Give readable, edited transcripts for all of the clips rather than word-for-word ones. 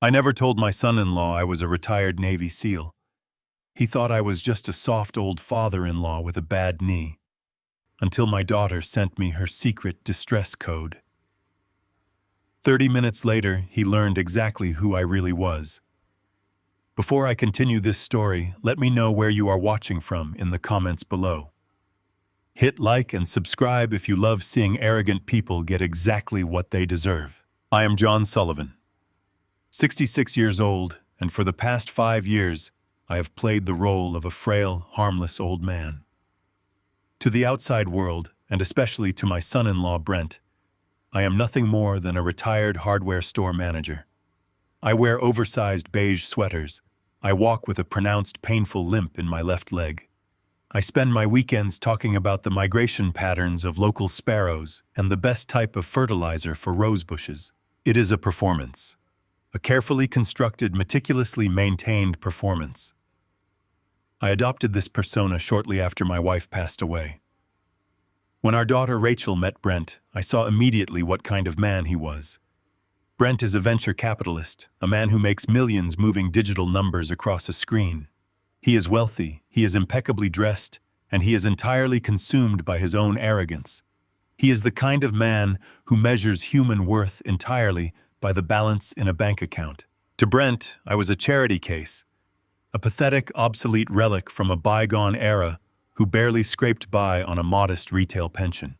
I never told my son-in-law I was a retired Navy SEAL. He thought I was just a soft old father-in-law with a bad knee, until my daughter sent me her secret distress code. 30 minutes later, he learned exactly who I really was. Before I continue this story, let me know where you are watching from in the comments below. Hit like and subscribe if you love seeing arrogant people get exactly what they deserve. I am John Sullivan, 66 years old, and for the past 5 years, I have played the role of a frail, harmless old man. To the outside world, and especially to my son-in-law Brent, I am nothing more than a retired hardware store manager. I wear oversized beige sweaters. I walk with a pronounced painful limp in my left leg. I spend my weekends talking about the migration patterns of local sparrows and the best type of fertilizer for rose bushes. It is a performance. A carefully constructed, meticulously maintained performance. I adopted this persona shortly after my wife passed away. When our daughter Rachel met Brent, I saw immediately what kind of man he was. Brent is a venture capitalist, a man who makes millions moving digital numbers across a screen. He is wealthy, he is impeccably dressed, and he is entirely consumed by his own arrogance. He is the kind of man who measures human worth entirely by the balance in a bank account. To Brent, I was a charity case, a pathetic, obsolete relic from a bygone era who barely scraped by on a modest retail pension.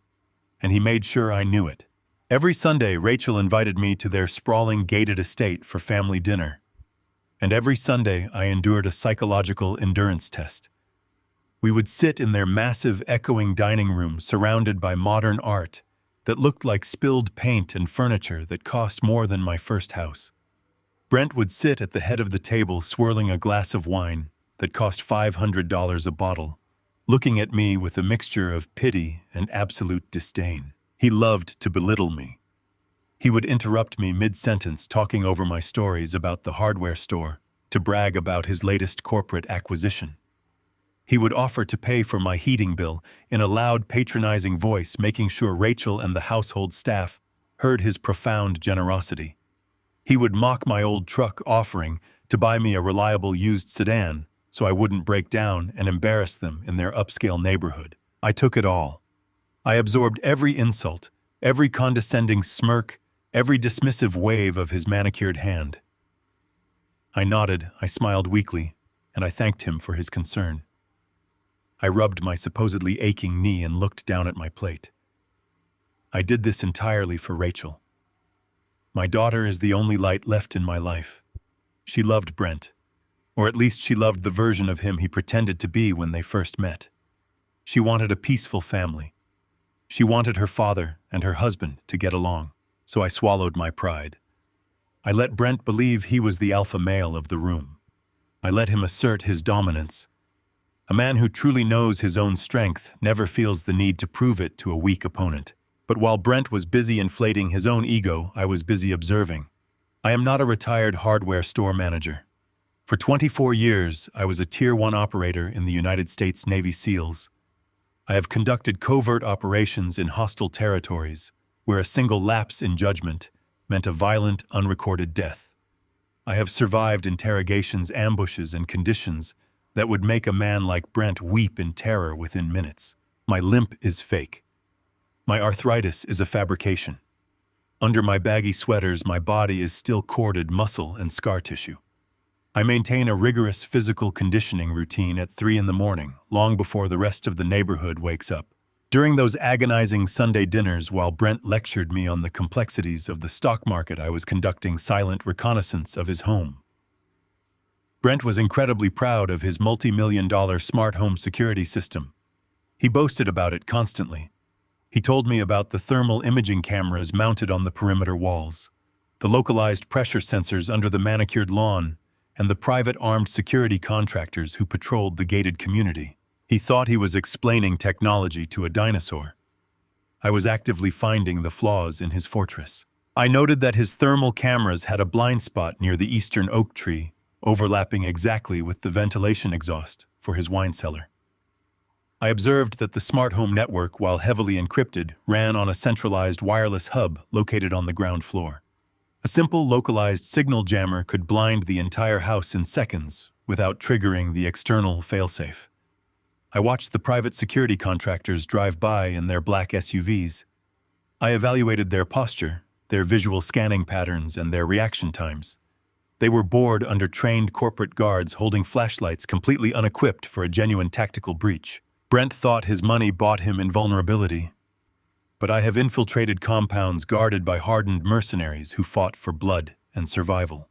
And he made sure I knew it. Every Sunday, Rachel invited me to their sprawling gated estate for family dinner. And every Sunday, I endured a psychological endurance test. We would sit in their massive, echoing dining room surrounded by modern art that looked like spilled paint and furniture that cost more than my first house. Brent would sit at the head of the table swirling a glass of wine that cost $500 a bottle, looking at me with a mixture of pity and absolute disdain. He loved to belittle me. He would interrupt me mid-sentence talking over my stories about the hardware store to brag about his latest corporate acquisition. He would offer to pay for my heating bill in a loud, patronizing voice, making sure Rachel and the household staff heard his profound generosity. He would mock my old truck, offering to buy me a reliable used sedan so I wouldn't break down and embarrass them in their upscale neighborhood. I took it all. I absorbed every insult, every condescending smirk, every dismissive wave of his manicured hand. I nodded, I smiled weakly, and I thanked him for his concern. I rubbed my supposedly aching knee and looked down at my plate. I did this entirely for Rachel. My daughter is the only light left in my life. She loved Brent, or at least she loved the version of him he pretended to be when they first met. She wanted a peaceful family. She wanted her father and her husband to get along, so I swallowed my pride. I let Brent believe he was the alpha male of the room. I let him assert his dominance. A man who truly knows his own strength never feels the need to prove it to a weak opponent. But while Brent was busy inflating his own ego, I was busy observing. I am not a retired hardware store manager. For 24 years, I was a Tier 1 operator in the United States Navy SEALs. I have conducted covert operations in hostile territories, where a single lapse in judgment meant a violent, unrecorded death. I have survived interrogations, ambushes, and conditions that would make a man like Brent weep in terror within minutes. My limp is fake. My arthritis is a fabrication. Under my baggy sweaters, my body is still corded muscle and scar tissue. I maintain a rigorous physical conditioning routine at 3 in the morning, long before the rest of the neighborhood wakes up. During those agonizing Sunday dinners while Brent lectured me on the complexities of the stock market, I was conducting silent reconnaissance of his home. Brent was incredibly proud of his multi-million-dollar smart home security system. He boasted about it constantly. He told me about the thermal imaging cameras mounted on the perimeter walls, the localized pressure sensors under the manicured lawn, and the private armed security contractors who patrolled the gated community. He thought he was explaining technology to a dinosaur. I was actively finding the flaws in his fortress. I noted that his thermal cameras had a blind spot near the eastern oak tree, overlapping exactly with the ventilation exhaust for his wine cellar. I observed that the smart home network, while heavily encrypted, ran on a centralized wireless hub located on the ground floor. A simple localized signal jammer could blind the entire house in seconds without triggering the external failsafe. I watched the private security contractors drive by in their black SUVs. I evaluated their posture, their visual scanning patterns, and their reaction times. They were bored under trained corporate guards holding flashlights completely unequipped for a genuine tactical breach. Brent thought his money bought him invulnerability. But I have infiltrated compounds guarded by hardened mercenaries who fought for blood and survival.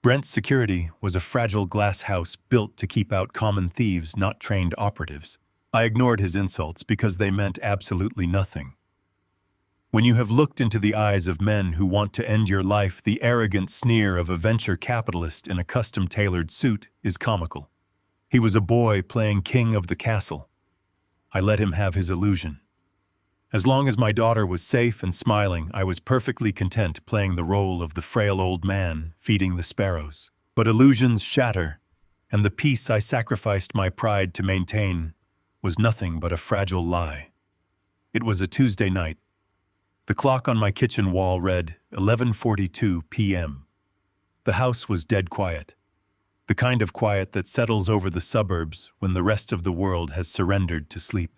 Brent's security was a fragile glass house built to keep out common thieves, not trained operatives. I ignored his insults because they meant absolutely nothing. When you have looked into the eyes of men who want to end your life, the arrogant sneer of a venture capitalist in a custom-tailored suit is comical. He was a boy playing king of the castle. I let him have his illusion. As long as my daughter was safe and smiling, I was perfectly content playing the role of the frail old man feeding the sparrows. But illusions shatter, and the peace I sacrificed my pride to maintain was nothing but a fragile lie. It was a Tuesday night. The clock on my kitchen wall read 11:42 p.m. The house was dead quiet, the kind of quiet that settles over the suburbs when the rest of the world has surrendered to sleep.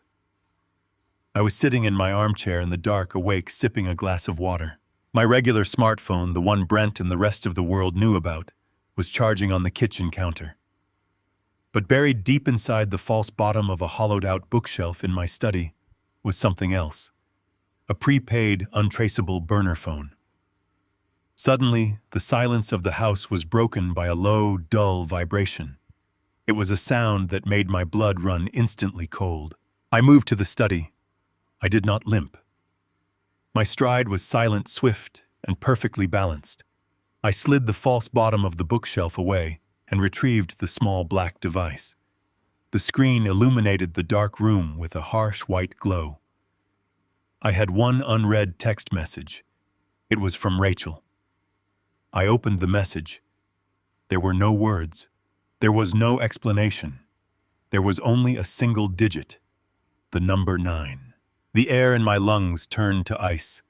I was sitting in my armchair in the dark, awake, sipping a glass of water. My regular smartphone, the one Brent and the rest of the world knew about, was charging on the kitchen counter. But buried deep inside the false bottom of a hollowed-out bookshelf in my study was something else. A prepaid, untraceable burner phone. Suddenly, the silence of the house was broken by a low, dull vibration. It was a sound that made my blood run instantly cold. I moved to the study. I did not limp. My stride was silent, swift, and perfectly balanced. I slid the false bottom of the bookshelf away and retrieved the small black device. The screen illuminated the dark room with a harsh white glow. I had one unread text message. It was from Rachel. I opened the message. There were no words. There was no explanation. There was only a single digit, the number 9. The air in my lungs turned to ice.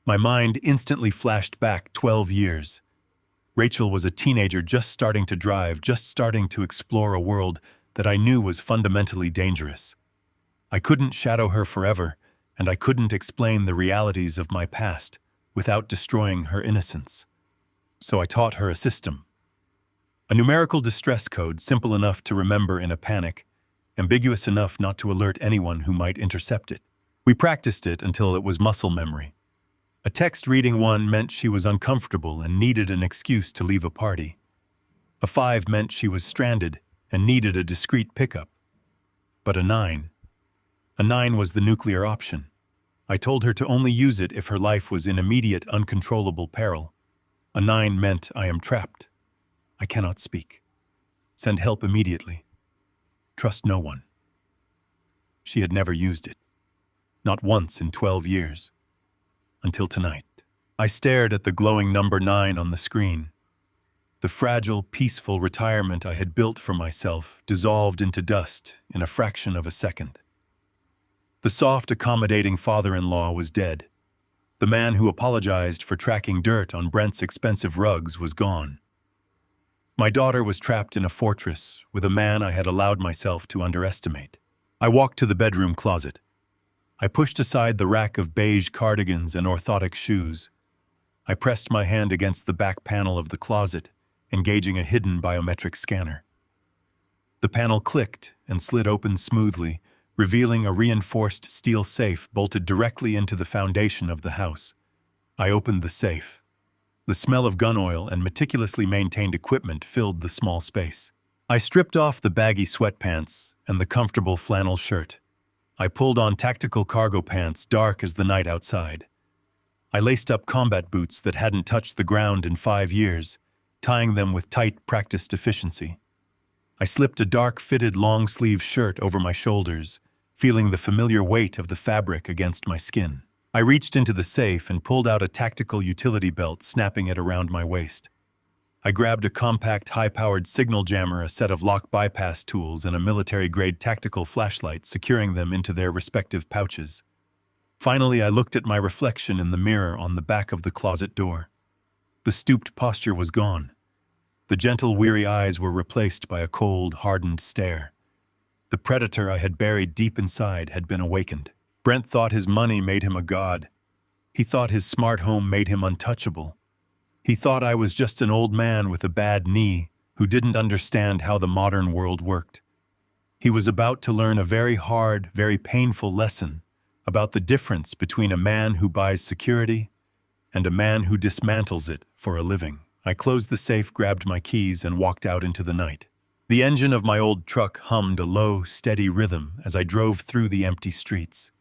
My mind instantly flashed back 12 years. Rachel was a teenager just starting to drive, just starting to explore a world that I knew was fundamentally dangerous. I couldn't shadow her forever, and I couldn't explain the realities of my past without destroying her innocence. So I taught her a system. A numerical distress code simple enough to remember in a panic, ambiguous enough not to alert anyone who might intercept it. We practiced it until it was muscle memory. A text reading 1 meant she was uncomfortable and needed an excuse to leave a party. A 5 meant she was stranded and needed a discreet pickup. But a 9 was the nuclear option. I told her to only use it if her life was in immediate, uncontrollable peril. A 9 meant I am trapped. I cannot speak. Send help immediately. Trust no one. She had never used it. Not once in 12 years. Until tonight. I stared at the glowing number 9 on the screen. The fragile, peaceful retirement I had built for myself dissolved into dust in a fraction of a second. The soft, accommodating father-in-law was dead. The man who apologized for tracking dirt on Brent's expensive rugs was gone. My daughter was trapped in a fortress with a man I had allowed myself to underestimate. I walked to the bedroom closet. I pushed aside the rack of beige cardigans and orthotic shoes. I pressed my hand against the back panel of the closet, engaging a hidden biometric scanner. The panel clicked and slid open smoothly, revealing a reinforced steel safe bolted directly into the foundation of the house. I opened the safe. The smell of gun oil and meticulously maintained equipment filled the small space. I stripped off the baggy sweatpants and the comfortable flannel shirt. I pulled on tactical cargo pants dark as the night outside. I laced up combat boots that hadn't touched the ground in 5 years, tying them with tight, practiced efficiency. I slipped a dark-fitted long-sleeve shirt over my shoulders, feeling the familiar weight of the fabric against my skin. I reached into the safe and pulled out a tactical utility belt, snapping it around my waist. I grabbed a compact, high-powered signal jammer, a set of lock bypass tools, and a military-grade tactical flashlight, securing them into their respective pouches. Finally, I looked at my reflection in the mirror on the back of the closet door. The stooped posture was gone. The gentle, weary eyes were replaced by a cold, hardened stare. The predator I had buried deep inside had been awakened. Brent thought his money made him a god. He thought his smart home made him untouchable. He thought I was just an old man with a bad knee who didn't understand how the modern world worked. He was about to learn a very hard, very painful lesson about the difference between a man who buys security and a man who dismantles it for a living. I closed the safe, grabbed my keys, and walked out into the night. The engine of my old truck hummed a low, steady rhythm as I drove through the empty streets.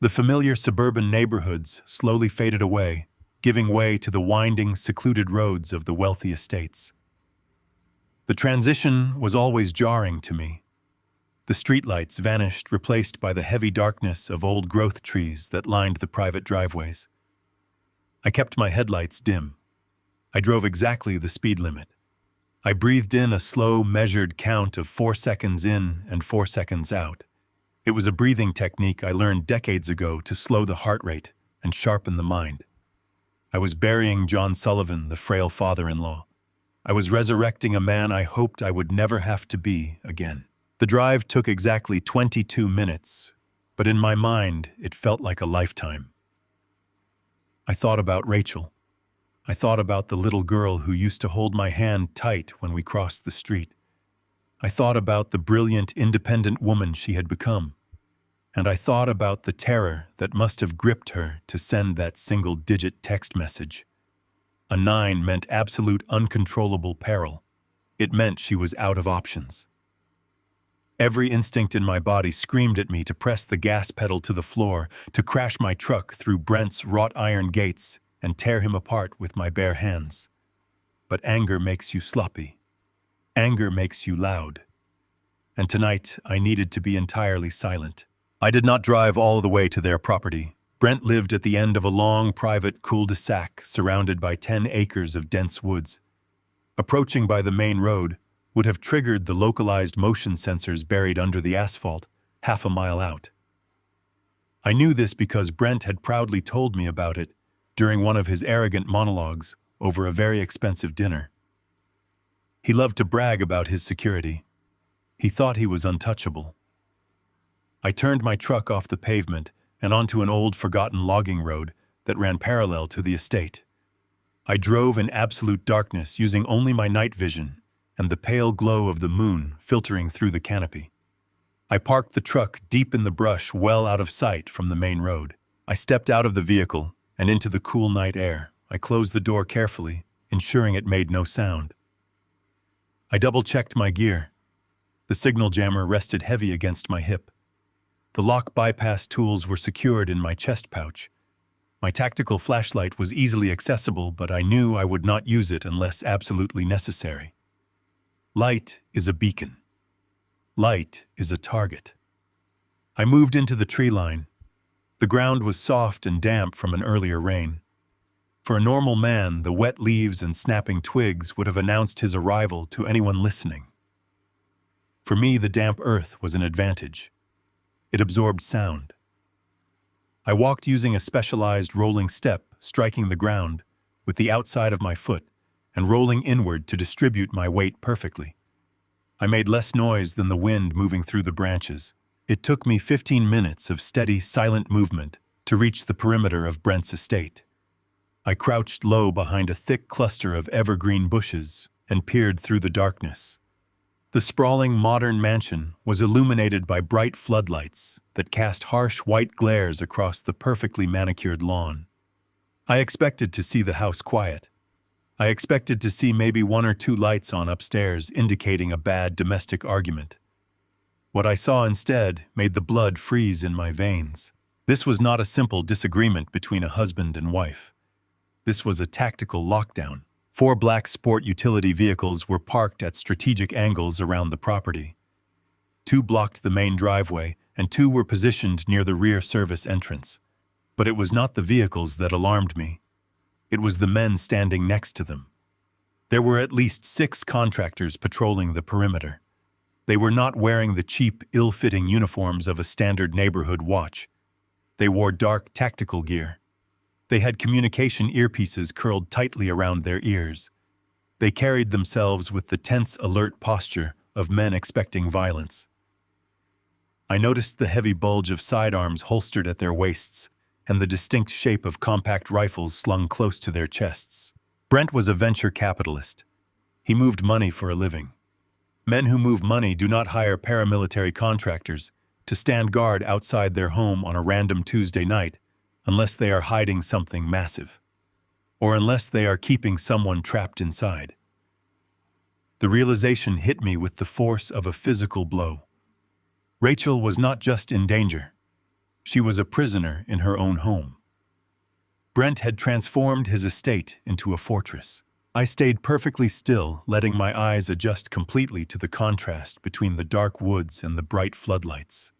The familiar suburban neighborhoods slowly faded away, giving way to the winding, secluded roads of the wealthy estates. The transition was always jarring to me. The streetlights vanished, replaced by the heavy darkness of old growth trees that lined the private driveways. I kept my headlights dim. I drove exactly the speed limit. I breathed in a slow, measured count of 4 seconds in and 4 seconds out. It was a breathing technique I learned decades ago to slow the heart rate and sharpen the mind. I was burying John Sullivan, the frail father-in-law. I was resurrecting a man I hoped I would never have to be again. The drive took exactly 22 minutes, but in my mind, it felt like a lifetime. I thought about Rachel. I thought about the little girl who used to hold my hand tight when we crossed the street. I thought about the brilliant, independent woman she had become. And I thought about the terror that must have gripped her to send that single-digit text message. A 9 meant absolute uncontrollable peril. It meant she was out of options. Every instinct in my body screamed at me to press the gas pedal to the floor, to crash my truck through Brent's wrought iron gates and tear him apart with my bare hands. But anger makes you sloppy. Anger makes you loud. And tonight, I needed to be entirely silent. I did not drive all the way to their property. Brent lived at the end of a long, private cul-de-sac surrounded by 10 acres of dense woods. Approaching by the main road would have triggered the localized motion sensors buried under the asphalt half a mile out. I knew this because Brent had proudly told me about it during one of his arrogant monologues over a very expensive dinner. He loved to brag about his security. He thought he was untouchable. I turned my truck off the pavement and onto an old, forgotten logging road that ran parallel to the estate. I drove in absolute darkness, using only my night vision and the pale glow of the moon filtering through the canopy. I parked the truck deep in the brush, well out of sight from the main road. I stepped out of the vehicle and into the cool night air. I closed the door carefully, ensuring it made no sound. I double-checked my gear. The signal jammer rested heavy against my hip. The lock bypass tools were secured in my chest pouch. My tactical flashlight was easily accessible, but I knew I would not use it unless absolutely necessary. Light is a beacon. Light is a target. I moved into the tree line. The ground was soft and damp from an earlier rain. For a normal man, the wet leaves and snapping twigs would have announced his arrival to anyone listening. For me, the damp earth was an advantage. It absorbed sound. I walked using a specialized rolling step, striking the ground with the outside of my foot and rolling inward to distribute my weight perfectly. I made less noise than the wind moving through the branches. It took me 15 minutes of steady, silent movement to reach the perimeter of Brent's estate. I crouched low behind a thick cluster of evergreen bushes and peered through the darkness. The sprawling modern mansion was illuminated by bright floodlights that cast harsh white glares across the perfectly manicured lawn. I expected to see the house quiet. I expected to see maybe 1 or 2 lights on upstairs indicating a bad domestic argument. What I saw instead made the blood freeze in my veins. This was not a simple disagreement between a husband and wife. This was a tactical lockdown. 4 black sport utility vehicles were parked at strategic angles around the property. 2 blocked the main driveway, and 2 were positioned near the rear service entrance. But it was not the vehicles that alarmed me. It was the men standing next to them. There were at least 6 contractors patrolling the perimeter. They were not wearing the cheap, ill-fitting uniforms of a standard neighborhood watch. They wore dark tactical gear. They had communication earpieces curled tightly around their ears. They carried themselves with the tense, alert posture of men expecting violence. I noticed the heavy bulge of sidearms holstered at their waists and the distinct shape of compact rifles slung close to their chests. Brent was a venture capitalist. He moved money for a living. Men who move money do not hire paramilitary contractors to stand guard outside their home on a random Tuesday night unless they are hiding something massive, or unless they are keeping someone trapped inside. The realization hit me with the force of a physical blow. Rachel was not just in danger. She was a prisoner in her own home. Brent had transformed his estate into a fortress. I stayed perfectly still, letting my eyes adjust completely to the contrast between the dark woods and the bright floodlights.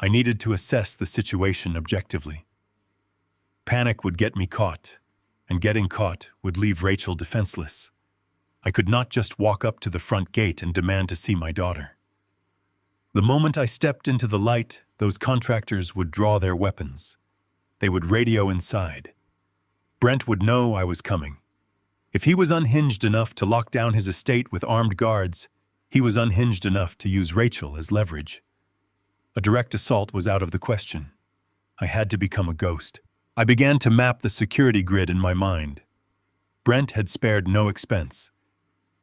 I needed to assess the situation objectively. Panic would get me caught, and getting caught would leave Rachel defenseless. I could not just walk up to the front gate and demand to see my daughter. The moment I stepped into the light, those contractors would draw their weapons. They would radio inside. Brent would know I was coming. If he was unhinged enough to lock down his estate with armed guards, he was unhinged enough to use Rachel as leverage. A direct assault was out of the question. I had to become a ghost. I began to map the security grid in my mind. Brent had spared no expense.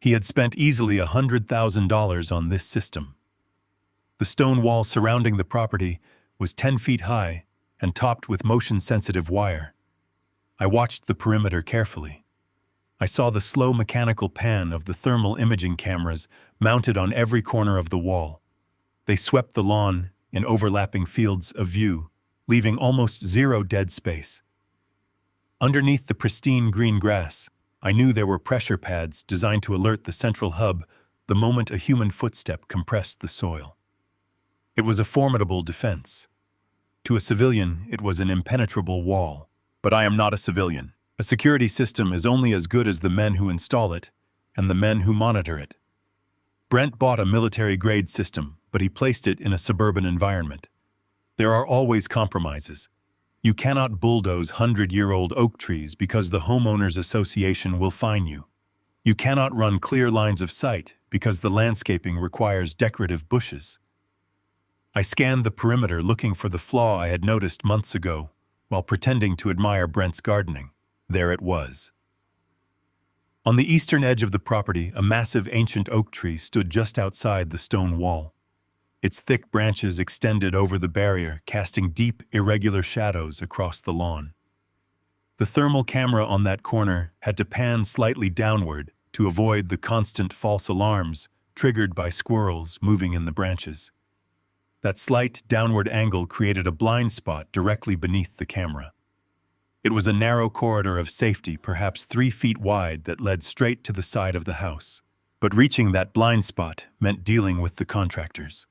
He had spent easily $100,000 on this system. The stone wall surrounding the property was 10 feet high and topped with motion-sensitive wire. I watched the perimeter carefully. I saw the slow mechanical pan of the thermal imaging cameras mounted on every corner of the wall. They swept the lawn in overlapping fields of view, leaving almost zero dead space. Underneath the pristine green grass, I knew there were pressure pads designed to alert the central hub the moment a human footstep compressed the soil. It was a formidable defense. To a civilian, it was an impenetrable wall. But I am not a civilian. A security system is only as good as the men who install it and the men who monitor it. Brent bought a military-grade system, but he placed it in a suburban environment. There are always compromises. You cannot bulldoze 100-year-old oak trees because the homeowners association will fine you. You cannot run clear lines of sight because the landscaping requires decorative bushes. I scanned the perimeter looking for the flaw I had noticed months ago while pretending to admire Brent's gardening. There it was. On the eastern edge of the property, a massive ancient oak tree stood just outside the stone wall. Its thick branches extended over the barrier, casting deep, irregular shadows across the lawn. The thermal camera on that corner had to pan slightly downward to avoid the constant false alarms triggered by squirrels moving in the branches. That slight downward angle created a blind spot directly beneath the camera. It was a narrow corridor of safety, perhaps 3 feet wide, that led straight to the side of the house. But reaching that blind spot meant dealing with the contractors.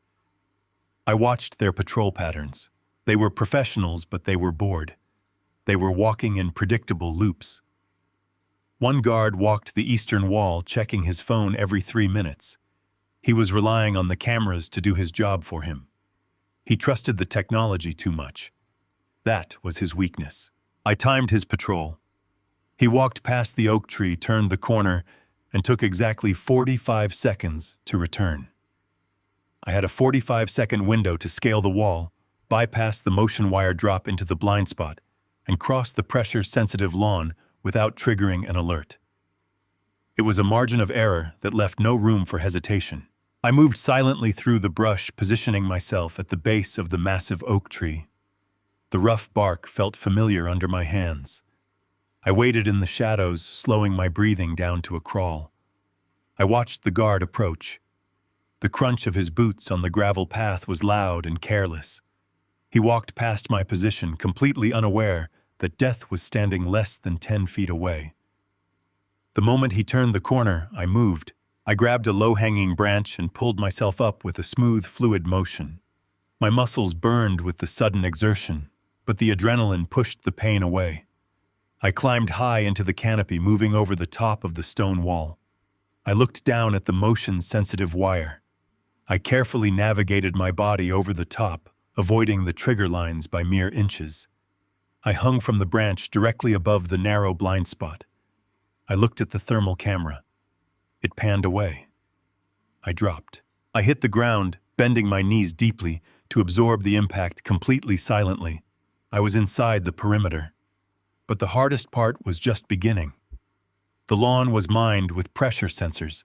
I watched their patrol patterns. They were professionals, but they were bored. They were walking in predictable loops. One guard walked the eastern wall, checking his phone every 3 minutes. He was relying on the cameras to do his job for him. He trusted the technology too much. That was his weakness. I timed his patrol. He walked past the oak tree, turned the corner, and took exactly 45 seconds to return. I had a 45-second window to scale the wall, bypass the motion wire drop into the blind spot, and cross the pressure-sensitive lawn without triggering an alert. It was a margin of error that left no room for hesitation. I moved silently through the brush, positioning myself at the base of the massive oak tree. The rough bark felt familiar under my hands. I waited in the shadows, slowing my breathing down to a crawl. I watched the guard approach. The crunch of his boots on the gravel path was loud and careless. He walked past my position, completely unaware that death was standing less than 10 feet away. The moment he turned the corner, I moved. I grabbed a low-hanging branch and pulled myself up with a smooth, fluid motion. My muscles burned with the sudden exertion, but the adrenaline pushed the pain away. I climbed high into the canopy, moving over the top of the stone wall. I looked down at the motion-sensitive wire. I carefully navigated my body over the top, avoiding the trigger lines by mere inches. I hung from the branch directly above the narrow blind spot. I looked at the thermal camera. It panned away. I dropped. I hit the ground, bending my knees deeply to absorb the impact completely silently. I was inside the perimeter. But the hardest part was just beginning. The lawn was mined with pressure sensors.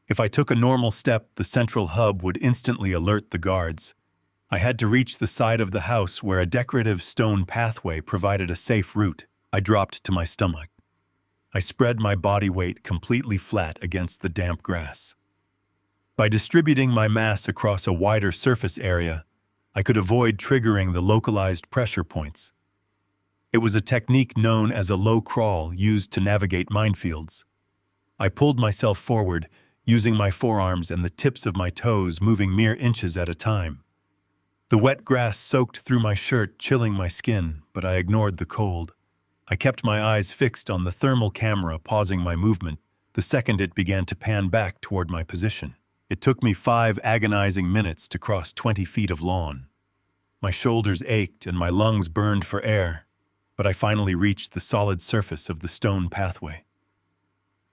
If I took a normal step, the central hub would instantly alert the guards. I had to reach the side of the house where a decorative stone pathway provided a safe route. I dropped to my stomach. I spread my body weight completely flat against the damp grass. By distributing my mass across a wider surface area, I could avoid triggering the localized pressure points. It was a technique known as a low crawl used to navigate minefields. I pulled myself forward, using my forearms and the tips of my toes moving mere inches at a time. The wet grass soaked through my shirt, chilling my skin, but I ignored the cold. I kept my eyes fixed on the thermal camera, pausing my movement the second it began to pan back toward my position. It took me 5 agonizing minutes to cross 20 feet of lawn. My shoulders ached and my lungs burned for air, but I finally reached the solid surface of the stone pathway.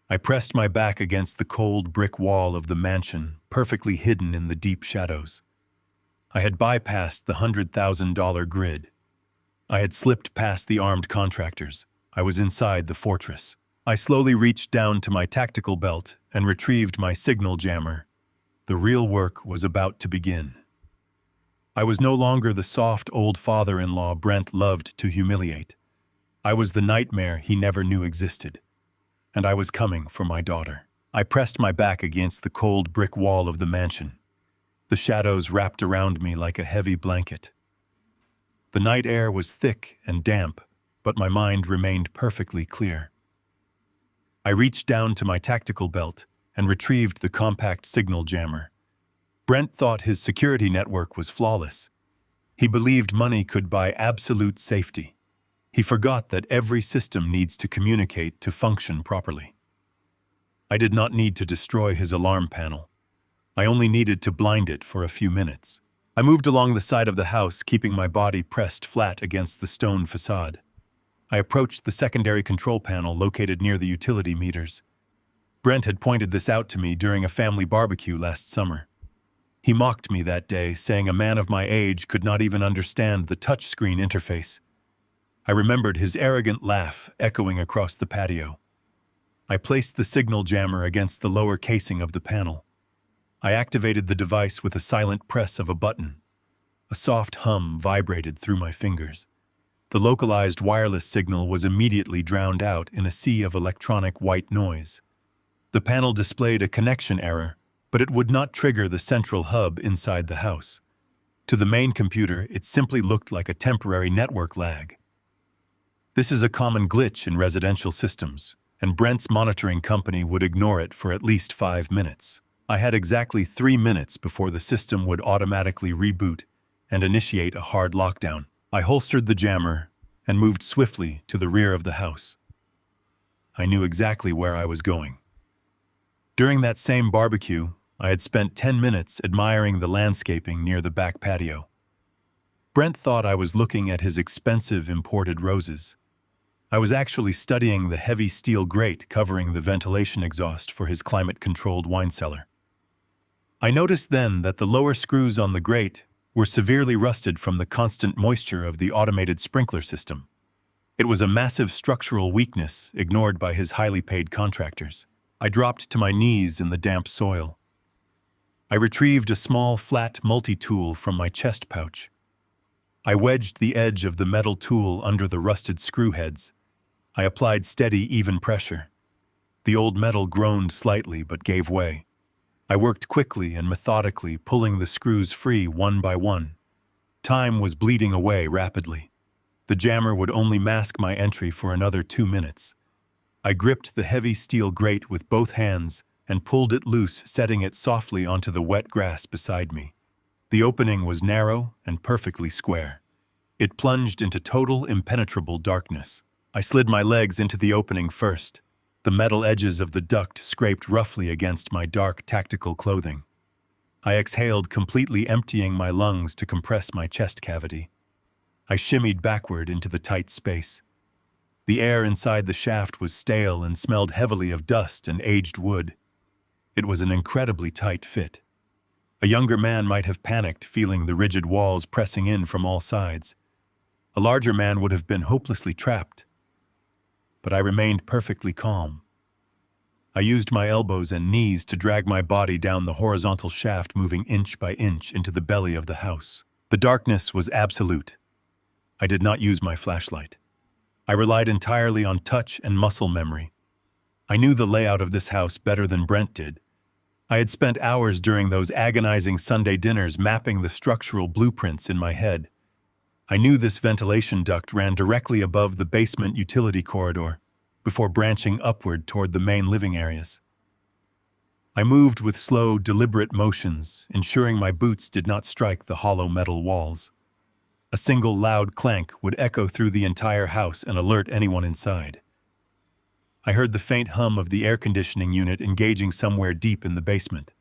I pressed my back against the cold brick wall of the mansion, perfectly hidden in the deep shadows. I had bypassed the $100,000 grid. I had slipped past the armed contractors. I was inside the fortress. I slowly reached down to my tactical belt and retrieved my signal jammer. The real work was about to begin. I was no longer the soft old father-in-law Brent loved to humiliate. I was the nightmare he never knew existed. And I was coming for my daughter. I pressed my back against the cold brick wall of the mansion. The shadows wrapped around me like a heavy blanket. The night air was thick and damp, but my mind remained perfectly clear. I reached down to my tactical belt and retrieved the compact signal jammer. Brent thought his security network was flawless. He believed money could buy absolute safety. He forgot that every system needs to communicate to function properly. I did not need to destroy his alarm panel. I only needed to blind it for a few minutes. I moved along the side of the house, keeping my body pressed flat against the stone facade. I approached the secondary control panel located near the utility meters. Brent had pointed this out to me during a family barbecue last summer. He mocked me that day, saying a man of my age could not even understand the touchscreen interface. I remembered his arrogant laugh echoing across the patio. I placed the signal jammer against the lower casing of the panel. I activated the device with a silent press of a button. A soft hum vibrated through my fingers. The localized wireless signal was immediately drowned out in a sea of electronic white noise. The panel displayed a connection error, but it would not trigger the central hub inside the house. To the main computer, it simply looked like a temporary network lag. This is a common glitch in residential systems, and Brent's monitoring company would ignore it for at least 5 minutes. I had exactly 3 minutes before the system would automatically reboot and initiate a hard lockdown. I holstered the jammer and moved swiftly to the rear of the house. I knew exactly where I was going. During that same barbecue, I had spent 10 minutes admiring the landscaping near the back patio. Brent thought I was looking at his expensive imported roses. I was actually studying the heavy steel grate covering the ventilation exhaust for his climate-controlled wine cellar. I noticed then that the lower screws on the grate were severely rusted from the constant moisture of the automated sprinkler system. It was a massive structural weakness ignored by his highly paid contractors. I dropped to my knees in the damp soil. I retrieved a small, flat multi-tool from my chest pouch. I wedged the edge of the metal tool under the rusted screw heads. I applied steady, even pressure. The old metal groaned slightly but gave way. I worked quickly and methodically, pulling the screws free one by one. Time was bleeding away rapidly. The jammer would only mask my entry for another 2 minutes. I gripped the heavy steel grate with both hands and pulled it loose, setting it softly onto the wet grass beside me. The opening was narrow and perfectly square. It plunged into total, impenetrable darkness. I slid my legs into the opening first. The metal edges of the duct scraped roughly against my dark, tactical clothing. I exhaled, completely emptying my lungs to compress my chest cavity. I shimmied backward into the tight space. The air inside the shaft was stale and smelled heavily of dust and aged wood. It was an incredibly tight fit. A younger man might have panicked, feeling the rigid walls pressing in from all sides. A larger man would have been hopelessly trapped. But I remained perfectly calm. I used my elbows and knees to drag my body down the horizontal shaft, moving inch by inch into the belly of the house. The darkness was absolute. I did not use my flashlight. I relied entirely on touch and muscle memory. I knew the layout of this house better than Brent did. I had spent hours during those agonizing Sunday dinners mapping the structural blueprints in my head. I knew this ventilation duct ran directly above the basement utility corridor, before branching upward toward the main living areas. I moved with slow, deliberate motions, ensuring my boots did not strike the hollow metal walls. A single loud clank would echo through the entire house and alert anyone inside. I heard the faint hum of the air conditioning unit engaging somewhere deep in the basement.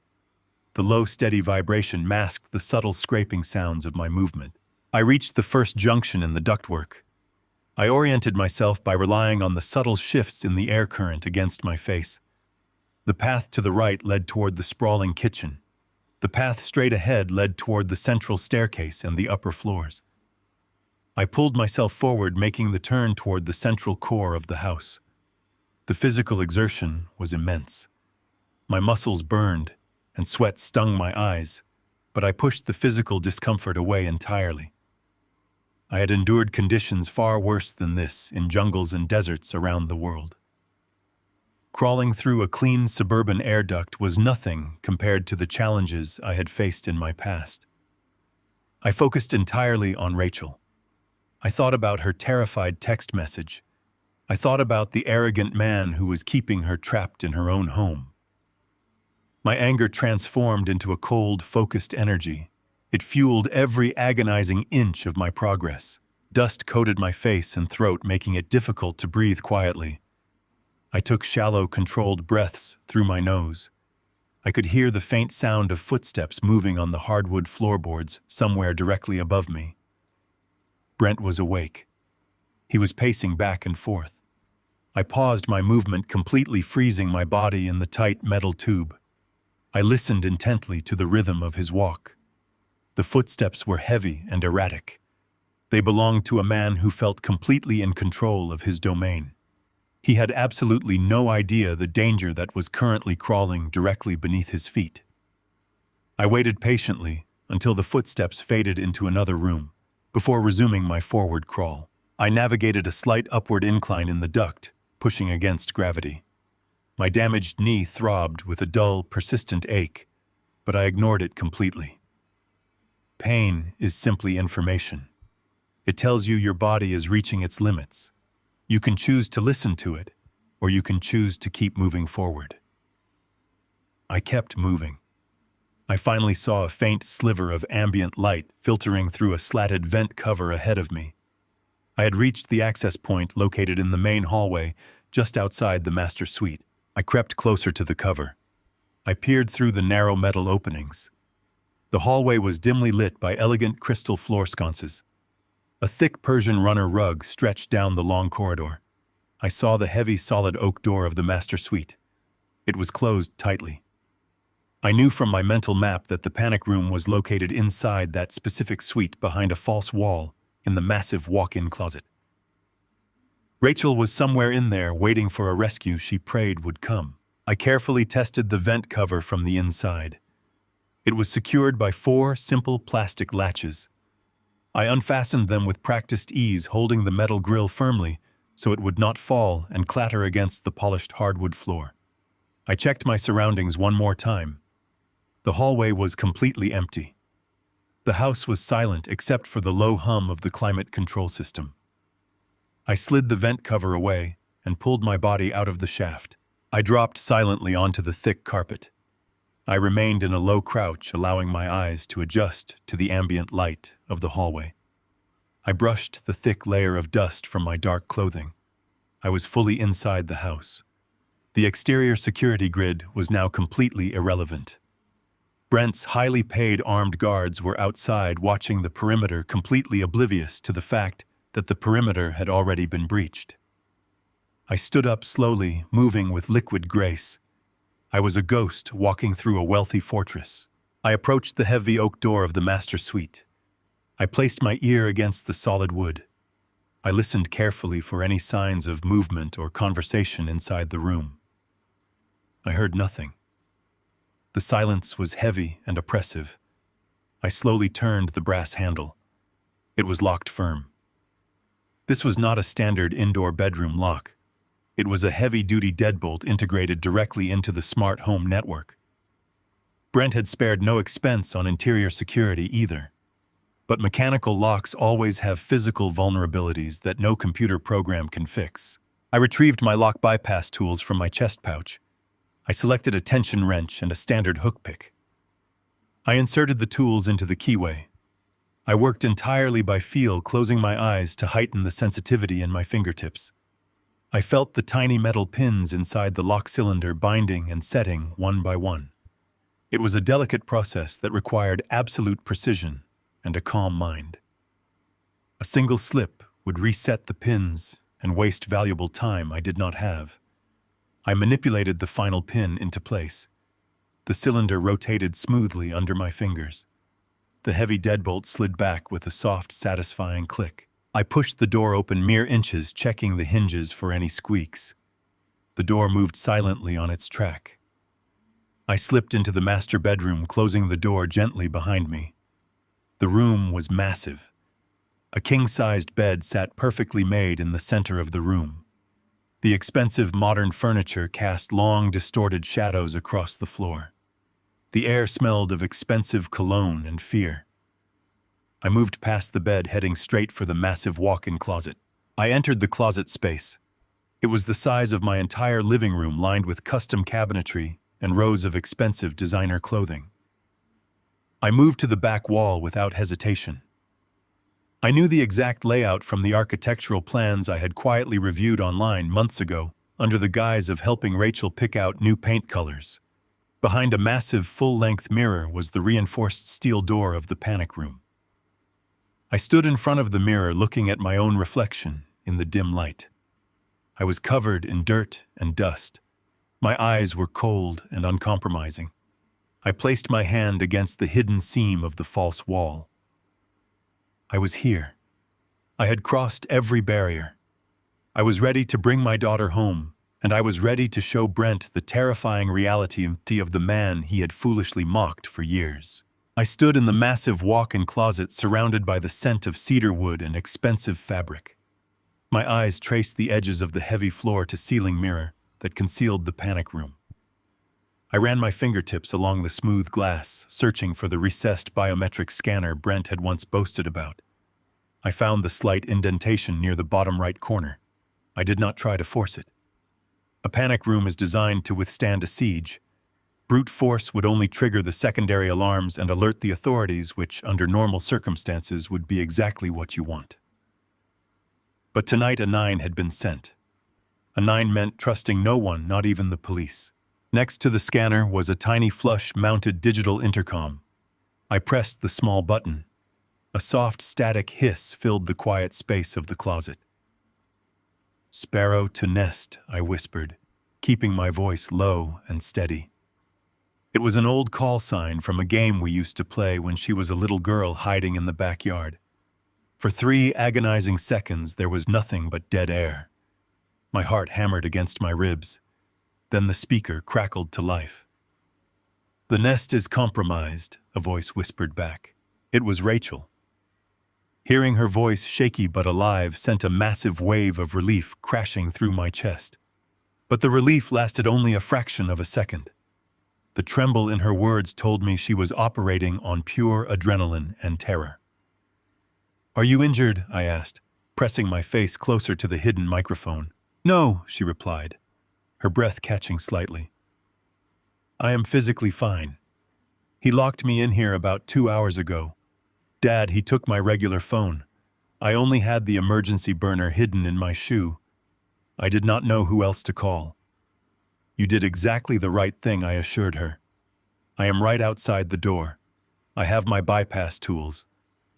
The low, steady vibration masked the subtle scraping sounds of my movement. I reached the first junction in the ductwork. I oriented myself by relying on the subtle shifts in the air current against my face. The path to the right led toward the sprawling kitchen. The path straight ahead led toward the central staircase and the upper floors. I pulled myself forward, making the turn toward the central core of the house. The physical exertion was immense. My muscles burned, and sweat stung my eyes, but I pushed the physical discomfort away entirely. I had endured conditions far worse than this in jungles and deserts around the world. Crawling through a clean suburban air duct was nothing compared to the challenges I had faced in my past. I focused entirely on Rachel. I thought about her terrified text message. I thought about the arrogant man who was keeping her trapped in her own home. My anger transformed into a cold, focused energy. It fueled every agonizing inch of my progress. Dust coated my face and throat, making it difficult to breathe quietly. I took shallow, controlled breaths through my nose. I could hear the faint sound of footsteps moving on the hardwood floorboards somewhere directly above me. Brent was awake. He was pacing back and forth. I paused my movement, completely freezing my body in the tight metal tube. I listened intently to the rhythm of his walk. The footsteps were heavy and erratic. They belonged to a man who felt completely in control of his domain. He had absolutely no idea the danger that was currently crawling directly beneath his feet. I waited patiently until the footsteps faded into another room, before resuming my forward crawl. I navigated a slight upward incline in the duct, pushing against gravity. My damaged knee throbbed with a dull, persistent ache, but I ignored it completely. Pain is simply information. It tells you your body is reaching its limits. You can choose to listen to it, or you can choose to keep moving forward. I kept moving. I finally saw a faint sliver of ambient light filtering through a slatted vent cover ahead of me. I had reached the access point located in the main hallway just outside the master suite. I crept closer to the cover. I peered through the narrow metal openings. The hallway was dimly lit by elegant crystal floor sconces. A thick Persian runner rug stretched down the long corridor. I saw the heavy, solid oak door of the master suite. It was closed tightly. I knew from my mental map that the panic room was located inside that specific suite behind a false wall in the massive walk-in closet. Rachel was somewhere in there waiting for a rescue she prayed would come. I carefully tested the vent cover from the inside. It was secured by 4 simple plastic latches. I unfastened them with practiced ease, holding the metal grill firmly so it would not fall and clatter against the polished hardwood floor. I checked my surroundings one more time. The hallway was completely empty. The house was silent except for the low hum of the climate control system. I slid the vent cover away and pulled my body out of the shaft. I dropped silently onto the thick carpet. I remained in a low crouch, allowing my eyes to adjust to the ambient light of the hallway. I brushed the thick layer of dust from my dark clothing. I was fully inside the house. The exterior security grid was now completely irrelevant. Brent's highly paid armed guards were outside watching the perimeter, completely oblivious to the fact that the perimeter had already been breached. I stood up slowly, moving with liquid grace. I was a ghost walking through a wealthy fortress. I approached the heavy oak door of the master suite. I placed my ear against the solid wood. I listened carefully for any signs of movement or conversation inside the room. I heard nothing. The silence was heavy and oppressive. I slowly turned the brass handle. It was locked firm. This was not a standard indoor bedroom lock. It was a heavy-duty deadbolt integrated directly into the smart home network. Brent had spared no expense on interior security either. But mechanical locks always have physical vulnerabilities that no computer program can fix. I retrieved my lock bypass tools from my chest pouch. I selected a tension wrench and a standard hook pick. I inserted the tools into the keyway. I worked entirely by feel, closing my eyes to heighten the sensitivity in my fingertips. I felt the tiny metal pins inside the lock cylinder binding and setting one by one. It was a delicate process that required absolute precision and a calm mind. A single slip would reset the pins and waste valuable time I did not have. I manipulated the final pin into place. The cylinder rotated smoothly under my fingers. The heavy deadbolt slid back with a soft, satisfying click. I pushed the door open mere inches, checking the hinges for any squeaks. The door moved silently on its track. I slipped into the master bedroom, closing the door gently behind me. The room was massive. A king-sized bed sat perfectly made in the center of the room. The expensive modern furniture cast long, distorted shadows across the floor. The air smelled of expensive cologne and fear. I moved past the bed, heading straight for the massive walk-in closet. I entered the closet space. It was the size of my entire living room, lined with custom cabinetry and rows of expensive designer clothing. I moved to the back wall without hesitation. I knew the exact layout from the architectural plans I had quietly reviewed online months ago, under the guise of helping Rachel pick out new paint colors. Behind a massive full-length mirror was the reinforced steel door of the panic room. I stood in front of the mirror, looking at my own reflection in the dim light. I was covered in dirt and dust. My eyes were cold and uncompromising. I placed my hand against the hidden seam of the false wall. I was here. I had crossed every barrier. I was ready to bring my daughter home, and I was ready to show Brent the terrifying reality of the man he had foolishly mocked for years. I stood in the massive walk-in closet, surrounded by the scent of cedar wood and expensive fabric. My eyes traced the edges of the heavy floor-to-ceiling mirror that concealed the panic room. I ran my fingertips along the smooth glass, searching for the recessed biometric scanner Brent had once boasted about. I found the slight indentation near the bottom right corner. I did not try to force it. A panic room is designed to withstand a siege. Brute force would only trigger the secondary alarms and alert the authorities, which, under normal circumstances, would be exactly what you want. But tonight a 9 had been sent. A 9 meant trusting no one, not even the police. Next to the scanner was a tiny flush-mounted digital intercom. I pressed the small button. A soft static hiss filled the quiet space of the closet. "Sparrow to nest," I whispered, keeping my voice low and steady. It was an old call sign from a game we used to play when she was a little girl hiding in the backyard. For 3 agonizing seconds there was nothing but dead air. My heart hammered against my ribs. Then the speaker crackled to life. "The nest is compromised," a voice whispered back. It was Rachel. Hearing her voice, shaky but alive, sent a massive wave of relief crashing through my chest. But the relief lasted only a fraction of a second. The tremble in her words told me she was operating on pure adrenaline and terror. "Are you injured?" I asked, pressing my face closer to the hidden microphone. "No," she replied, her breath catching slightly. "I am physically fine. He locked me in here about 2 hours ago. Dad, he took my regular phone. I only had the emergency burner hidden in my shoe. I did not know who else to call." "You did exactly the right thing," I assured her. I am right outside the door. I have my bypass tools.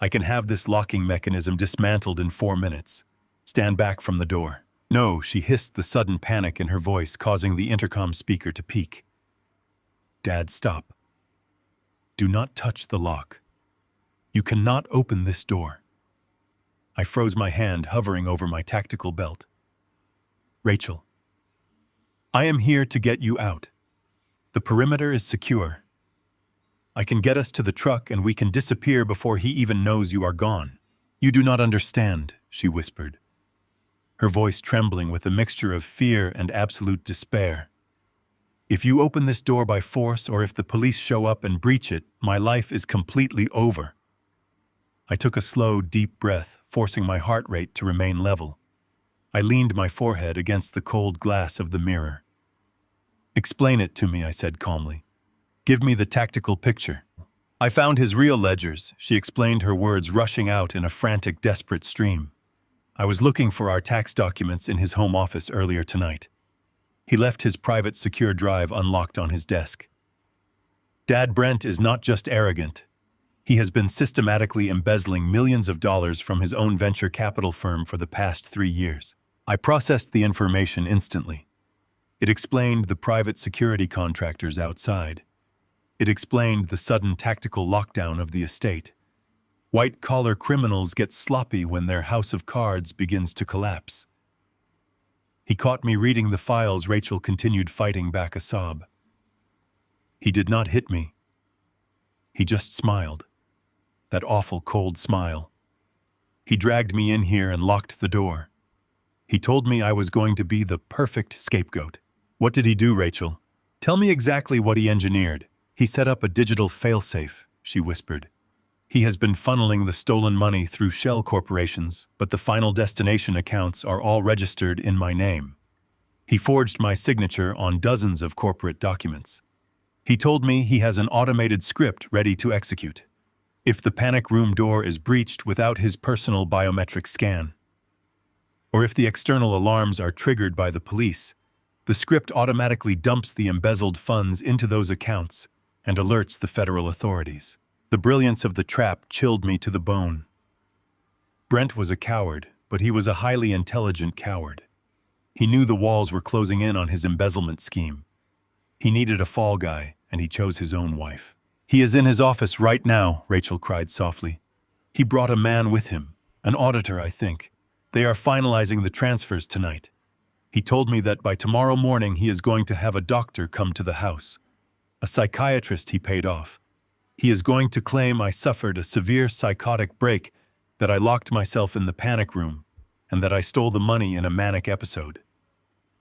I can have this locking mechanism dismantled in 4 minutes. Stand back from the door. No, she hissed, the sudden panic in her voice causing the intercom speaker to peak. Dad, stop. Do not touch the lock. You cannot open this door. I froze my hand, hovering over my tactical belt. Rachel, I am here to get you out. The perimeter is secure. I can get us to the truck and we can disappear before he even knows you are gone. You do not understand, she whispered, her voice trembling with a mixture of fear and absolute despair. If you open this door by force or if the police show up and breach it, my life is completely over. I took a slow, deep breath, forcing my heart rate to remain level. I leaned my forehead against the cold glass of the mirror. Explain it to me, I said calmly. Give me the tactical picture. I found his real ledgers, she explained, her words rushing out in a frantic, desperate stream. I was looking for our tax documents in his home office earlier tonight. He left his private secure drive unlocked on his desk. Dad, Brent is not just arrogant. He has been systematically embezzling millions of dollars from his own venture capital firm for the past 3 years. I processed the information instantly. It explained the private security contractors outside. It explained the sudden tactical lockdown of the estate. White-collar criminals get sloppy when their house of cards begins to collapse. He caught me reading the files. Rachel continued, fighting back a sob. He did not hit me. He just smiled. That awful cold smile. He dragged me in here and locked the door. He told me I was going to be the perfect scapegoat. What did he do, Rachel? Tell me exactly what he engineered. He set up a digital failsafe, she whispered. He has been funneling the stolen money through shell corporations, but the final destination accounts are all registered in my name. He forged my signature on dozens of corporate documents. He told me he has an automated script ready to execute if the panic room door is breached without his personal biometric scan, or if the external alarms are triggered by the police. The script automatically dumps the embezzled funds into those accounts and alerts the federal authorities. The brilliance of the trap chilled me to the bone. Brent was a coward, but he was a highly intelligent coward. He knew the walls were closing in on his embezzlement scheme. He needed a fall guy, and he chose his own wife. He is in his office right now, Rachel cried softly. He brought a man with him, an auditor, I think. They are finalizing the transfers tonight. He told me that by tomorrow morning he is going to have a doctor come to the house. A psychiatrist he paid off. He is going to claim I suffered a severe psychotic break, that I locked myself in the panic room, and that I stole the money in a manic episode.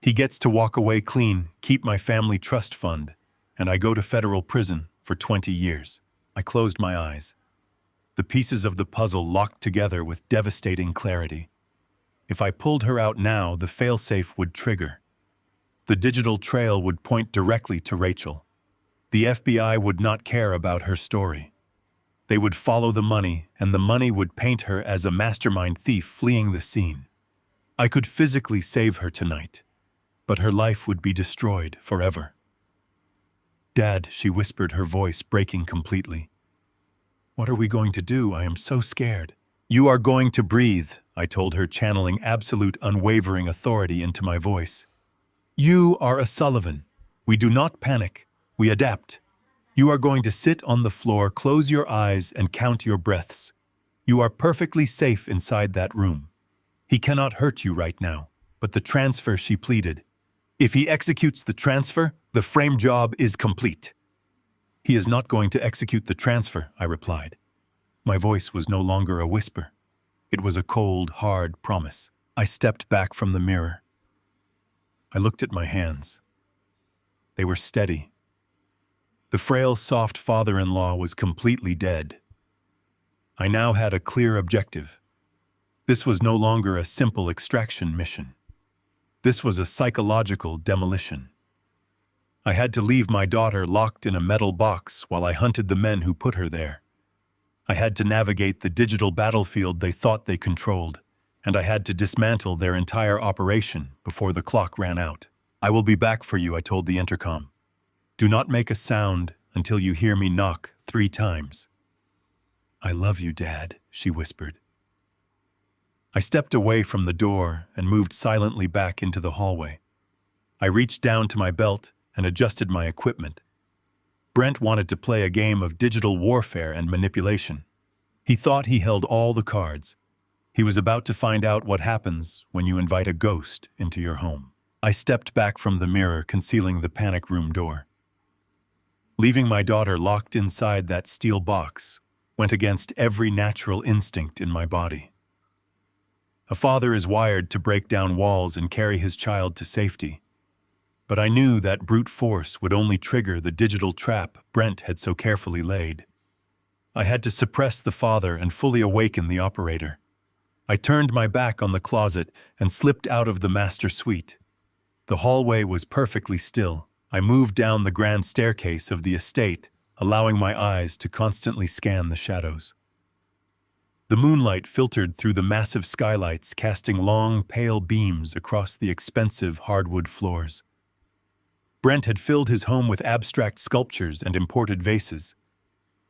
He gets to walk away clean, keep my family trust fund, and I go to federal prison for 20 years. I closed my eyes. The pieces of the puzzle locked together with devastating clarity. If I pulled her out now, the failsafe would trigger. The digital trail would point directly to Rachel. The FBI would not care about her story. They would follow the money, and the money would paint her as a mastermind thief fleeing the scene. I could physically save her tonight, but her life would be destroyed forever. Dad, she whispered, her voice breaking completely. What are we going to do? I am so scared. You are going to breathe, I told her, channeling absolute unwavering authority into my voice. You are a Sullivan. We do not panic. We adapt. You are going to sit on the floor, close your eyes, and count your breaths. You are perfectly safe inside that room. He cannot hurt you right now. But the transfer, she pleaded. If he executes the transfer, the frame job is complete. He is not going to execute the transfer, I replied. My voice was no longer a whisper. It was a cold, hard promise. I stepped back from the mirror. I looked at my hands. They were steady. The frail, soft father-in-law was completely dead. I now had a clear objective. This was no longer a simple extraction mission. This was a psychological demolition. I had to leave my daughter locked in a metal box while I hunted the men who put her there. I had to navigate the digital battlefield they thought they controlled, and I had to dismantle their entire operation before the clock ran out. I will be back for you, I told the intercom. Do not make a sound until you hear me knock 3 times. "I love you, Dad," she whispered. I stepped away from the door and moved silently back into the hallway. I reached down to my belt and adjusted my equipment. Brent wanted to play a game of digital warfare and manipulation. He thought he held all the cards. He was about to find out what happens when you invite a ghost into your home. I stepped back from the mirror, concealing the panic room door. Leaving my daughter locked inside that steel box went against every natural instinct in my body. A father is wired to break down walls and carry his child to safety. But I knew that brute force would only trigger the digital trap Brent had so carefully laid. I had to suppress the father and fully awaken the operator. I turned my back on the closet and slipped out of the master suite. The hallway was perfectly still. I moved down the grand staircase of the estate, allowing my eyes to constantly scan the shadows. The moonlight filtered through the massive skylights, casting long, pale beams across the expensive hardwood floors. Brent had filled his home with abstract sculptures and imported vases.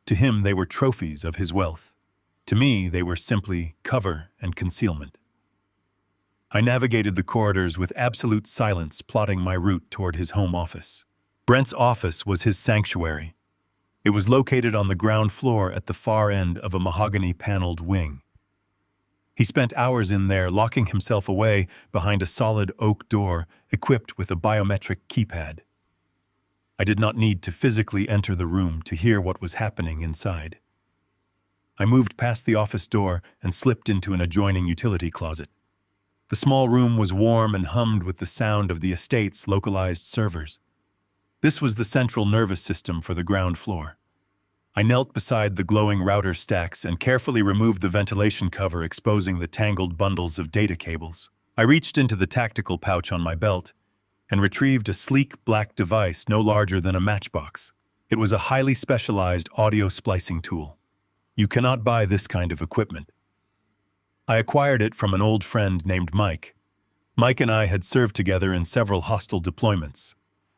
To him, they were trophies of his wealth. To me, they were simply cover and concealment. I navigated the corridors with absolute silence, plotting my route toward his home office. Brent's office was his sanctuary. It was located on the ground floor at the far end of a mahogany-paneled wing. He spent hours in there, locking himself away behind a solid oak door equipped with a biometric keypad. I did not need to physically enter the room to hear what was happening inside. I moved past the office door and slipped into an adjoining utility closet. The small room was warm and hummed with the sound of the estate's localized servers. This was the central nervous system for the ground floor. I knelt beside the glowing router stacks and carefully removed the ventilation cover, exposing the tangled bundles of data cables. I reached into the tactical pouch on my belt and retrieved a sleek black device no larger than a matchbox. It was a highly specialized audio splicing tool. You cannot buy this kind of equipment. I acquired it from an old friend named Mike. Mike and I had served together in several hostile deployments.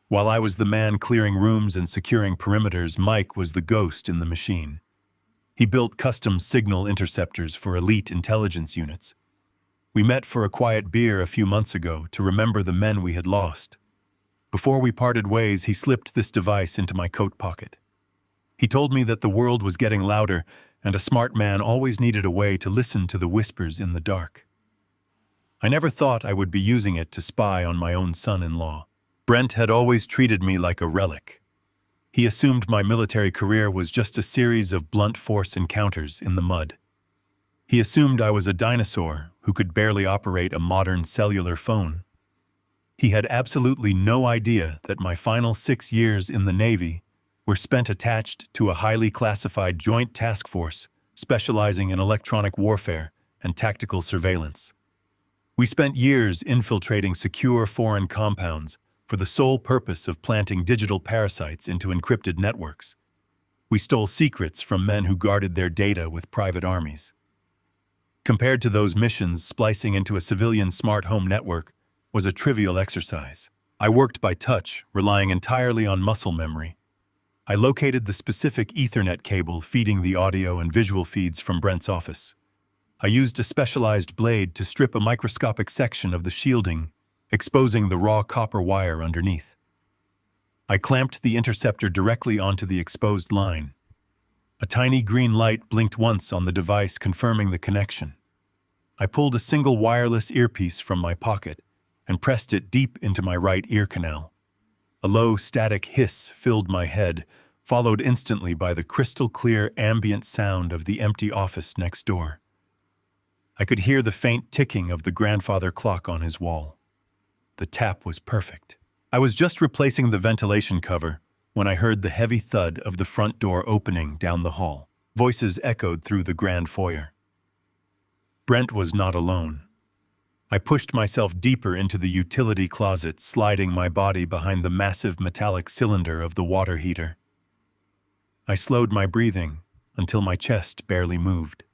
While I was the man clearing rooms and securing perimeters, Mike was the ghost in the machine. He built custom signal interceptors for elite intelligence units. We met for a quiet beer a few months ago to remember the men we had lost. Before we parted ways, he slipped this device into my coat pocket. He told me that the world was getting louder, and a smart man always needed a way to listen to the whispers in the dark. I never thought I would be using it to spy on my own son-in-law. Brent had always treated me like a relic. He assumed my military career was just a series of blunt force encounters in the mud. He assumed I was a dinosaur who could barely operate a modern cellular phone. He had absolutely no idea that my final 6 years in the Navy were spent attached to a highly classified joint task force specializing in electronic warfare and tactical surveillance. We spent years infiltrating secure foreign compounds for the sole purpose of planting digital parasites into encrypted networks. We stole secrets from men who guarded their data with private armies. Compared to those missions, splicing into a civilian smart home network was a trivial exercise. I worked by touch, relying entirely on muscle memory. I located the specific Ethernet cable feeding the audio and visual feeds from Brent's office. I used a specialized blade to strip a microscopic section of the shielding, exposing the raw copper wire underneath. I clamped the interceptor directly onto the exposed line. A tiny green light blinked once on the device, confirming the connection. I pulled a single wireless earpiece from my pocket and pressed it deep into my right ear canal. A low, static hiss filled my head, followed instantly by the crystal-clear ambient sound of the empty office next door. I could hear the faint ticking of the grandfather clock on his wall. The tap was perfect. I was just replacing the ventilation cover when I heard the heavy thud of the front door opening down the hall. Voices echoed through the grand foyer. Brent was not alone. I pushed myself deeper into the utility closet, sliding my body behind the massive metallic cylinder of the water heater. I slowed my breathing until my chest barely moved.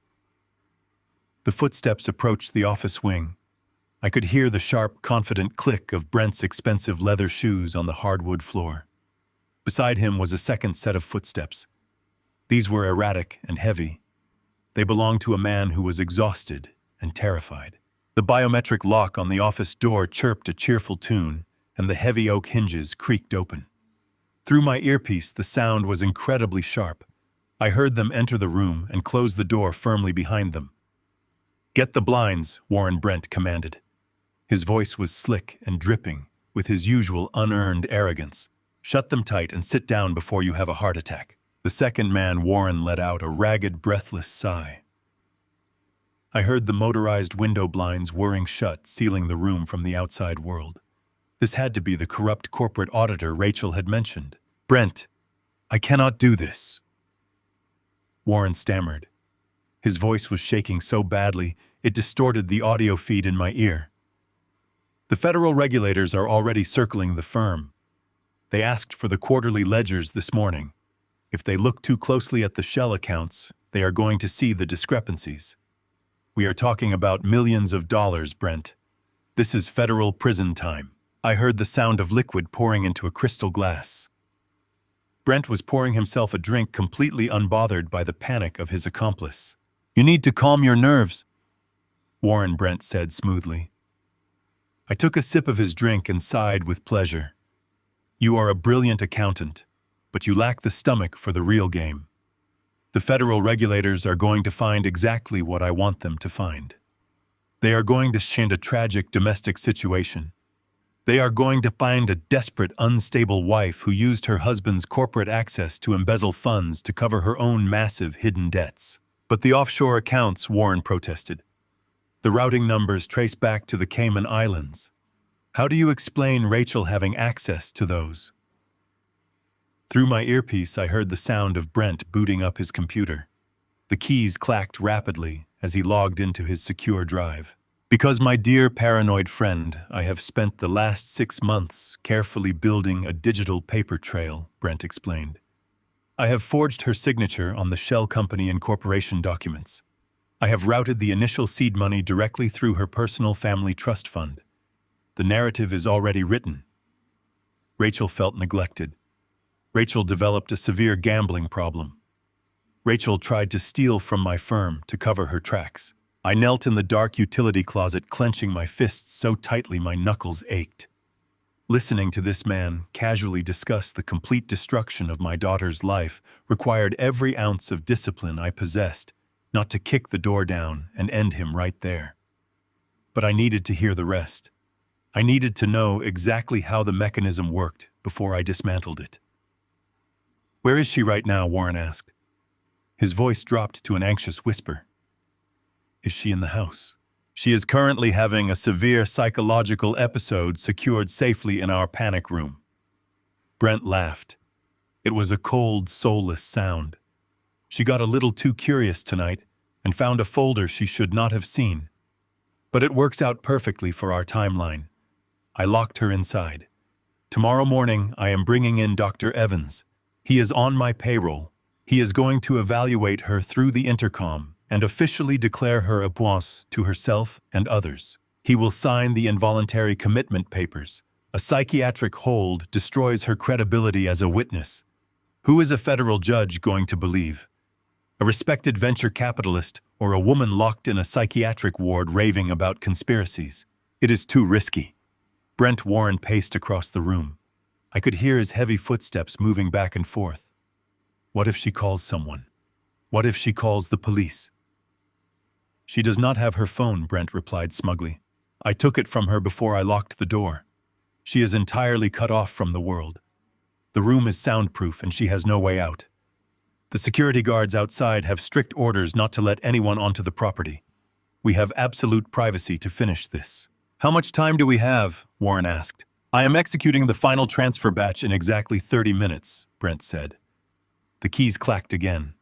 The footsteps approached the office wing. I could hear the sharp, confident click of Brent's expensive leather shoes on the hardwood floor. Beside him was a second set of footsteps. These were erratic and heavy. They belonged to a man who was exhausted and terrified. The biometric lock on the office door chirped a cheerful tune, and the heavy oak hinges creaked open. Through my earpiece, the sound was incredibly sharp. I heard them enter the room and close the door firmly behind them. "Get the blinds," Warren Brent commanded. His voice was slick and dripping, with his usual unearned arrogance. "Shut them tight and sit down before you have a heart attack." The second man, Warren, let out a ragged, breathless sigh. I heard the motorized window blinds whirring shut, sealing the room from the outside world. This had to be the corrupt corporate auditor Rachel had mentioned. "Brent, I cannot do this," Warren stammered. His voice was shaking so badly, it distorted the audio feed in my ear. "The federal regulators are already circling the firm. They asked for the quarterly ledgers this morning. If they look too closely at the shell accounts, they are going to see the discrepancies. We are talking about millions of dollars, Brent. This is federal prison time." I heard the sound of liquid pouring into a crystal glass. Brent was pouring himself a drink, completely unbothered by the panic of his accomplice. "You need to calm your nerves," Warren Brent said smoothly. I took a sip of his drink and sighed with pleasure. "You are a brilliant accountant, but you lack the stomach for the real game. The federal regulators are going to find exactly what I want them to find. They are going to find a tragic domestic situation. They are going to find a desperate, unstable wife who used her husband's corporate access to embezzle funds to cover her own massive hidden debts." "But the offshore accounts," Warren protested. "The routing numbers trace back to the Cayman Islands. How do you explain Rachel having access to those?" Through my earpiece, I heard the sound of Brent booting up his computer. The keys clacked rapidly as he logged into his secure drive. "Because, my dear paranoid friend, I have spent the last 6 months carefully building a digital paper trail," Brent explained. "I have forged her signature on the Shell Company Incorporation documents. I have routed the initial seed money directly through her personal family trust fund. The narrative is already written." Rachel felt neglected. Rachel developed a severe gambling problem. Rachel tried to steal from my firm to cover her tracks. I knelt in the dark utility closet, clenching my fists so tightly my knuckles ached. Listening to this man casually discuss the complete destruction of my daughter's life required every ounce of discipline I possessed not to kick the door down and end him right there. But I needed to hear the rest. I needed to know exactly how the mechanism worked before I dismantled it. "Where is she right now?" Warren asked. His voice dropped to an anxious whisper. "Is she in the house?" "She is currently having a severe psychological episode secured safely in our panic room." Brent laughed. It was a cold, soulless sound. "She got a little too curious tonight and found a folder she should not have seen. But it works out perfectly for our timeline. I locked her inside. Tomorrow morning, I am bringing in Dr. Evans. He is on my payroll. He is going to evaluate her through the intercom and officially declare her absence to herself and others. He will sign the involuntary commitment papers. A psychiatric hold destroys her credibility as a witness. Who is a federal judge going to believe? A respected venture capitalist or a woman locked in a psychiatric ward raving about conspiracies? It is too risky." Brent Warren paced across the room. I could hear his heavy footsteps moving back and forth. What if she calls someone? What if she calls the police? "She does not have her phone," Brent replied smugly. "I took it from her before I locked the door. She is entirely cut off from the world. The room is soundproof and she has no way out. The security guards outside have strict orders not to let anyone onto the property. We have absolute privacy to finish this." "How much time do we have?" Warren asked. "I am executing the final transfer batch in exactly 30 minutes, Brent said. The keys clacked again.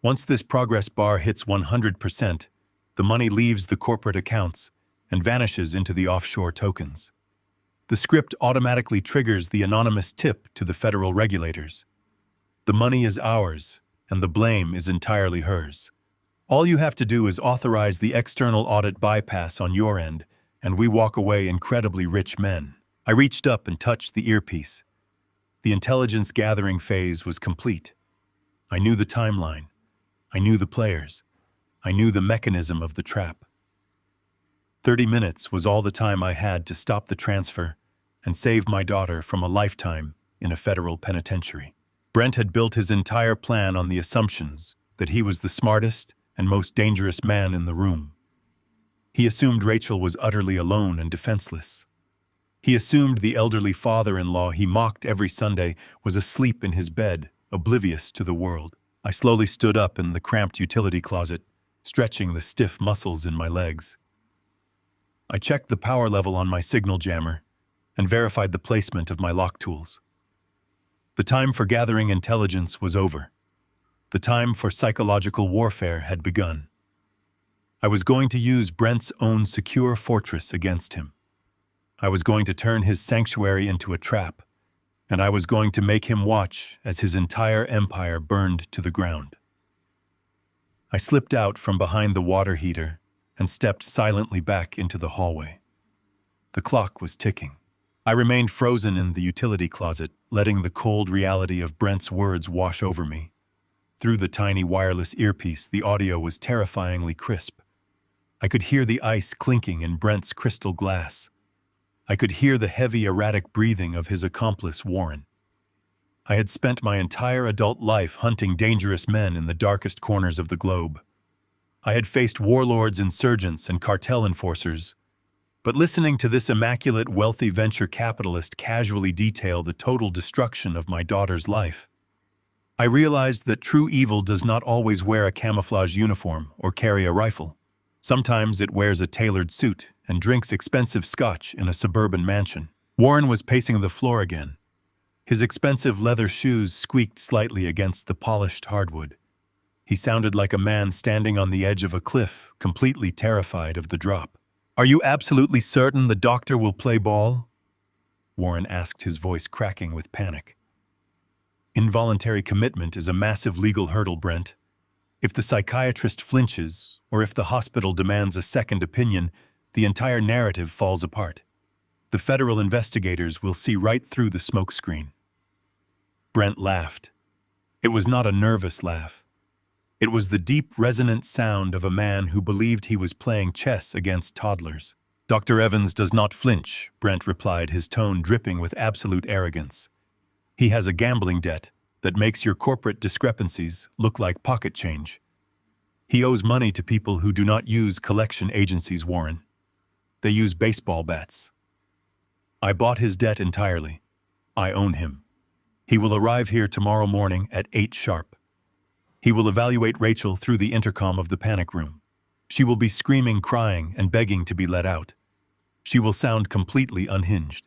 Once this progress bar hits 100%, the money leaves the corporate accounts and vanishes into the offshore tokens. The script automatically triggers the anonymous tip to the federal regulators. The money is ours, and the blame is entirely hers. All you have to do is authorize the external audit bypass on your end, and we walk away incredibly rich men." I reached up and touched the earpiece. The intelligence gathering phase was complete. I knew the timeline. I knew the players. I knew the mechanism of the trap. 30 minutes was all the time I had to stop the transfer and save my daughter from a lifetime in a federal penitentiary. Brent had built his entire plan on the assumptions that he was the smartest and most dangerous man in the room. He assumed Rachel was utterly alone and defenseless. He assumed the elderly father-in-law he mocked every Sunday was asleep in his bed, oblivious to the world. I slowly stood up in the cramped utility closet, stretching the stiff muscles in my legs. I checked the power level on my signal jammer and verified the placement of my lock tools. The time for gathering intelligence was over. The time for psychological warfare had begun. I was going to use Brent's own secure fortress against him. I was going to turn his sanctuary into a trap, and I was going to make him watch as his entire empire burned to the ground. I slipped out from behind the water heater and stepped silently back into the hallway. The clock was ticking. I remained frozen in the utility closet, letting the cold reality of Brent's words wash over me. Through the tiny wireless earpiece, the audio was terrifyingly crisp. I could hear the ice clinking in Brent's crystal glass. I could hear the heavy, erratic breathing of his accomplice, Warren. I had spent my entire adult life hunting dangerous men in the darkest corners of the globe. I had faced warlords, insurgents, and cartel enforcers. But listening to this immaculate, wealthy venture capitalist casually detail the total destruction of my daughter's life, I realized that true evil does not always wear a camouflage uniform or carry a rifle. Sometimes it wears a tailored suit and drinks expensive scotch in a suburban mansion. Warren was pacing the floor again. His expensive leather shoes squeaked slightly against the polished hardwood. He sounded like a man standing on the edge of a cliff, completely terrified of the drop. "Are you absolutely certain the doctor will play ball?" Warren asked, his voice cracking with panic. Involuntary commitment is a massive legal hurdle, Brent. If the psychiatrist flinches, or if the hospital demands a second opinion, the entire narrative falls apart. The federal investigators will see right through the smokescreen. Brent laughed. It was not a nervous laugh. It was the deep, resonant sound of a man who believed he was playing chess against toddlers. "Dr. Evans does not flinch," Brent replied, his tone dripping with absolute arrogance. "He has a gambling debt that makes your corporate discrepancies look like pocket change. He owes money to people who do not use collection agencies, Warren. They use baseball bats. I bought his debt entirely. I own him. He will arrive here tomorrow morning at 8 sharp. He will evaluate Rachel through the intercom of the panic room. She will be screaming, crying, and begging to be let out. She will sound completely unhinged.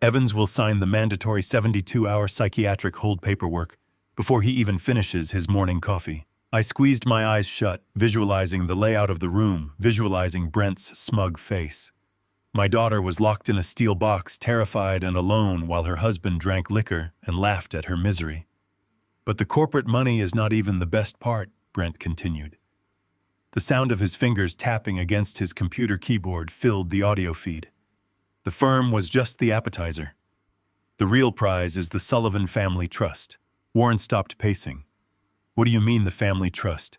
Evans will sign the mandatory 72-hour psychiatric hold paperwork before he even finishes his morning coffee." I squeezed my eyes shut, visualizing the layout of the room, visualizing Brent's smug face. My daughter was locked in a steel box, terrified and alone, while her husband drank liquor and laughed at her misery. "But the corporate money is not even the best part," Brent continued. The sound of his fingers tapping against his computer keyboard filled the audio feed. "The firm was just the appetizer. The real prize is the Sullivan Family Trust." Warren stopped pacing. "What do you mean, the family trust?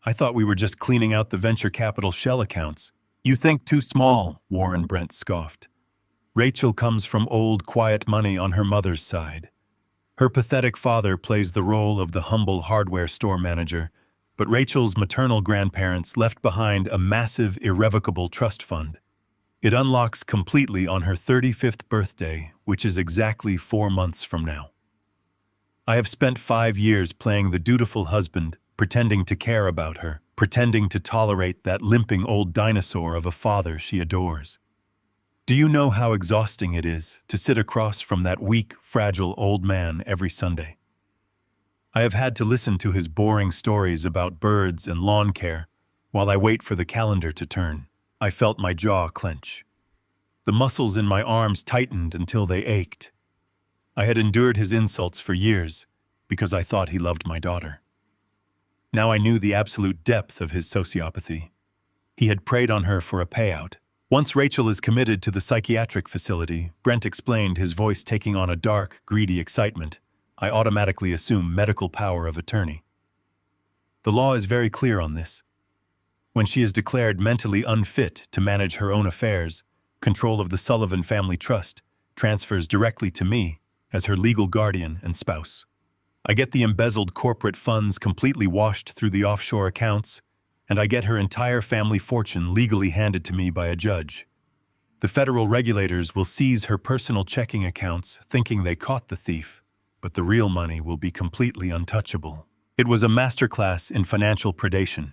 I thought we were just cleaning out the venture capital shell accounts." "You think too small," Warren Brent scoffed. "Rachel comes from old, quiet money on her mother's side. Her pathetic father plays the role of the humble hardware store manager, but Rachel's maternal grandparents left behind a massive, irrevocable trust fund. It unlocks completely on her 35th birthday, which is exactly 4 months from now. I have spent 5 years playing the dutiful husband, pretending to care about her, pretending to tolerate that limping old dinosaur of a father she adores. Do you know how exhausting it is to sit across from that weak, fragile old man every Sunday? I have had to listen to his boring stories about birds and lawn care while I wait for the calendar to turn. I felt my jaw clench. The muscles in my arms tightened until they ached. I had endured his insults for years because I thought he loved my daughter. Now I knew the absolute depth of his sociopathy. He had preyed on her for a payout, Once Rachel is committed to the psychiatric facility, Brent explained, his voice taking on a dark, greedy excitement. I automatically assume medical power of attorney. The law is very clear on this. When she is declared mentally unfit to manage her own affairs, control of the Sullivan Family Trust transfers directly to me as her legal guardian and spouse. I get the embezzled corporate funds completely washed through the offshore accounts, and I get her entire family fortune legally handed to me by a judge. The federal regulators will seize her personal checking accounts, thinking they caught the thief, but the real money will be completely untouchable. It was a masterclass in financial predation.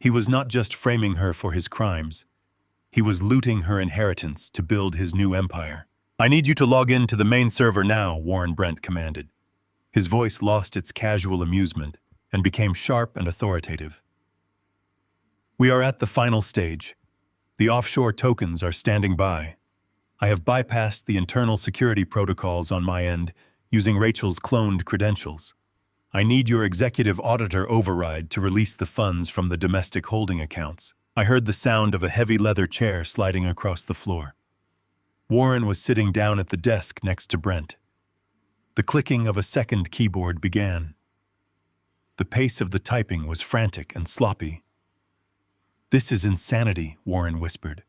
He was not just framing her for his crimes. He was looting her inheritance to build his new empire. I need you to log in to the main server now, Warren Brent commanded. His voice lost its casual amusement and became sharp and authoritative. We are at the final stage. The offshore tokens are standing by. I have bypassed the internal security protocols on my end using Rachel's cloned credentials. I need your executive auditor override to release the funds from the domestic holding accounts. I heard the sound of a heavy leather chair sliding across the floor. Warren was sitting down at the desk next to Brent. The clicking of a second keyboard began. The pace of the typing was frantic and sloppy. This is insanity, Warren whispered.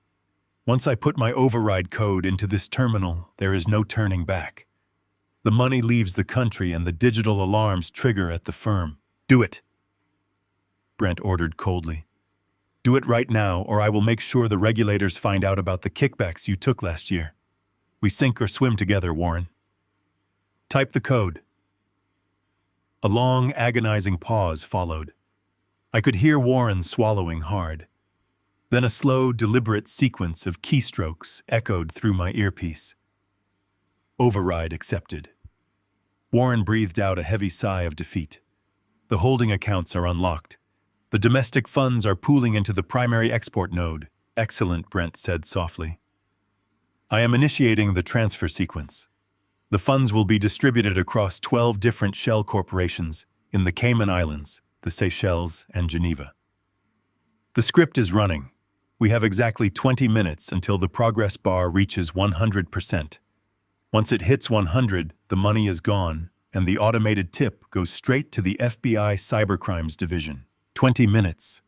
Once I put my override code into this terminal, there is no turning back. The money leaves the country and the digital alarms trigger at the firm. Do it, Brent ordered coldly. Do it right now, or I will make sure the regulators find out about the kickbacks you took last year. We sink or swim together, Warren. Type the code. A long, agonizing pause followed. I could hear Warren swallowing hard. Then a slow, deliberate sequence of keystrokes echoed through my earpiece. Override accepted. Warren breathed out a heavy sigh of defeat. The holding accounts are unlocked. The domestic funds are pooling into the primary export node. Excellent, Brent said softly. I am initiating the transfer sequence. The funds will be distributed across 12 different shell corporations in the Cayman Islands, the Seychelles, and Geneva. The script is running. We have exactly 20 minutes until the progress bar reaches 100%. Once it hits 100, the money is gone, and the automated tip goes straight to the FBI Cybercrimes Division. 20 minutes.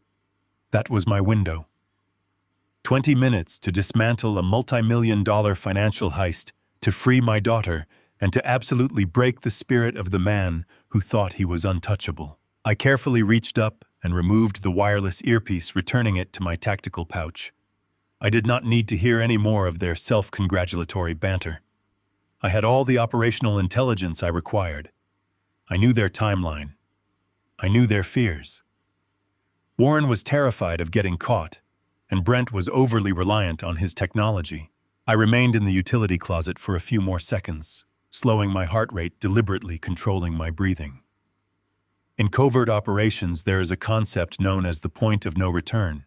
That was my window. 20 minutes to dismantle a multi-million-dollar financial heist, to free my daughter, and to absolutely break the spirit of the man who thought he was untouchable. I carefully reached up and removed the wireless earpiece, returning it to my tactical pouch. I did not need to hear any more of their self-congratulatory banter. I had all the operational intelligence I required. I knew their timeline. I knew their fears. Warren was terrified of getting caught, and Brent was overly reliant on his technology. I remained in the utility closet for a few more seconds, slowing my heart rate, deliberately controlling my breathing. In covert operations, there is a concept known as the point of no return.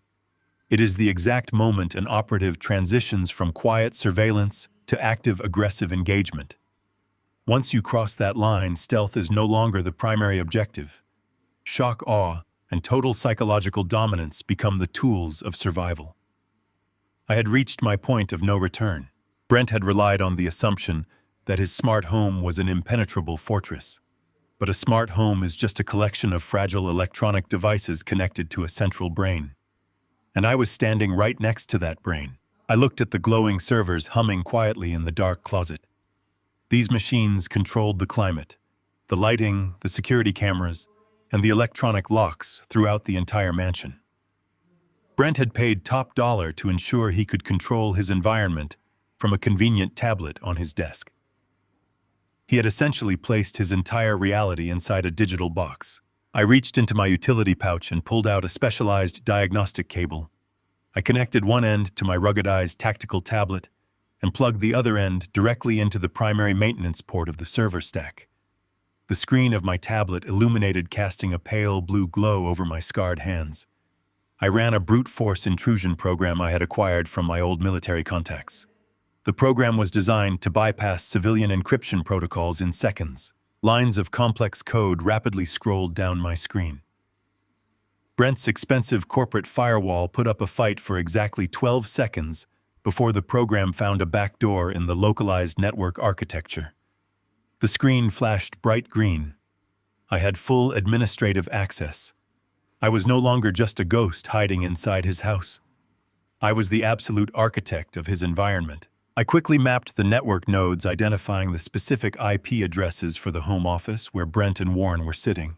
It is the exact moment an operative transitions from quiet surveillance to active aggressive engagement. Once you cross that line, stealth is no longer the primary objective. Shock, awe, and total psychological dominance become the tools of survival. I had reached my point of no return. Brent had relied on the assumption that his smart home was an impenetrable fortress. But a smart home is just a collection of fragile electronic devices connected to a central brain. And I was standing right next to that brain. I looked at the glowing servers humming quietly in the dark closet. These machines controlled the climate, the lighting, the security cameras, and the electronic locks throughout the entire mansion. Brent had paid top dollar to ensure he could control his environment from a convenient tablet on his desk. He had essentially placed his entire reality inside a digital box. I reached into my utility pouch and pulled out a specialized diagnostic cable. I connected one end to my ruggedized tactical tablet and plugged the other end directly into the primary maintenance port of the server stack. The screen of my tablet illuminated, casting a pale blue glow over my scarred hands. I ran a brute force intrusion program I had acquired from my old military contacts. The program was designed to bypass civilian encryption protocols in seconds. Lines of complex code rapidly scrolled down my screen. Brent's expensive corporate firewall put up a fight for exactly 12 seconds before the program found a backdoor in the localized network architecture. The screen flashed bright green. I had full administrative access. I was no longer just a ghost hiding inside his house. I was the absolute architect of his environment. I quickly mapped the network nodes identifying the specific IP addresses for the home office where Brent and Warren were sitting.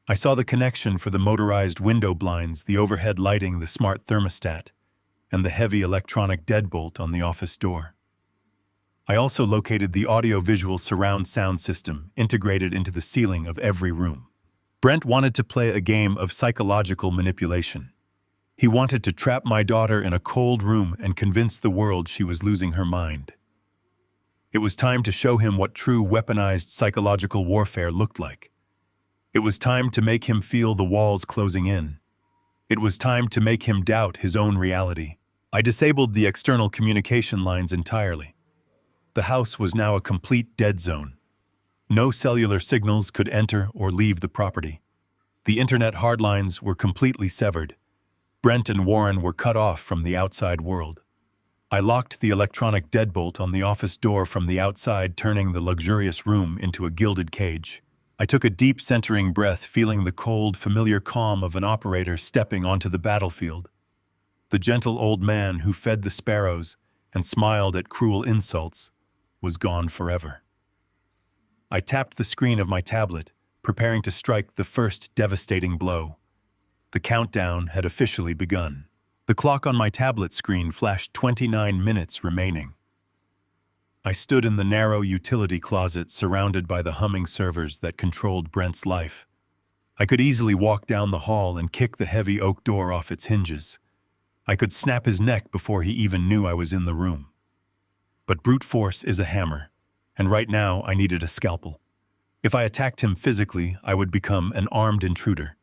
I saw the connection for the motorized window blinds, the overhead lighting, the smart thermostat, and the heavy electronic deadbolt on the office door. I also located the audio-visual surround sound system integrated into the ceiling of every room. Brent wanted to play a game of psychological manipulation. He wanted to trap my daughter in a cold room and convince the world she was losing her mind. It was time to show him what true weaponized psychological warfare looked like. It was time to make him feel the walls closing in. It was time to make him doubt his own reality. I disabled the external communication lines entirely. The house was now a complete dead zone. No cellular signals could enter or leave the property. The internet hardlines were completely severed. Brent and Warren were cut off from the outside world. I locked the electronic deadbolt on the office door from the outside, turning the luxurious room into a gilded cage. I took a deep, centering breath, feeling the cold, familiar calm of an operator stepping onto the battlefield. The gentle old man who fed the sparrows and smiled at cruel insults was gone forever. I tapped the screen of my tablet, preparing to strike the first devastating blow. The countdown had officially begun. The clock on my tablet screen flashed 29 minutes remaining. I stood in the narrow utility closet surrounded by the humming servers that controlled Brent's life. I could easily walk down the hall and kick the heavy oak door off its hinges. I could snap his neck before he even knew I was in the room. But brute force is a hammer, and right now I needed a scalpel. If I attacked him physically, I would become an armed intruder.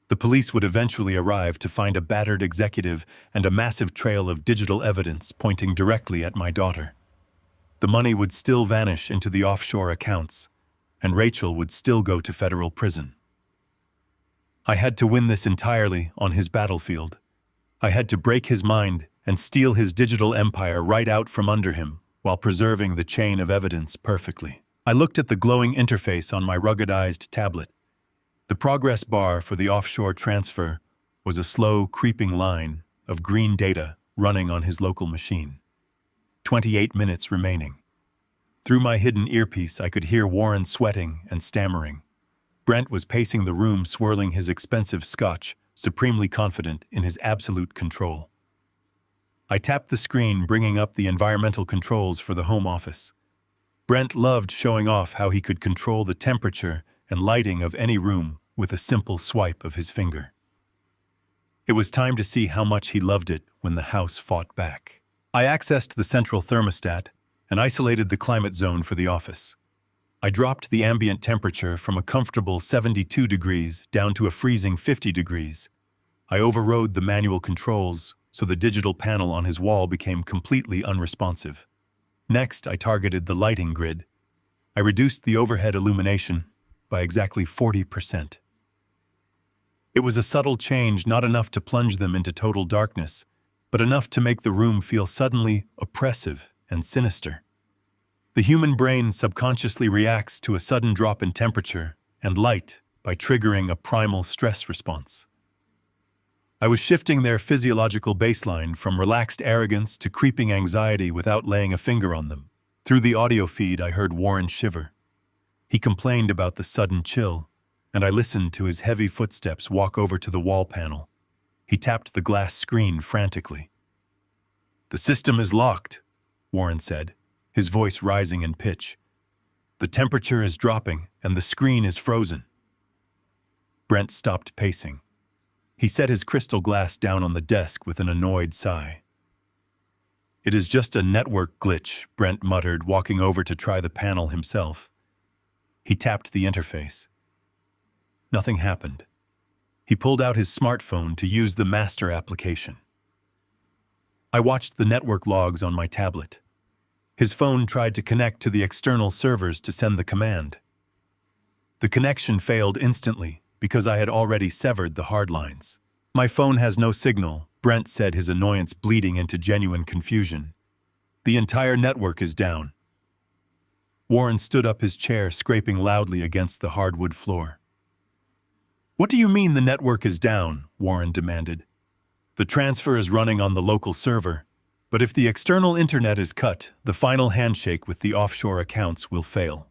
The police would eventually arrive to find a battered executive and a massive trail of digital evidence pointing directly at my daughter. The money would still vanish into the offshore accounts, and Rachel would still go to federal prison. I had to win this entirely on his battlefield. I had to break his mind and steal his digital empire right out from under him while preserving the chain of evidence perfectly. I looked at the glowing interface on my ruggedized tablet. The progress bar for the offshore transfer was a slow, creeping line of green data running on his local machine. 28 minutes remaining. Through my hidden earpiece, I could hear Warren sweating and stammering. Brent was pacing the room, swirling his expensive scotch, supremely confident in his absolute control. I tapped the screen, bringing up the environmental controls for the home office. Brent loved showing off how he could control the temperature and lighting of any room with a simple swipe of his finger. It was time to see how much he loved it when the house fought back. I accessed the central thermostat and isolated the climate zone for the office. I dropped the ambient temperature from a comfortable 72 degrees down to a freezing 50 degrees. I overrode the manual controls, so the digital panel on his wall became completely unresponsive. Next, I targeted the lighting grid. I reduced the overhead illumination by exactly 40%. It was a subtle change, not enough to plunge them into total darkness, but enough to make the room feel suddenly oppressive and sinister. The human brain subconsciously reacts to a sudden drop in temperature and light by triggering a primal stress response. I was shifting their physiological baseline from relaxed arrogance to creeping anxiety without laying a finger on them. Through the audio feed, I heard Warren shiver. He complained about the sudden chill, and I listened to his heavy footsteps walk over to the wall panel. He tapped the glass screen frantically. "The system is locked," Warren said, his voice rising in pitch. "The temperature is dropping, and the screen is frozen." Brent stopped pacing. He set his crystal glass down on the desk with an annoyed sigh. "It is just a network glitch," Brent muttered, walking over to try the panel himself. He tapped the interface. Nothing happened. He pulled out his smartphone to use the master application. I watched the network logs on my tablet. His phone tried to connect to the external servers to send the command. The connection failed instantly, because I had already severed the hard lines. My phone has no signal, Brent said, his annoyance bleeding into genuine confusion. The entire network is down. Warren stood up his chair, scraping loudly against the hardwood floor. What do you mean the network is down? Warren demanded. The transfer is running on the local server, but if the external internet is cut, the final handshake with the offshore accounts will fail.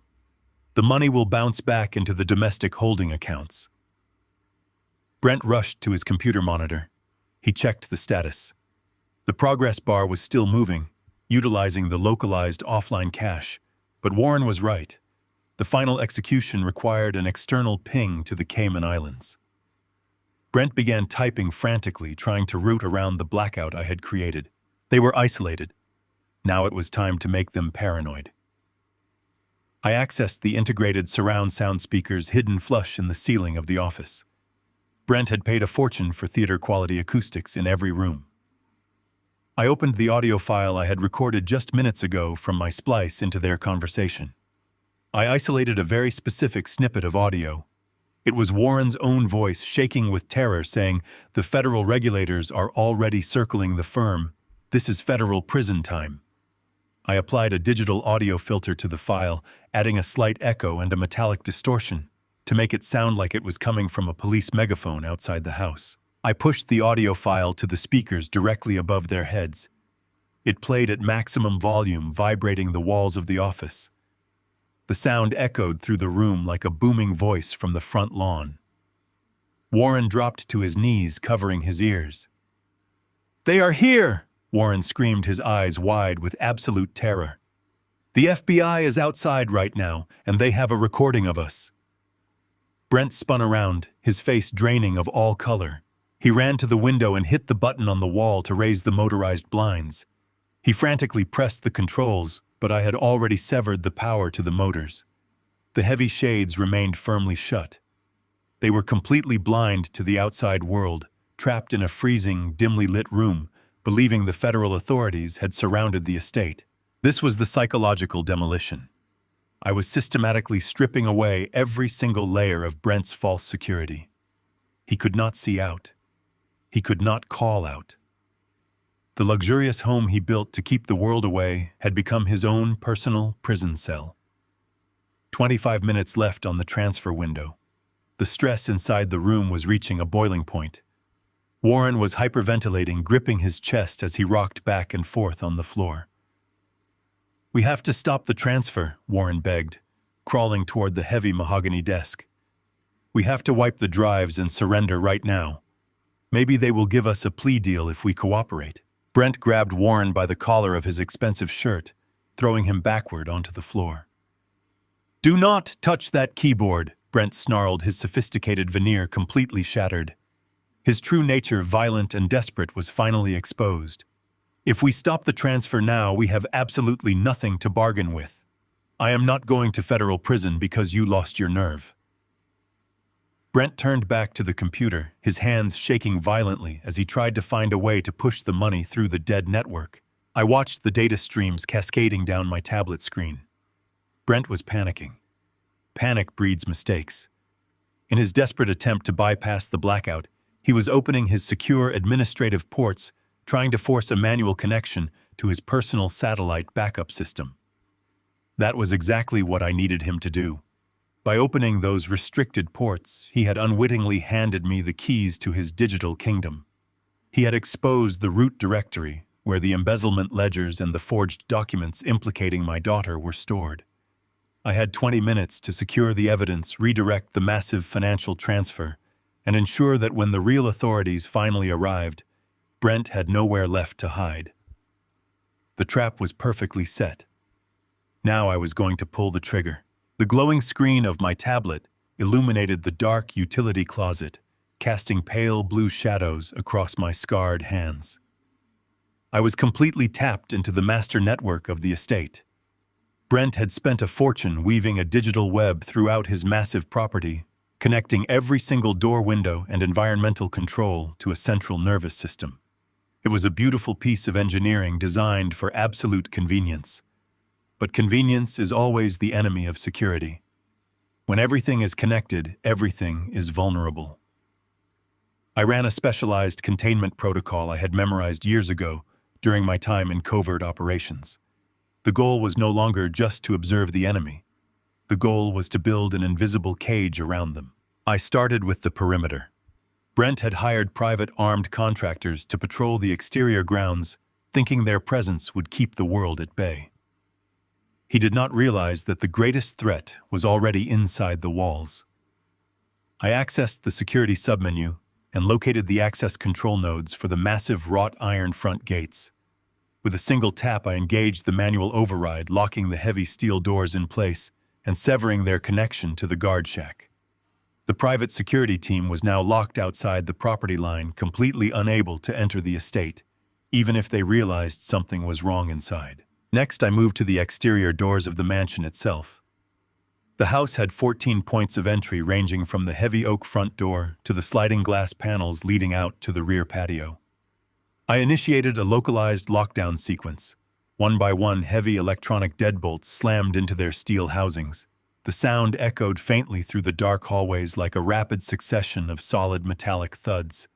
The money will bounce back into the domestic holding accounts. Brent rushed to his computer monitor. He checked the status. The progress bar was still moving, utilizing the localized offline cache, but Warren was right. The final execution required an external ping to the Cayman Islands. Brent began typing frantically, trying to route around the blackout I had created. They were isolated. Now it was time to make them paranoid. I accessed the integrated surround sound speakers hidden flush in the ceiling of the office. Brent had paid a fortune for theater-quality acoustics in every room. I opened the audio file I had recorded just minutes ago from my splice into their conversation. I isolated a very specific snippet of audio. It was Warren's own voice, shaking with terror, saying, "The federal regulators are already circling the firm. This is federal prison time." I applied a digital audio filter to the file, adding a slight echo and a metallic distortion to make it sound like it was coming from a police megaphone outside the house. I pushed the audio file to the speakers directly above their heads. It played at maximum volume, vibrating the walls of the office. The sound echoed through the room like a booming voice from the front lawn. Warren dropped to his knees, covering his ears. "They are here!" Warren screamed, his eyes wide with absolute terror. "The FBI is outside right now, and they have a recording of us." Brent spun around, his face draining of all color. He ran to the window and hit the button on the wall to raise the motorized blinds. He frantically pressed the controls, but I had already severed the power to the motors. The heavy shades remained firmly shut. They were completely blind to the outside world, trapped in a freezing, dimly lit room, believing the federal authorities had surrounded the estate. This was the psychological demolition. I was systematically stripping away every single layer of Brent's false security. He could not see out. He could not call out. The luxurious home he built to keep the world away had become his own personal prison cell. 25 minutes left on the transfer window. The stress inside the room was reaching a boiling point. Warren was hyperventilating, gripping his chest as he rocked back and forth on the floor. "We have to stop the transfer," Warren begged, crawling toward the heavy mahogany desk. "We have to wipe the drives and surrender right now. Maybe they will give us a plea deal if we cooperate." Brent grabbed Warren by the collar of his expensive shirt, throwing him backward onto the floor. "Do not touch that keyboard," Brent snarled, his sophisticated veneer completely shattered. His true nature, violent and desperate, was finally exposed. "If we stop the transfer now, we have absolutely nothing to bargain with. I am not going to federal prison because you lost your nerve." Brent turned back to the computer, his hands shaking violently as he tried to find a way to push the money through the dead network. I watched the data streams cascading down my tablet screen. Brent was panicking. Panic breeds mistakes. In his desperate attempt to bypass the blackout, he was opening his secure administrative ports, trying to force a manual connection to his personal satellite backup system. That was exactly what I needed him to do. By opening those restricted ports, he had unwittingly handed me the keys to his digital kingdom. He had exposed the root directory, where the embezzlement ledgers and the forged documents implicating my daughter were stored. I had 20 minutes to secure the evidence, redirect the massive financial transfer, and ensure that when the real authorities finally arrived, Brent had nowhere left to hide. The trap was perfectly set. Now I was going to pull the trigger. The glowing screen of my tablet illuminated the dark utility closet, casting pale blue shadows across my scarred hands. I was completely tapped into the master network of the estate. Brent had spent a fortune weaving a digital web throughout his massive property, connecting every single door, window, and environmental control to a central nervous system. It was a beautiful piece of engineering designed for absolute convenience. But convenience is always the enemy of security. When everything is connected, everything is vulnerable. I ran a specialized containment protocol I had memorized years ago during my time in covert operations. The goal was no longer just to observe the enemy. The goal was to build an invisible cage around them. I started with the perimeter. Brent had hired private armed contractors to patrol the exterior grounds, thinking their presence would keep the world at bay. He did not realize that the greatest threat was already inside the walls. I accessed the security submenu and located the access control nodes for the massive wrought iron front gates. With a single tap, I engaged the manual override, locking the heavy steel doors in place and severing their connection to the guard shack. The private security team was now locked outside the property line, completely unable to enter the estate, even if they realized something was wrong inside. Next, I moved to the exterior doors of the mansion itself. The house had 14 points of entry ranging from the heavy oak front door to the sliding glass panels leading out to the rear patio. I initiated a localized lockdown sequence. One by one, heavy electronic deadbolts slammed into their steel housings. The sound echoed faintly through the dark hallways like a rapid succession of solid metallic thuds.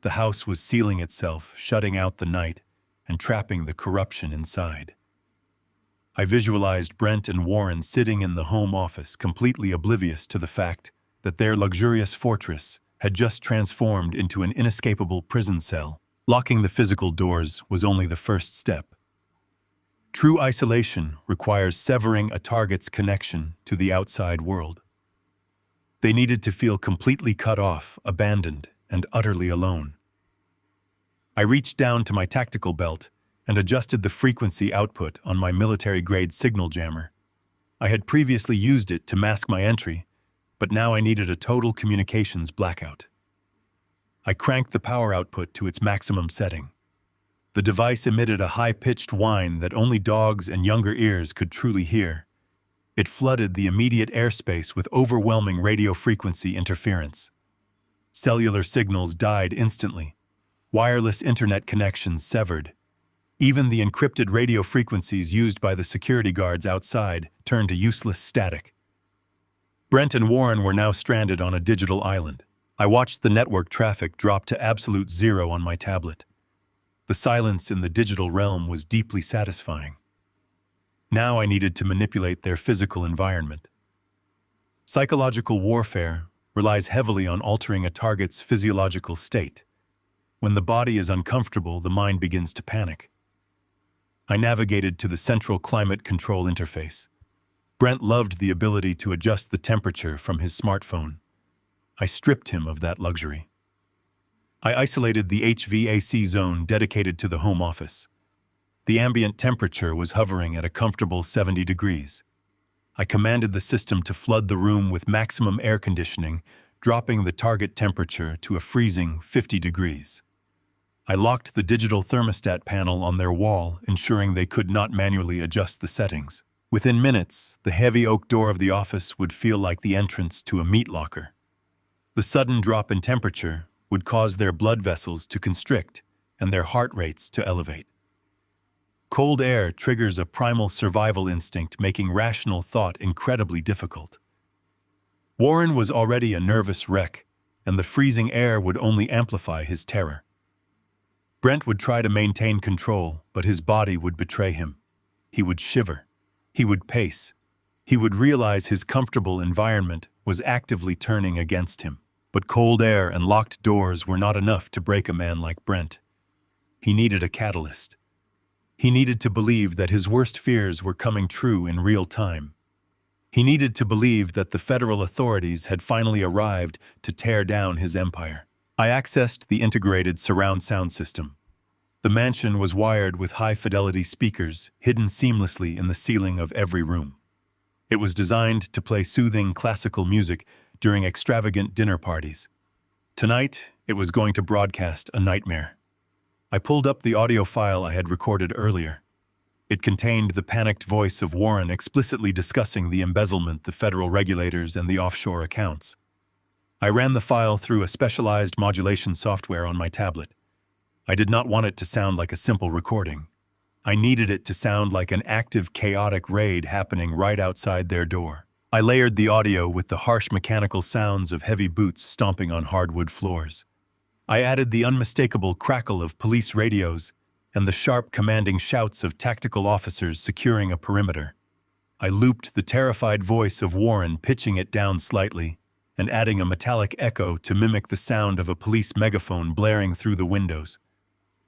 The house was sealing itself, shutting out the night and trapping the corruption inside. I visualized Brent and Warren sitting in the home office, completely oblivious to the fact that their luxurious fortress had just transformed into an inescapable prison cell. Locking the physical doors was only the first step. True isolation requires severing a target's connection to the outside world. They needed to feel completely cut off, abandoned, and utterly alone. I reached down to my tactical belt and adjusted the frequency output on my military-grade signal jammer. I had previously used it to mask my entry, but now I needed a total communications blackout. I cranked the power output to its maximum setting. The device emitted a high-pitched whine that only dogs and younger ears could truly hear. It flooded the immediate airspace with overwhelming radio frequency interference. Cellular signals died instantly. Wireless internet connections severed. Even the encrypted radio frequencies used by the security guards outside turned to useless static. Brent and Warren were now stranded on a digital island. I watched the network traffic drop to absolute zero on my tablet. The silence in the digital realm was deeply satisfying. Now I needed to manipulate their physical environment. Psychological warfare relies heavily on altering a target's physiological state. When the body is uncomfortable, the mind begins to panic. I navigated to the central climate control interface. Brent loved the ability to adjust the temperature from his smartphone. I stripped him of that luxury. I isolated the HVAC zone dedicated to the home office. The ambient temperature was hovering at a comfortable 70 degrees. I commanded the system to flood the room with maximum air conditioning, dropping the target temperature to a freezing 50 degrees. I locked the digital thermostat panel on their wall, ensuring they could not manually adjust the settings. Within minutes, the heavy oak door of the office would feel like the entrance to a meat locker. The sudden drop in temperature would cause their blood vessels to constrict and their heart rates to elevate. Cold air triggers a primal survival instinct, making rational thought incredibly difficult. Warren was already a nervous wreck, and the freezing air would only amplify his terror. Brent would try to maintain control, but his body would betray him. He would shiver. He would pace. He would realize his comfortable environment was actively turning against him. But cold air and locked doors were not enough to break a man like Brent. He needed a catalyst. He needed to believe that his worst fears were coming true in real time. He needed to believe that the federal authorities had finally arrived to tear down his empire. I accessed the integrated surround sound system. The mansion was wired with high-fidelity speakers hidden seamlessly in the ceiling of every room. It was designed to play soothing classical music during extravagant dinner parties. Tonight, it was going to broadcast a nightmare. I pulled up the audio file I had recorded earlier. It contained the panicked voice of Warren explicitly discussing the embezzlement, the federal regulators, and the offshore accounts. I ran the file through a specialized modulation software on my tablet. I did not want it to sound like a simple recording. I needed it to sound like an active, chaotic raid happening right outside their door. I layered the audio with the harsh mechanical sounds of heavy boots stomping on hardwood floors. I added the unmistakable crackle of police radios and the sharp, commanding shouts of tactical officers securing a perimeter. I looped the terrified voice of Warren, pitching it down slightly and adding a metallic echo to mimic the sound of a police megaphone blaring through the windows.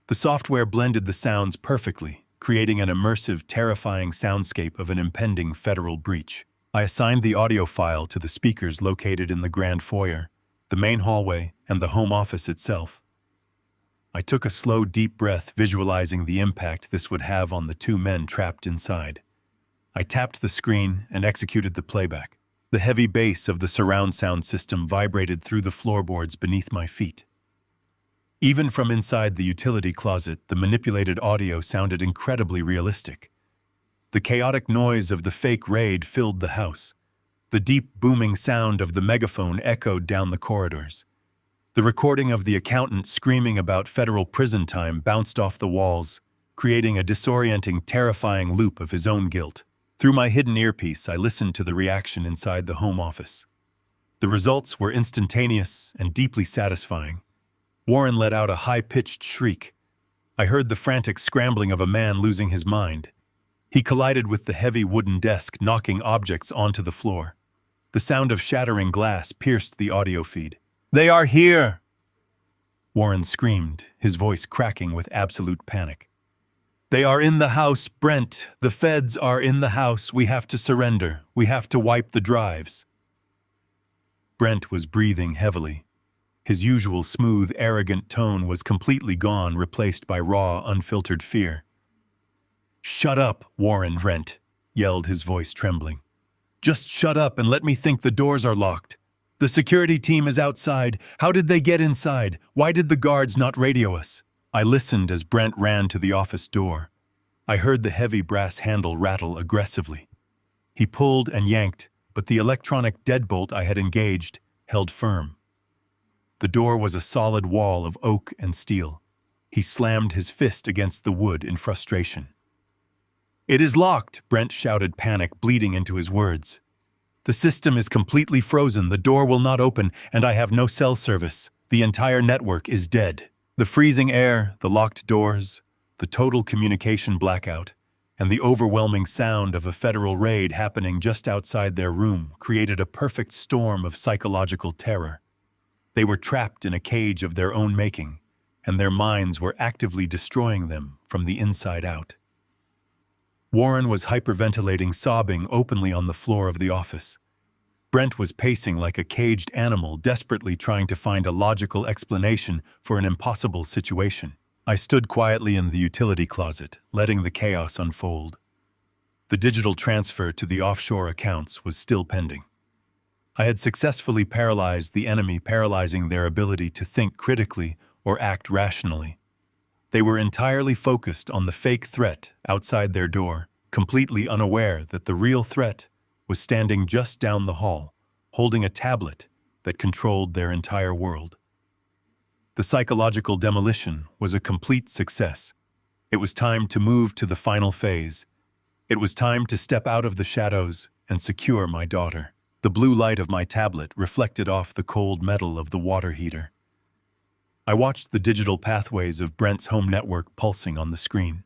The software blended the sounds perfectly, creating an immersive, terrifying soundscape of an impending federal breach. I assigned the audio file to the speakers located in the grand foyer, the main hallway, and the home office itself. I took a slow, deep breath, visualizing the impact this would have on the two men trapped inside. I tapped the screen and executed the playback. The heavy bass of the surround sound system vibrated through the floorboards beneath my feet. Even from inside the utility closet, the manipulated audio sounded incredibly realistic. The chaotic noise of the fake raid filled the house. The deep, booming sound of the megaphone echoed down the corridors. The recording of the accountant screaming about federal prison time bounced off the walls, creating a disorienting, terrifying loop of his own guilt. Through my hidden earpiece, I listened to the reaction inside the home office. The results were instantaneous and deeply satisfying. Warren let out a high-pitched shriek. I heard the frantic scrambling of a man losing his mind. He collided with the heavy wooden desk, knocking objects onto the floor. The sound of shattering glass pierced the audio feed. "They are here!" Warren screamed, his voice cracking with absolute panic. "They are in the house, Brent. The feds are in the house. We have to surrender. We have to wipe the drives." Brent was breathing heavily. His usual smooth, arrogant tone was completely gone, replaced by raw, unfiltered fear. "Shut up, Warren Brent," yelled his voice trembling. "Just shut up and let me think. The doors are locked. The security team is outside. How did they get inside? Why did the guards not radio us?" I listened as Brent ran to the office door. I heard the heavy brass handle rattle aggressively. He pulled and yanked, but the electronic deadbolt I had engaged held firm. The door was a solid wall of oak and steel. He slammed his fist against the wood in frustration. "It is locked," Brent shouted, panic bleeding into his words. "The system is completely frozen. The door will not open, and I have no cell service. The entire network is dead." The freezing air, the locked doors, the total communication blackout, and the overwhelming sound of a federal raid happening just outside their room created a perfect storm of psychological terror. They were trapped in a cage of their own making, and their minds were actively destroying them from the inside out. Warren was hyperventilating, sobbing openly on the floor of the office. Brent was pacing like a caged animal, desperately trying to find a logical explanation for an impossible situation. I stood quietly in the utility closet, letting the chaos unfold. The digital transfer to the offshore accounts was still pending. I had successfully paralyzed the enemy, paralyzing their ability to think critically or act rationally. They were entirely focused on the fake threat outside their door, completely unaware that the real threat was standing just down the hall, holding a tablet that controlled their entire world. The psychological demolition was a complete success. It was time to move to the final phase. It was time to step out of the shadows and secure my daughter. The blue light of my tablet reflected off the cold metal of the water heater. I watched the digital pathways of Brent's home network pulsing on the screen.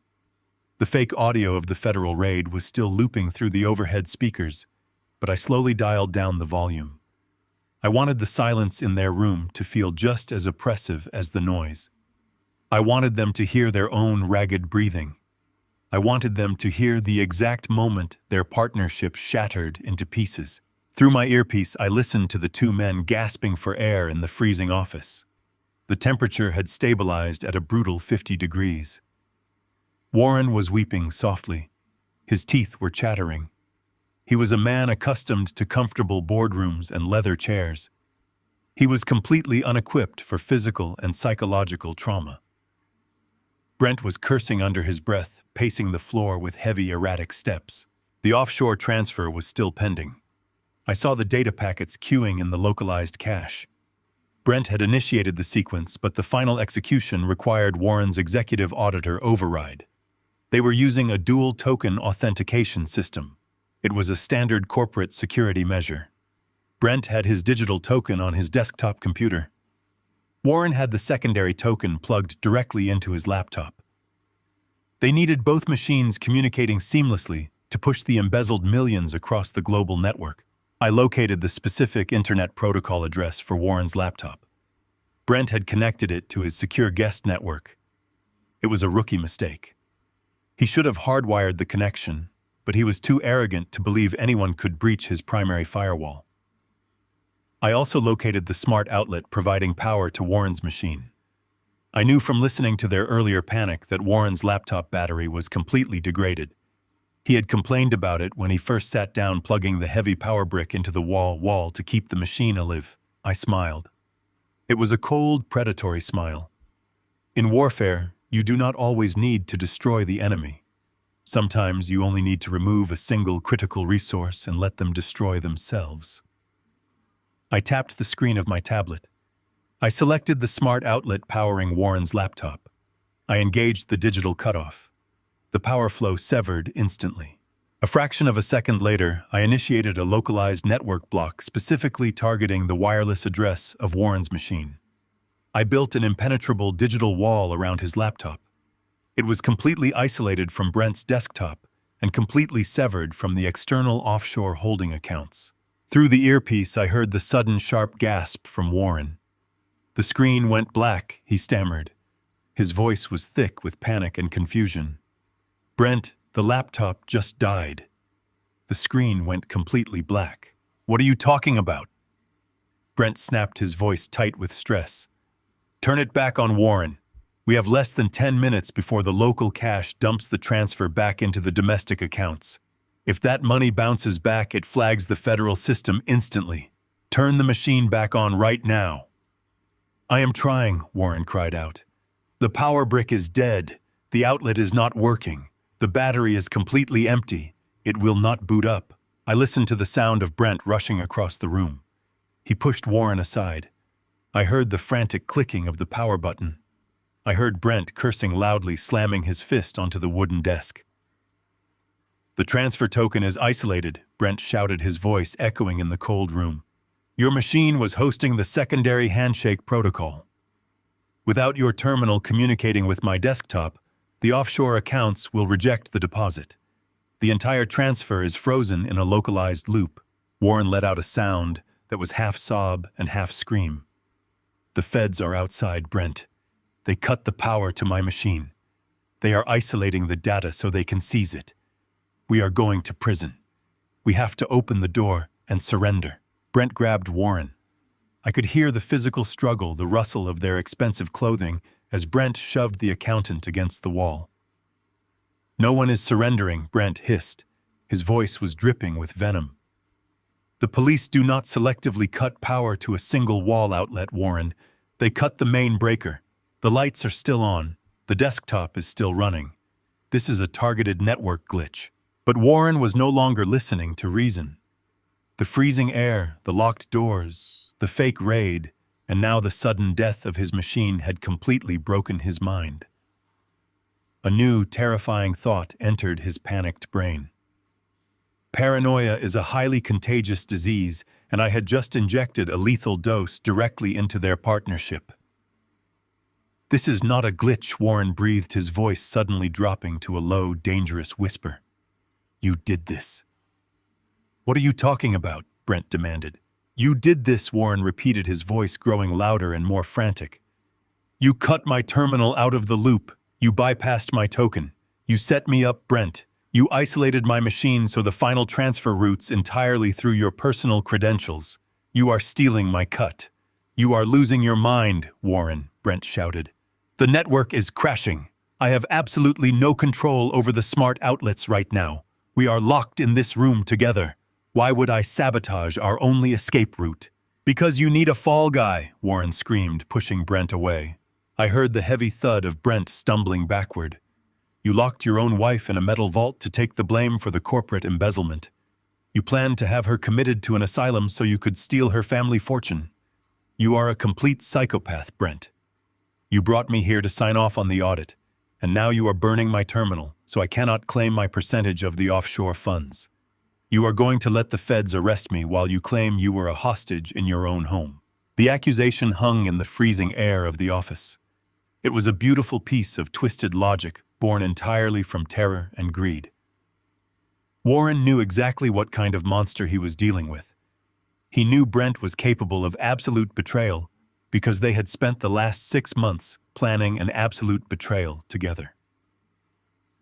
The fake audio of the federal raid was still looping through the overhead speakers, but I slowly dialed down the volume. I wanted the silence in their room to feel just as oppressive as the noise. I wanted them to hear their own ragged breathing. I wanted them to hear the exact moment their partnership shattered into pieces. Through my earpiece, I listened to the two men gasping for air in the freezing office. The temperature had stabilized at a brutal 50 degrees. Warren was weeping softly. His teeth were chattering. He was a man accustomed to comfortable boardrooms and leather chairs. He was completely unequipped for physical and psychological trauma. Brent was cursing under his breath, pacing the floor with heavy, erratic steps. The offshore transfer was still pending. I saw the data packets queuing in the localized cache. Brent had initiated the sequence, but the final execution required Warren's executive auditor override. They were using a dual-token authentication system. It was a standard corporate security measure. Brent had his digital token on his desktop computer. Warren had the secondary token plugged directly into his laptop. They needed both machines communicating seamlessly to push the embezzled millions across the global network. I located the specific internet protocol address for Warren's laptop. Brent had connected it to his secure guest network. It was a rookie mistake. He should have hardwired the connection, but he was too arrogant to believe anyone could breach his primary firewall. I also located the smart outlet providing power to Warren's machine. I knew from listening to their earlier panic that Warren's laptop battery was completely degraded. He had complained about it when he first sat down plugging the heavy power brick into the wall to keep the machine alive. I smiled. It was a cold, predatory smile. In warfare, you do not always need to destroy the enemy. Sometimes you only need to remove a single critical resource and let them destroy themselves. I tapped the screen of my tablet. I selected the smart outlet powering Warren's laptop. I engaged the digital cutoff. The power flow severed instantly. A fraction of a second later, I initiated a localized network block specifically targeting the wireless address of Warren's machine. I built an impenetrable digital wall around his laptop. It was completely isolated from Brent's desktop and completely severed from the external offshore holding accounts. Through the earpiece, I heard the sudden sharp gasp from Warren. The screen went black, he stammered. His voice was thick with panic and confusion. Brent, the laptop just died. The screen went completely black. What are you talking about? Brent snapped his voice tight with stress. Turn it back on Warren. We have less than 10 minutes before the local cash dumps the transfer back into the domestic accounts. If that money bounces back, it flags the federal system instantly. Turn the machine back on right now. I am trying, Warren cried out. The power brick is dead. The outlet is not working. The battery is completely empty. It will not boot up. I listened to the sound of Brent rushing across the room. He pushed Warren aside. I heard the frantic clicking of the power button. I heard Brent cursing loudly, slamming his fist onto the wooden desk. The transfer token is isolated, Brent shouted, his voice echoing in the cold room. Your machine was hosting the secondary handshake protocol. Without your terminal communicating with my desktop, the offshore accounts will reject the deposit. The entire transfer is frozen in a localized loop. Warren let out a sound that was half sob and half scream. The feds are outside, Brent. They cut the power to my machine. They are isolating the data so they can seize it. We are going to prison. We have to open the door and surrender. Brent grabbed Warren. I could hear the physical struggle, the rustle of their expensive clothing, as Brent shoved the accountant against the wall. No one is surrendering, Brent hissed. His voice was dripping with venom. The police do not selectively cut power to a single wall outlet, Warren. They cut the main breaker. The lights are still on. The desktop is still running. This is a targeted network glitch. But Warren was no longer listening to reason. The freezing air, the locked doors, the fake raid, and now the sudden death of his machine had completely broken his mind. A new, terrifying thought entered his panicked brain. Paranoia is a highly contagious disease, and I had just injected a lethal dose directly into their partnership. This is not a glitch, Warren breathed, his voice suddenly dropping to a low, dangerous whisper. You did this. What are you talking about? Brent demanded. You did this, Warren repeated, his voice growing louder and more frantic. You cut my terminal out of the loop. You bypassed my token. You set me up, Brent. You isolated my machine so the final transfer routes entirely through your personal credentials. You are stealing my cut. You are losing your mind, Warren, Brent shouted. The network is crashing. I have absolutely no control over the smart outlets right now. We are locked in this room together. Why would I sabotage our only escape route? Because you need a fall guy, Warren screamed, pushing Brent away. I heard the heavy thud of Brent stumbling backward. You locked your own wife in a metal vault to take the blame for the corporate embezzlement. You planned to have her committed to an asylum so you could steal her family fortune. You are a complete psychopath, Brent. You brought me here to sign off on the audit, and now you are burning my terminal, so I cannot claim my percentage of the offshore funds. You are going to let the feds arrest me while you claim you were a hostage in your own home. The accusation hung in the freezing air of the office. It was a beautiful piece of twisted logic born entirely from terror and greed. Warren knew exactly what kind of monster he was dealing with. He knew Brent was capable of absolute betrayal because they had spent the last 6 months planning an absolute betrayal together.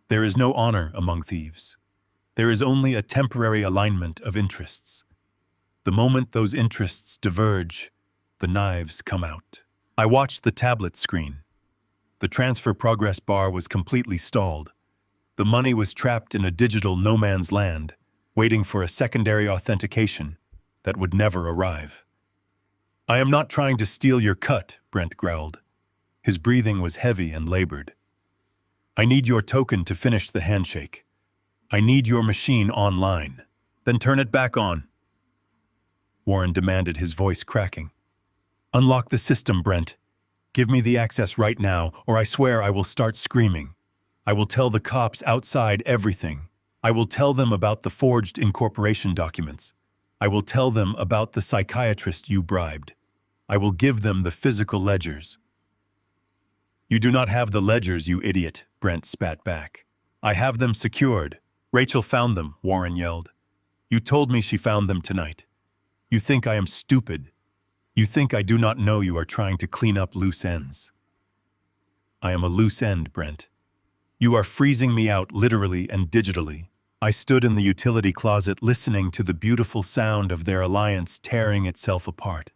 There is no honor among thieves. There is only a temporary alignment of interests. The moment those interests diverge, the knives come out. I watched the tablet screen. The transfer progress bar was completely stalled. The money was trapped in a digital no man's land, waiting for a secondary authentication that would never arrive. I am not trying to steal your cut, Brent growled. His breathing was heavy and labored. I need your token to finish the handshake. I need your machine online. Then turn it back on. Warren demanded, his voice cracking. Unlock the system, Brent. Give me the access right now, or I swear I will start screaming. I will tell the cops outside everything. I will tell them about the forged incorporation documents. I will tell them about the psychiatrist you bribed. I will give them the physical ledgers. You do not have the ledgers, you idiot, Brent spat back. I have them secured. Rachel found them, Warren yelled. You told me she found them tonight. You think I am stupid. You think I do not know you are trying to clean up loose ends. I am a loose end, Brent. You are freezing me out literally and digitally. I stood in the utility closet listening to the beautiful sound of their alliance tearing itself apart.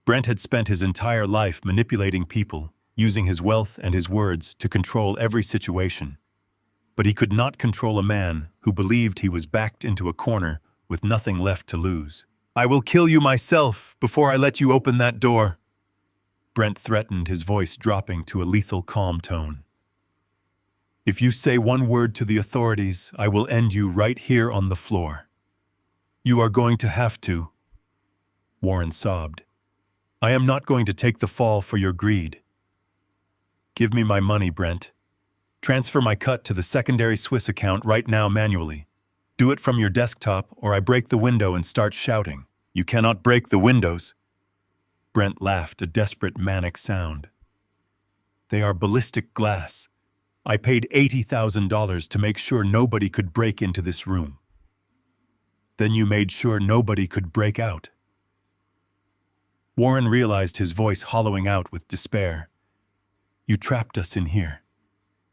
Brent had spent his entire life manipulating people, using his wealth and his words to control every situation. But he could not control a man who believed he was backed into a corner with nothing left to lose. I will kill you myself before I let you open that door, Brent threatened, his voice dropping to a lethal calm tone. If you say one word to the authorities, I will end you right here on the floor. You are going to have to. Warren sobbed. I am not going to take the fall for your greed. Give me my money, Brent. Transfer my cut to the secondary Swiss account right now manually. Do it from your desktop or I break the window and start shouting. You cannot break the windows. Brent laughed, a desperate manic sound. They are ballistic glass. I paid $80,000 to make sure nobody could break into this room. Then you made sure nobody could break out. Warren realized, his voice hollowing out with despair. You trapped us in here.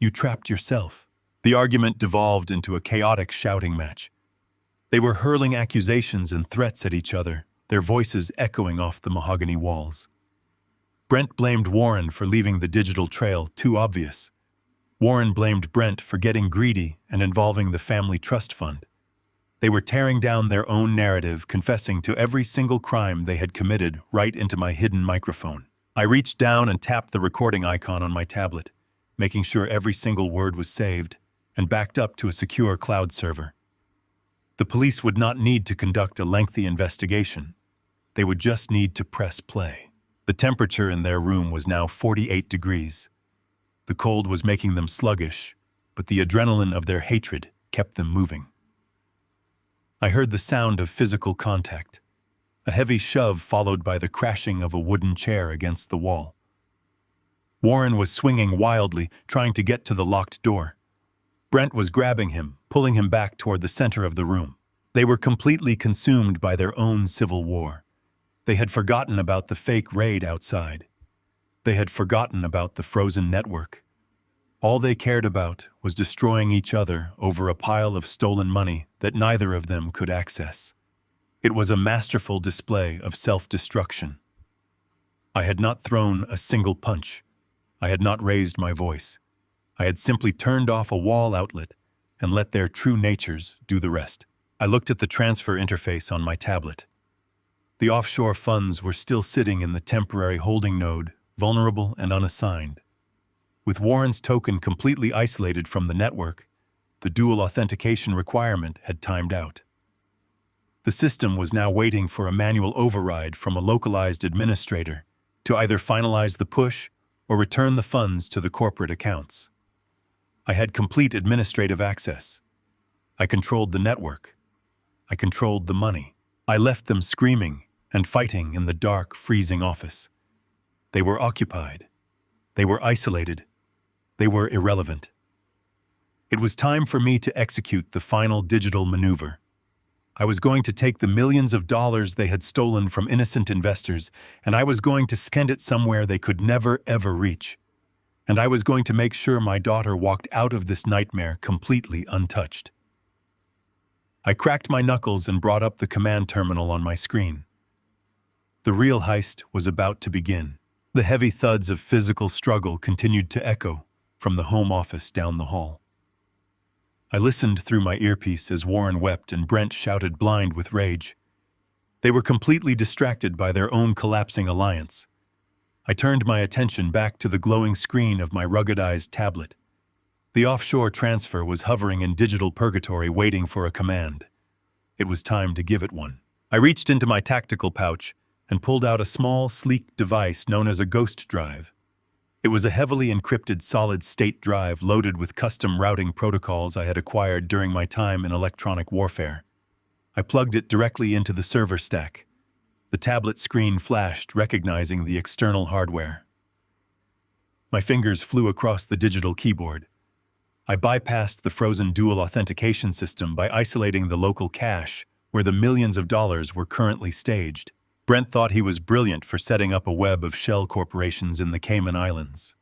You trapped yourself. The argument devolved into a chaotic shouting match. They were hurling accusations and threats at each other, their voices echoing off the mahogany walls. Brent blamed Warren for leaving the digital trail too obvious. Warren blamed Brent for getting greedy and involving the family trust fund. They were tearing down their own narrative, confessing to every single crime they had committed right into my hidden microphone. I reached down and tapped the recording icon on my tablet, making sure every single word was saved and backed up to a secure cloud server. The police would not need to conduct a lengthy investigation. They would just need to press play. The temperature in their room was now 48 degrees. The cold was making them sluggish, but the adrenaline of their hatred kept them moving. I heard the sound of physical contact, a heavy shove followed by the crashing of a wooden chair against the wall. Warren was swinging wildly, trying to get to the locked door. Brent was grabbing him, pulling him back toward the center of the room. They were completely consumed by their own civil war. They had forgotten about the fake raid outside. They had forgotten about the frozen network. All they cared about was destroying each other over a pile of stolen money that neither of them could access. It was a masterful display of self-destruction. I had not thrown a single punch. I had not raised my voice. I had simply turned off a wall outlet and let their true natures do the rest. I looked at the transfer interface on my tablet. The offshore funds were still sitting in the temporary holding node, vulnerable and unassigned. With Warren's token completely isolated from the network, the dual authentication requirement had timed out. The system was now waiting for a manual override from a localized administrator to either finalize the push or return the funds to the corporate accounts. I had complete administrative access. I controlled the network. I controlled the money. I left them screaming and fighting in the dark, freezing office. They were occupied. They were isolated. They were irrelevant. It was time for me to execute the final digital maneuver. I was going to take the millions of dollars they had stolen from innocent investors, and I was going to spend it somewhere they could never, ever reach. And I was going to make sure my daughter walked out of this nightmare completely untouched. I cracked my knuckles and brought up the command terminal on my screen. The real heist was about to begin. The heavy thuds of physical struggle continued to echo from the home office down the hall. I listened through my earpiece as Warren wept and Brent shouted blind with rage. They were completely distracted by their own collapsing alliance. I turned my attention back to the glowing screen of my ruggedized tablet. The offshore transfer was hovering in digital purgatory waiting for a command. It was time to give it one. I reached into my tactical pouch and pulled out a small, sleek device known as a ghost drive. It was a heavily encrypted solid-state drive loaded with custom routing protocols I had acquired during my time in electronic warfare. I plugged it directly into the server stack. The tablet screen flashed, recognizing the external hardware. My fingers flew across the digital keyboard. I bypassed the frozen dual authentication system by isolating the local cache, where the millions of dollars were currently staged. Brent thought he was brilliant for setting up a web of shell corporations in the Cayman Islands.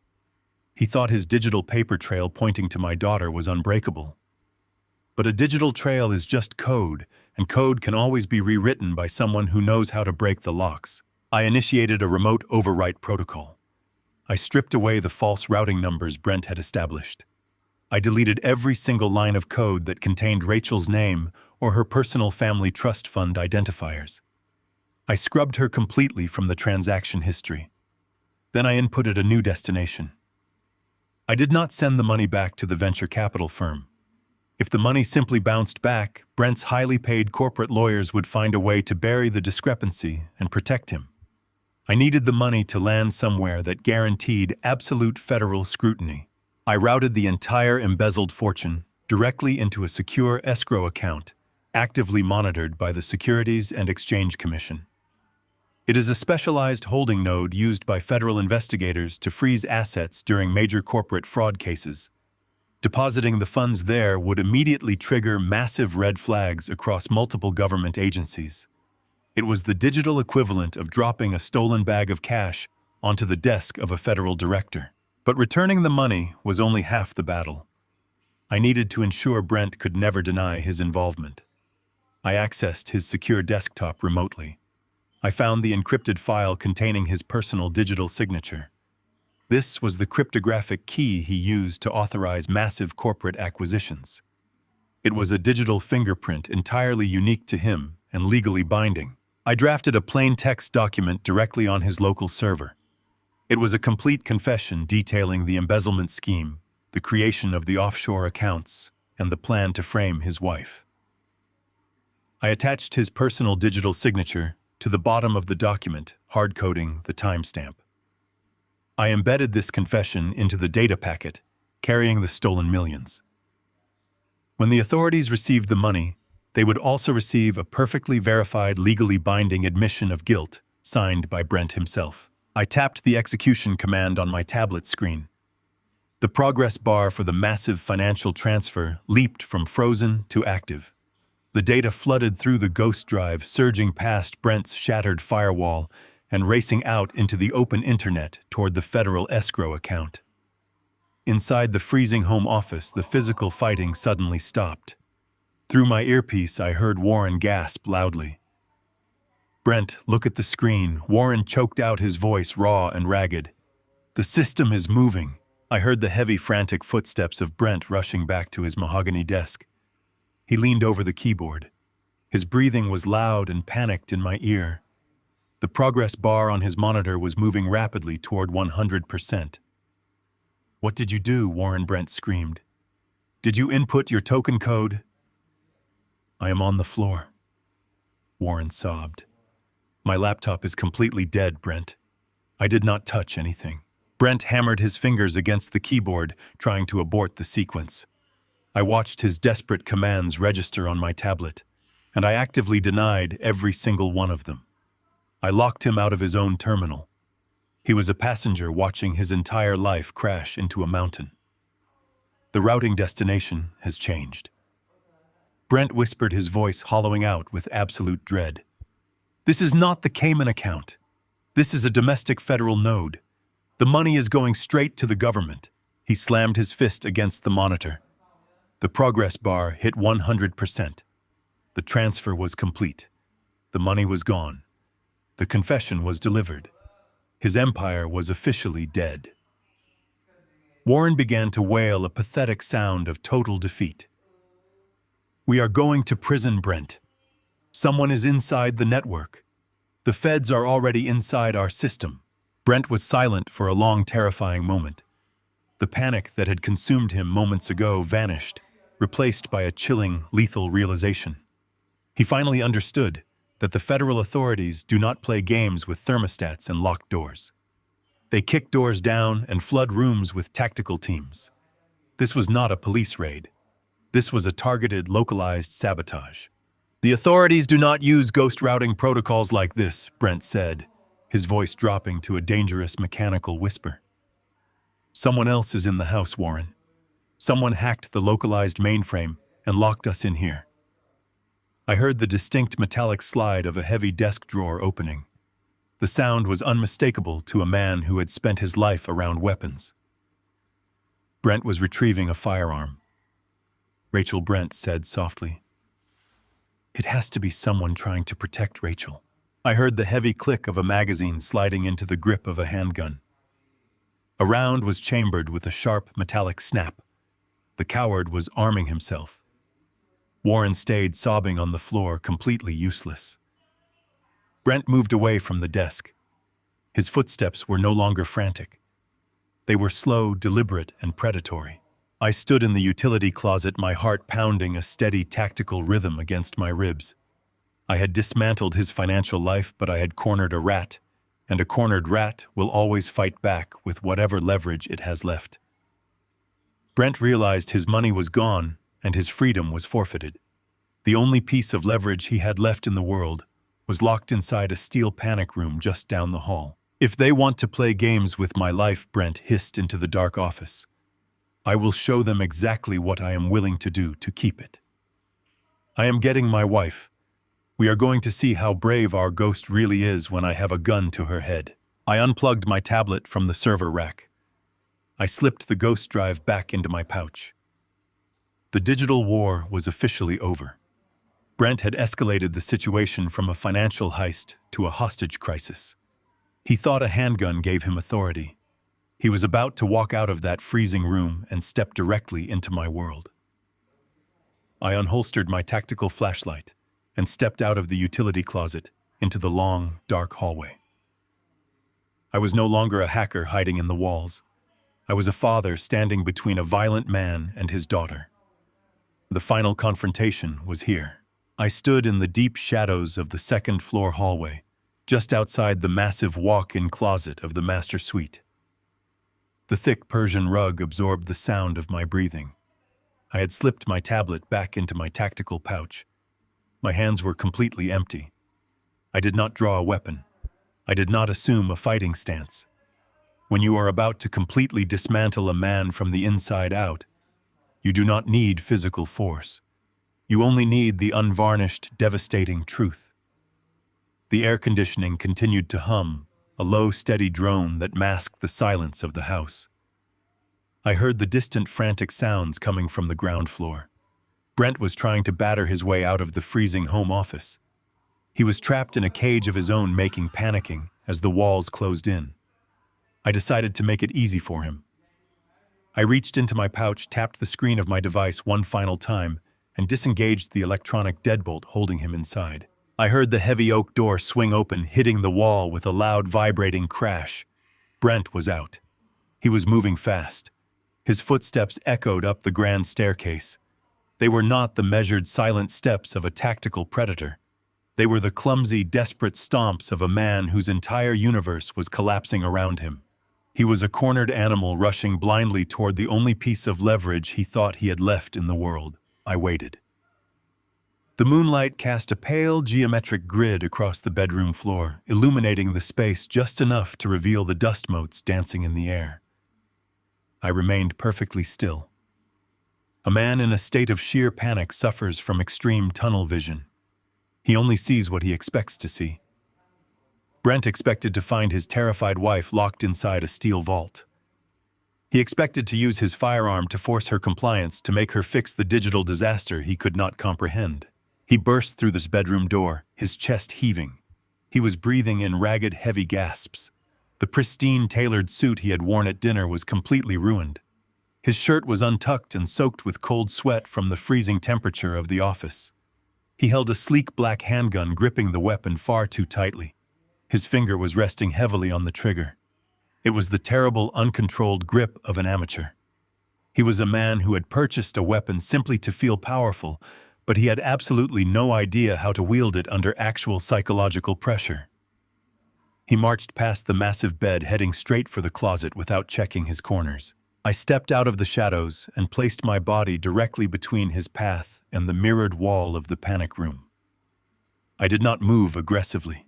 He thought his digital paper trail pointing to my daughter was unbreakable. But a digital trail is just code, and code can always be rewritten by someone who knows how to break the locks. I initiated a remote overwrite protocol. I stripped away the false routing numbers Brent had established. I deleted every single line of code that contained Rachel's name or her personal family trust fund identifiers. I scrubbed her completely from the transaction history. Then I inputted a new destination. I did not send the money back to the venture capital firm. If the money simply bounced back, Brent's highly paid corporate lawyers would find a way to bury the discrepancy and protect him. I needed the money to land somewhere that guaranteed absolute federal scrutiny. I routed the entire embezzled fortune directly into a secure escrow account, actively monitored by the Securities and Exchange Commission. It is a specialized holding node used by federal investigators to freeze assets during major corporate fraud cases. Depositing the funds there would immediately trigger massive red flags across multiple government agencies. It was the digital equivalent of dropping a stolen bag of cash onto the desk of a federal director. But returning the money was only half the battle. I needed to ensure Brent could never deny his involvement. I accessed his secure desktop remotely. I found the encrypted file containing his personal digital signature. This was the cryptographic key he used to authorize massive corporate acquisitions. It was a digital fingerprint entirely unique to him and legally binding. I drafted a plain text document directly on his local server. It was a complete confession detailing the embezzlement scheme, the creation of the offshore accounts, and the plan to frame his wife. I attached his personal digital signature to the bottom of the document, hard-coding the timestamp. I embedded this confession into the data packet, carrying the stolen millions. When the authorities received the money, they would also receive a perfectly verified, legally binding admission of guilt, signed by Brent himself. I tapped the execution command on my tablet screen. The progress bar for the massive financial transfer leaped from frozen to active. The data flooded through the ghost drive, surging past Brent's shattered firewall and racing out into the open internet toward the federal escrow account. Inside the freezing home office, the physical fighting suddenly stopped. Through my earpiece, I heard Warren gasp loudly. "Brent, look at the screen." Warren choked out, his voice raw and ragged. "The system is moving." I heard the heavy, frantic footsteps of Brent rushing back to his mahogany desk. He leaned over the keyboard. His breathing was loud and panicked in my ear. The progress bar on his monitor was moving rapidly toward 100%. "What did you do?" Brent screamed. "Did you input your token code?" "I am on the floor," Warren sobbed. "My laptop is completely dead, Brent. I did not touch anything." Brent hammered his fingers against the keyboard, trying to abort the sequence. I watched his desperate commands register on my tablet. and I actively denied every single one of them. I locked him out of his own terminal. He was a passenger watching his entire life crash into a mountain. The routing destination has changed. Brent whispered, his voice hollowing out with absolute dread. This is not the Cayman account. This is a domestic federal node. The money is going straight to the government. He slammed his fist against the monitor. The progress bar hit 100%. The transfer was complete. The money was gone. The confession was delivered. His empire was officially dead. Warren began to wail a pathetic sound of total defeat. We are going to prison, Brent. Someone is inside the network. The feds are already inside our system. Brent was silent for a long, terrifying moment. The panic that had consumed him moments ago vanished, replaced by a chilling, lethal realization. He finally understood that the federal authorities do not play games with thermostats and locked doors. They kick doors down and flood rooms with tactical teams. This was not a police raid. This was a targeted, localized sabotage. The authorities do not use ghost routing protocols like this, Brent said, his voice dropping to a dangerous mechanical whisper. Someone else is in the house, Warren. Someone hacked the localized mainframe and locked us in here. I heard the distinct metallic slide of a heavy desk drawer opening. The sound was unmistakable to a man who had spent his life around weapons. Brent was retrieving a firearm. Rachel, Brent said softly. It has to be someone trying to protect Rachel. I heard the heavy click of a magazine sliding into the grip of a handgun. A round was chambered with a sharp metallic snap. The coward was arming himself. Warren stayed sobbing on the floor, completely useless. Brent moved away from the desk. His footsteps were no longer frantic. They were slow, deliberate, and predatory. I stood in the utility closet, my heart pounding a steady, tactical rhythm against my ribs. I had dismantled his financial life, but I had cornered a rat, and a cornered rat will always fight back with whatever leverage it has left. Brent realized his money was gone, and his freedom was forfeited. The only piece of leverage he had left in the world was locked inside a steel panic room just down the hall. If they want to play games with my life, Brent hissed into the dark office, I will show them exactly what I am willing to do to keep it. I am getting my wife. We are going to see how brave our ghost really is when I have a gun to her head. I unplugged my tablet from the server rack. I slipped the ghost drive back into my pouch. The digital war was officially over. Brent had escalated the situation from a financial heist to a hostage crisis. He thought a handgun gave him authority. He was about to walk out of that freezing room and step directly into my world. I unholstered my tactical flashlight and stepped out of the utility closet into the long, dark hallway. I was no longer a hacker hiding in the walls. I was a father standing between a violent man and his daughter. The final confrontation was here. I stood in the deep shadows of the second-floor hallway, just outside the massive walk-in closet of the master suite. The thick Persian rug absorbed the sound of my breathing. I had slipped my tablet back into my tactical pouch. My hands were completely empty. I did not draw a weapon. I did not assume a fighting stance. When you are about to completely dismantle a man from the inside out, you do not need physical force. You only need the unvarnished, devastating truth. The air conditioning continued to hum, a low, steady drone that masked the silence of the house. I heard the distant, frantic sounds coming from the ground floor. Brent was trying to batter his way out of the freezing home office. He was trapped in a cage of his own making, panicking as the walls closed in. I decided to make it easy for him. I reached into my pouch, tapped the screen of my device one final time, and disengaged the electronic deadbolt holding him inside. I heard the heavy oak door swing open, hitting the wall with a loud, vibrating crash. Brent was out. He was moving fast. His footsteps echoed up the grand staircase. They were not the measured, silent steps of a tactical predator. They were the clumsy, desperate stomps of a man whose entire universe was collapsing around him. He was a cornered animal rushing blindly toward the only piece of leverage he thought he had left in the world. I waited. The moonlight cast a pale, geometric grid across the bedroom floor, illuminating the space just enough to reveal the dust motes dancing in the air. I remained perfectly still. A man in a state of sheer panic suffers from extreme tunnel vision. He only sees what he expects to see. Brent expected to find his terrified wife locked inside a steel vault. He expected to use his firearm to force her compliance to make her fix the digital disaster he could not comprehend. He burst through this bedroom door, his chest heaving. He was breathing in ragged, heavy gasps. The pristine, tailored suit he had worn at dinner was completely ruined. His shirt was untucked and soaked with cold sweat from the freezing temperature of the office. He held a sleek black handgun gripping the weapon far too tightly. His finger was resting heavily on the trigger. It was the terrible, uncontrolled grip of an amateur. He was a man who had purchased a weapon simply to feel powerful, but he had absolutely no idea how to wield it under actual psychological pressure. He marched past the massive bed, heading straight for the closet without checking his corners. I stepped out of the shadows and placed my body directly between his path and the mirrored wall of the panic room. I did not move aggressively.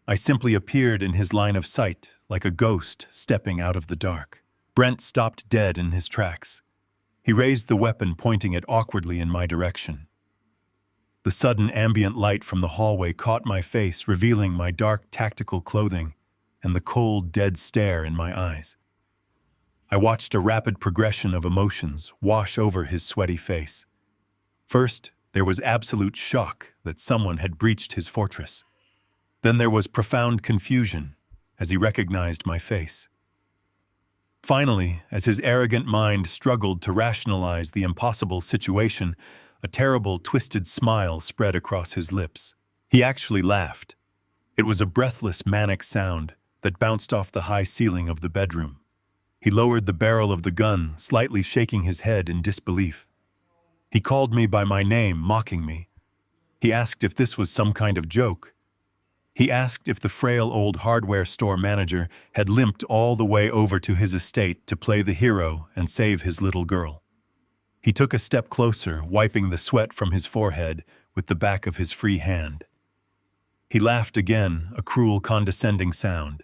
I simply appeared in his line of sight, like a ghost stepping out of the dark. Brent stopped dead in his tracks. He raised the weapon, pointing it awkwardly in my direction. The sudden ambient light from the hallway caught my face, revealing my dark tactical clothing and the cold, dead stare in my eyes. I watched a rapid progression of emotions wash over his sweaty face. First, there was absolute shock that someone had breached his fortress. Then there was profound confusion as he recognized my face. Finally, as his arrogant mind struggled to rationalize the impossible situation, a terrible, twisted smile spread across his lips. He actually laughed. It was a breathless, manic sound that bounced off the high ceiling of the bedroom. He lowered the barrel of the gun, slightly shaking his head in disbelief. He called me by my name, mocking me. He asked if this was some kind of joke. He asked if the frail old hardware store manager had limped all the way over to his estate to play the hero and save his little girl. He took a step closer, wiping the sweat from his forehead with the back of his free hand. He laughed again, a cruel, condescending sound.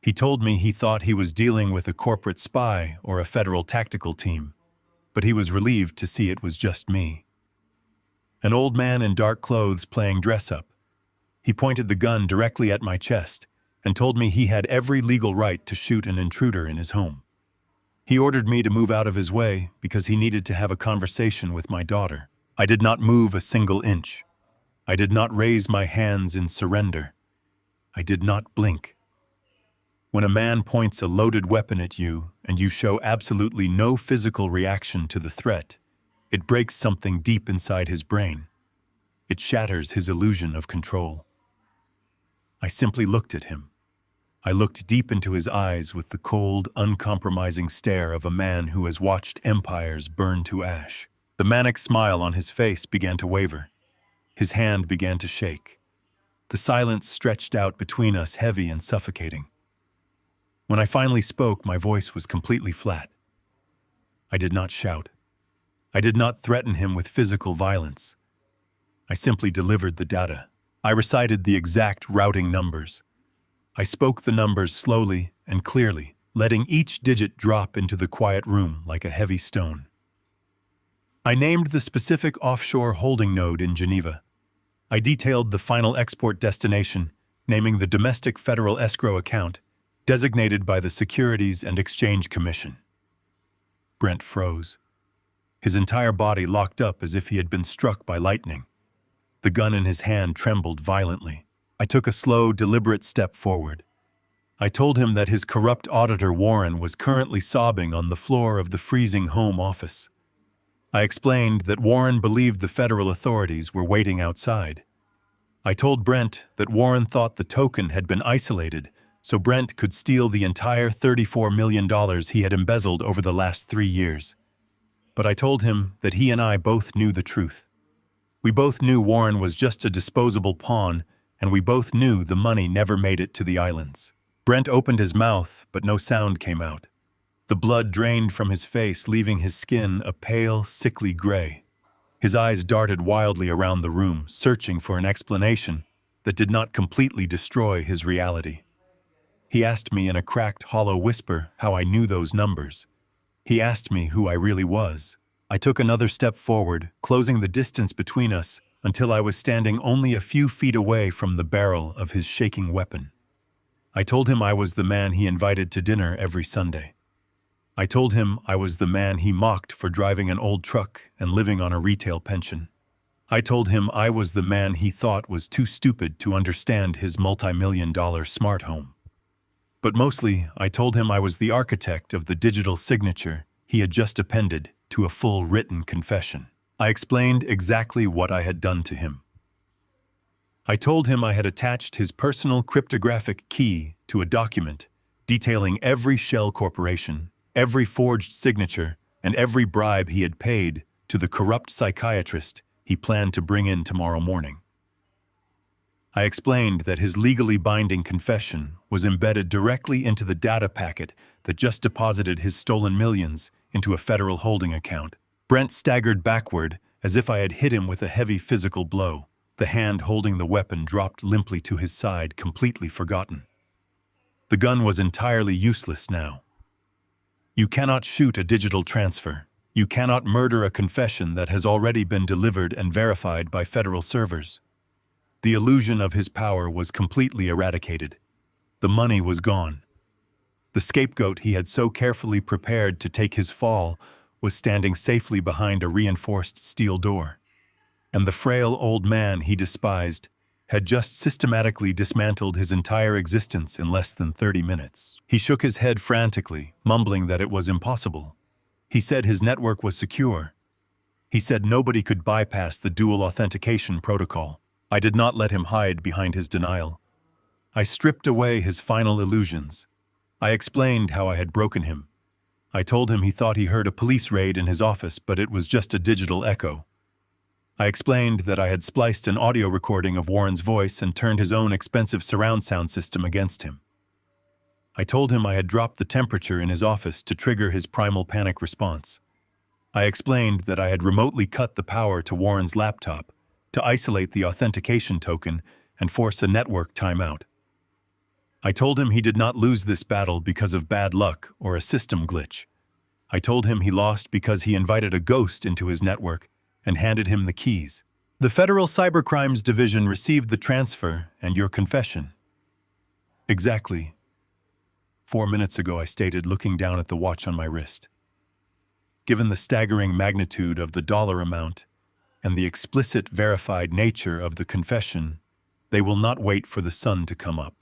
He told me he thought he was dealing with a corporate spy or a federal tactical team, but he was relieved to see it was just me. An old man in dark clothes playing dress-up. He pointed the gun directly at my chest and told me he had every legal right to shoot an intruder in his home. He ordered me to move out of his way because he needed to have a conversation with my daughter. I did not move a single inch. I did not raise my hands in surrender. I did not blink. When a man points a loaded weapon at you and you show absolutely no physical reaction to the threat, it breaks something deep inside his brain. It shatters his illusion of control. I simply looked at him. I looked deep into his eyes with the cold, uncompromising stare of a man who has watched empires burn to ash. The manic smile on his face began to waver. His hand began to shake. The silence stretched out between us, heavy and suffocating. When I finally spoke, my voice was completely flat. I did not shout. I did not threaten him with physical violence. I simply delivered the data. I recited the exact routing numbers. I spoke the numbers slowly and clearly, letting each digit drop into the quiet room like a heavy stone. I named the specific offshore holding node in Geneva. I detailed the final export destination, naming the domestic federal escrow account, designated by the Securities and Exchange Commission. Brent froze. His entire body locked up as if he had been struck by lightning. The gun in his hand trembled violently. I took a slow, deliberate step forward. I told him that his corrupt auditor Warren was currently sobbing on the floor of the freezing home office. I explained that Warren believed the federal authorities were waiting outside. I told Brent that Warren thought the token had been isolated so Brent could steal the entire $34 million he had embezzled over the last 3 years. But I told him that he and I both knew the truth. We both knew Warren was just a disposable pawn, and we both knew the money never made it to the islands. Brent opened his mouth, but no sound came out. The blood drained from his face, leaving his skin a pale, sickly gray. His eyes darted wildly around the room, searching for an explanation that did not completely destroy his reality. He asked me in a cracked, hollow whisper how I knew those numbers. He asked me who I really was. I took another step forward, closing the distance between us until I was standing only a few feet away from the barrel of his shaking weapon. I told him I was the man he invited to dinner every Sunday. I told him I was the man he mocked for driving an old truck and living on a retail pension. I told him I was the man he thought was too stupid to understand his multi-million-dollar smart home. But mostly, I told him I was the architect of the digital signature he had just appended to a full written confession. I explained exactly what I had done to him. I told him I had attached his personal cryptographic key to a document detailing every shell corporation, every forged signature, and every bribe he had paid to the corrupt psychiatrist he planned to bring in tomorrow morning. I explained that his legally binding confession was embedded directly into the data packet that just deposited his stolen millions into a federal holding account. Brent staggered backward as if I had hit him with a heavy physical blow. The hand holding the weapon dropped limply to his side, completely forgotten. The gun was entirely useless now. You cannot shoot a digital transfer. You cannot murder a confession that has already been delivered and verified by federal servers. The illusion of his power was completely eradicated. The money was gone. The scapegoat he had so carefully prepared to take his fall was standing safely behind a reinforced steel door. And the frail old man he despised had just systematically dismantled his entire existence in less than 30 minutes. He shook his head frantically, mumbling that it was impossible. He said his network was secure. He said nobody could bypass the dual authentication protocol. I did not let him hide behind his denial. I stripped away his final illusions. I explained how I had broken him. I told him he thought he heard a police raid in his office, but it was just a digital echo. I explained that I had spliced an audio recording of Warren's voice and turned his own expensive surround sound system against him. I told him I had dropped the temperature in his office to trigger his primal panic response. I explained that I had remotely cut the power to Warren's laptop to isolate the authentication token and force a network timeout. I told him he did not lose this battle because of bad luck or a system glitch. I told him he lost because he invited a ghost into his network and handed him the keys. The Federal Cybercrimes Division received the transfer and your confession. Exactly. 4 minutes ago, I stated, looking down at the watch on my wrist. Given the staggering magnitude of the dollar amount and the explicit verified nature of the confession, they will not wait for the sun to come up.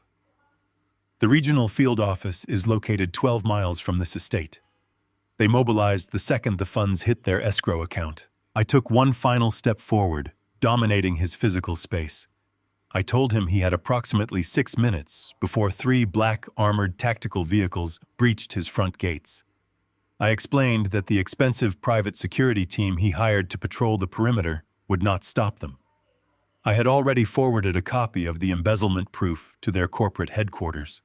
The regional field office is located 12 miles from this estate. They mobilized the second the funds hit their escrow account. I took one final step forward, dominating his physical space. I told him he had approximately 6 minutes before 3 black armored tactical vehicles breached his front gates. I explained that the expensive private security team he hired to patrol the perimeter would not stop them. I had already forwarded a copy of the embezzlement proof to their corporate headquarters.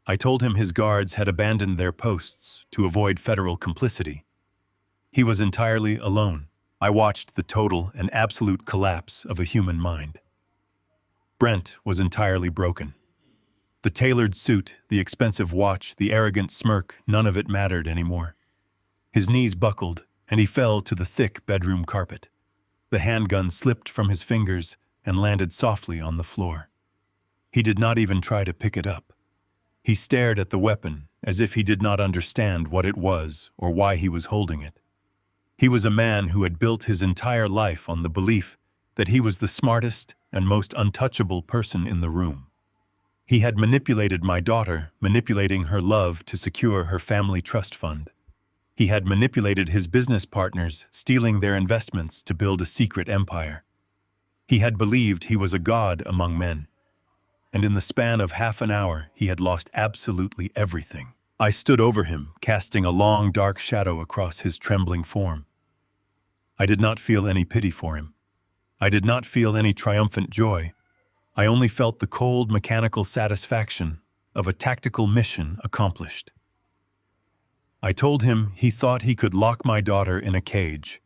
I told him his guards had abandoned their posts to avoid federal complicity. He was entirely alone. I watched the total and absolute collapse of a human mind. Brent was entirely broken. The tailored suit, the expensive watch, the arrogant smirk, none of it mattered anymore. His knees buckled, and he fell to the thick bedroom carpet. The handgun slipped from his fingers and landed softly on the floor. He did not even try to pick it up. He stared at the weapon as if he did not understand what it was or why he was holding it. He was a man who had built his entire life on the belief that he was the smartest and most untouchable person in the room. He had manipulated my daughter, manipulating her love to secure her family trust fund. He had manipulated his business partners, stealing their investments to build a secret empire. He had believed he was a god among men. And in the span of half an hour, he had lost absolutely everything. I stood over him, casting a long, dark shadow across his trembling form. I did not feel any pity for him. I did not feel any triumphant joy. I only felt the cold, mechanical satisfaction of a tactical mission accomplished. I told him he thought he could lock my daughter in a cage.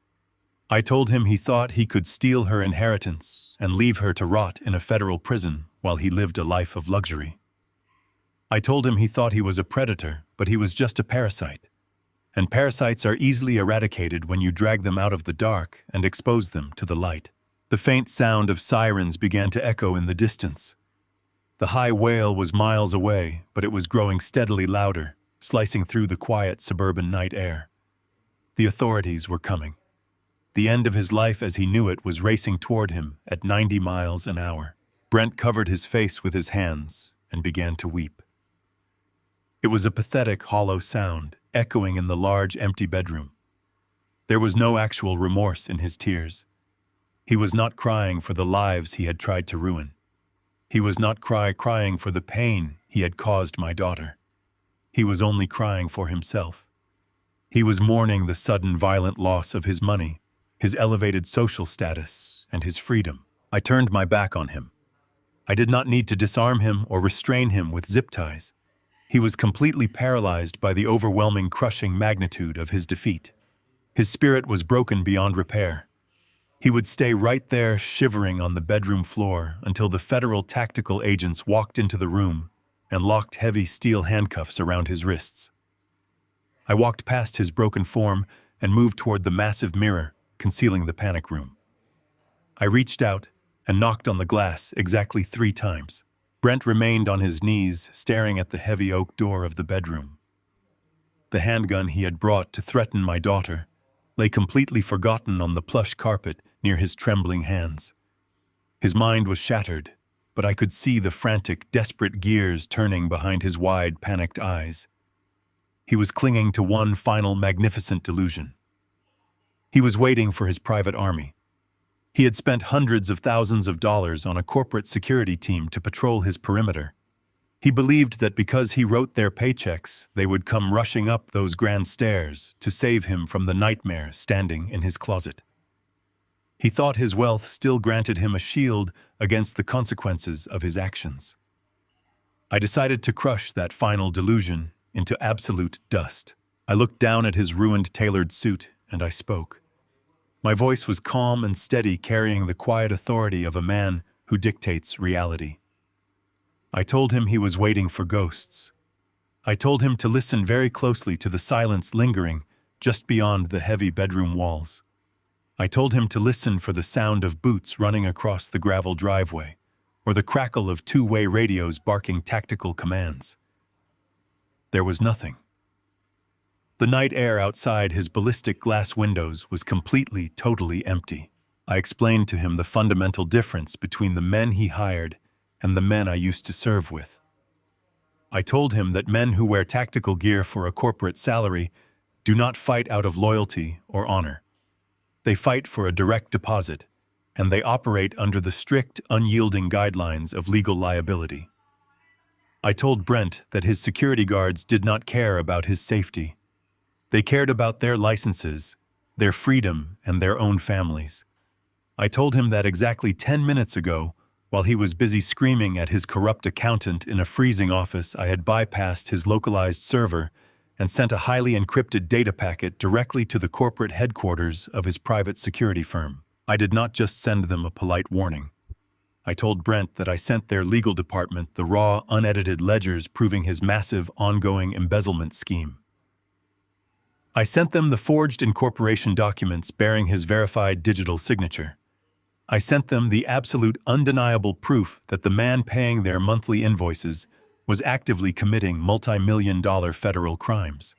I told him he thought he could steal her inheritance and leave her to rot in a federal prison while he lived a life of luxury. I told him he thought he was a predator, but he was just a parasite. And parasites are easily eradicated when you drag them out of the dark and expose them to the light. The faint sound of sirens began to echo in the distance. The high wail was miles away, but it was growing steadily louder, slicing through the quiet suburban night air. The authorities were coming. The end of his life as he knew it was racing toward him at 90 miles an hour. Brent covered his face with his hands and began to weep. It was a pathetic, hollow sound, echoing in the large, empty bedroom. There was no actual remorse in his tears. He was not crying for the lives he had tried to ruin. He was not crying for the pain he had caused my daughter. He was only crying for himself. He was mourning the sudden violent loss of his money, his elevated social status, and his freedom. I turned my back on him. I did not need to disarm him or restrain him with zip ties. He was completely paralyzed by the overwhelming, crushing magnitude of his defeat. His spirit was broken beyond repair. He would stay right there, shivering on the bedroom floor until the federal tactical agents walked into the room and locked heavy steel handcuffs around his wrists. I walked past his broken form and moved toward the massive mirror concealing the panic room. I reached out and knocked on the glass exactly 3 times. Brent remained on his knees, staring at the heavy oak door of the bedroom. The handgun he had brought to threaten my daughter lay completely forgotten on the plush carpet near his trembling hands. His mind was shattered, but I could see the frantic, desperate gears turning behind his wide, panicked eyes. He was clinging to one final magnificent delusion. He was waiting for his private army. He had spent hundreds of thousands of dollars on a corporate security team to patrol his perimeter. He believed that because he wrote their paychecks, they would come rushing up those grand stairs to save him from the nightmare standing in his closet. He thought his wealth still granted him a shield against the consequences of his actions. I decided to crush that final delusion into absolute dust. I looked down at his ruined tailored suit and I spoke. My voice was calm and steady, carrying the quiet authority of a man who dictates reality. I told him he was waiting for ghosts. I told him to listen very closely to the silence lingering just beyond the heavy bedroom walls. I told him to listen for the sound of boots running across the gravel driveway, or the crackle of 2-way radios barking tactical commands. There was nothing. The night air outside his ballistic glass windows was completely, totally empty. I explained to him the fundamental difference between the men he hired and the men I used to serve with. I told him that men who wear tactical gear for a corporate salary do not fight out of loyalty or honor. They fight for a direct deposit, and they operate under the strict, unyielding guidelines of legal liability. I told Brent that his security guards did not care about his safety. They cared about their licenses, their freedom, and their own families. I told him that exactly 10 minutes ago, while he was busy screaming at his corrupt accountant in a freezing office, I had bypassed his localized server and sent a highly encrypted data packet directly to the corporate headquarters of his private security firm. I did not just send them a polite warning. I told Brent that I sent their legal department the raw, unedited ledgers proving his massive, ongoing embezzlement scheme. I sent them the forged incorporation documents bearing his verified digital signature. I sent them the absolute, undeniable proof that the man paying their monthly invoices was actively committing multi-million-dollar federal crimes.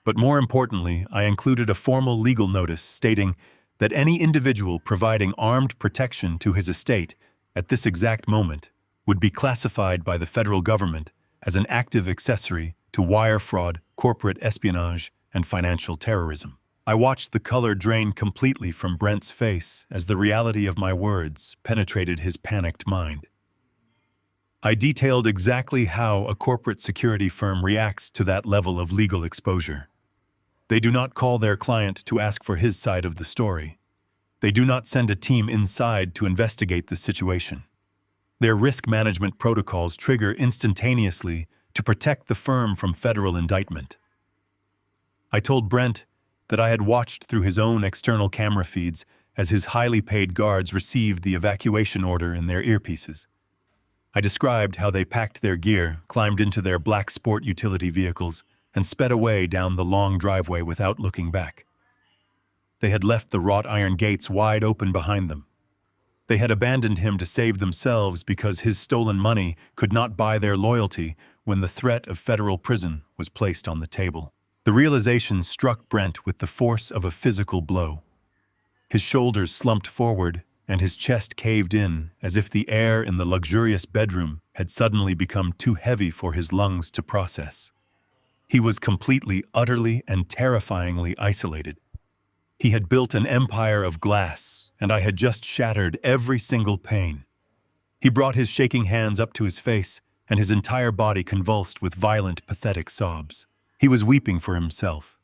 But more importantly, I included a formal legal notice stating that any individual providing armed protection to his estate at this exact moment would be classified by the federal government as an active accessory to wire fraud, corporate espionage, and financial terrorism. I watched the color drain completely from Brent's face as the reality of my words penetrated his panicked mind. I detailed exactly how a corporate security firm reacts to that level of legal exposure. They do not call their client to ask for his side of the story. They do not send a team inside to investigate the situation. Their risk management protocols trigger instantaneously to protect the firm from federal indictment. I told Brent that I had watched through his own external camera feeds as his highly paid guards received the evacuation order in their earpieces. I described how they packed their gear, climbed into their black sport utility vehicles, and sped away down the long driveway without looking back. They had left the wrought iron gates wide open behind them. They had abandoned him to save themselves because his stolen money could not buy their loyalty when the threat of federal prison was placed on the table. The realization struck Brent with the force of a physical blow. His shoulders slumped forward and his chest caved in as if the air in the luxurious bedroom had suddenly become too heavy for his lungs to process. He was completely, utterly, and terrifyingly isolated. He had built an empire of glass, and I had just shattered every single pane. He brought his shaking hands up to his face, and his entire body convulsed with violent, pathetic sobs. He was weeping for himself.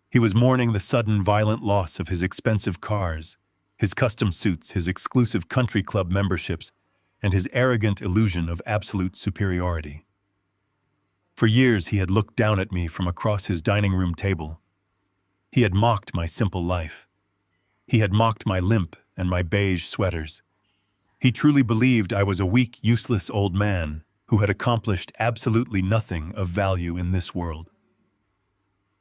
He was mourning the sudden, violent loss of his expensive cars, his custom suits, his exclusive country club memberships, and his arrogant illusion of absolute superiority. For years he had looked down at me from across his dining room table. He had mocked my simple life. He had mocked my limp and my beige sweaters. He truly believed I was a weak, useless old man who had accomplished absolutely nothing of value in this world.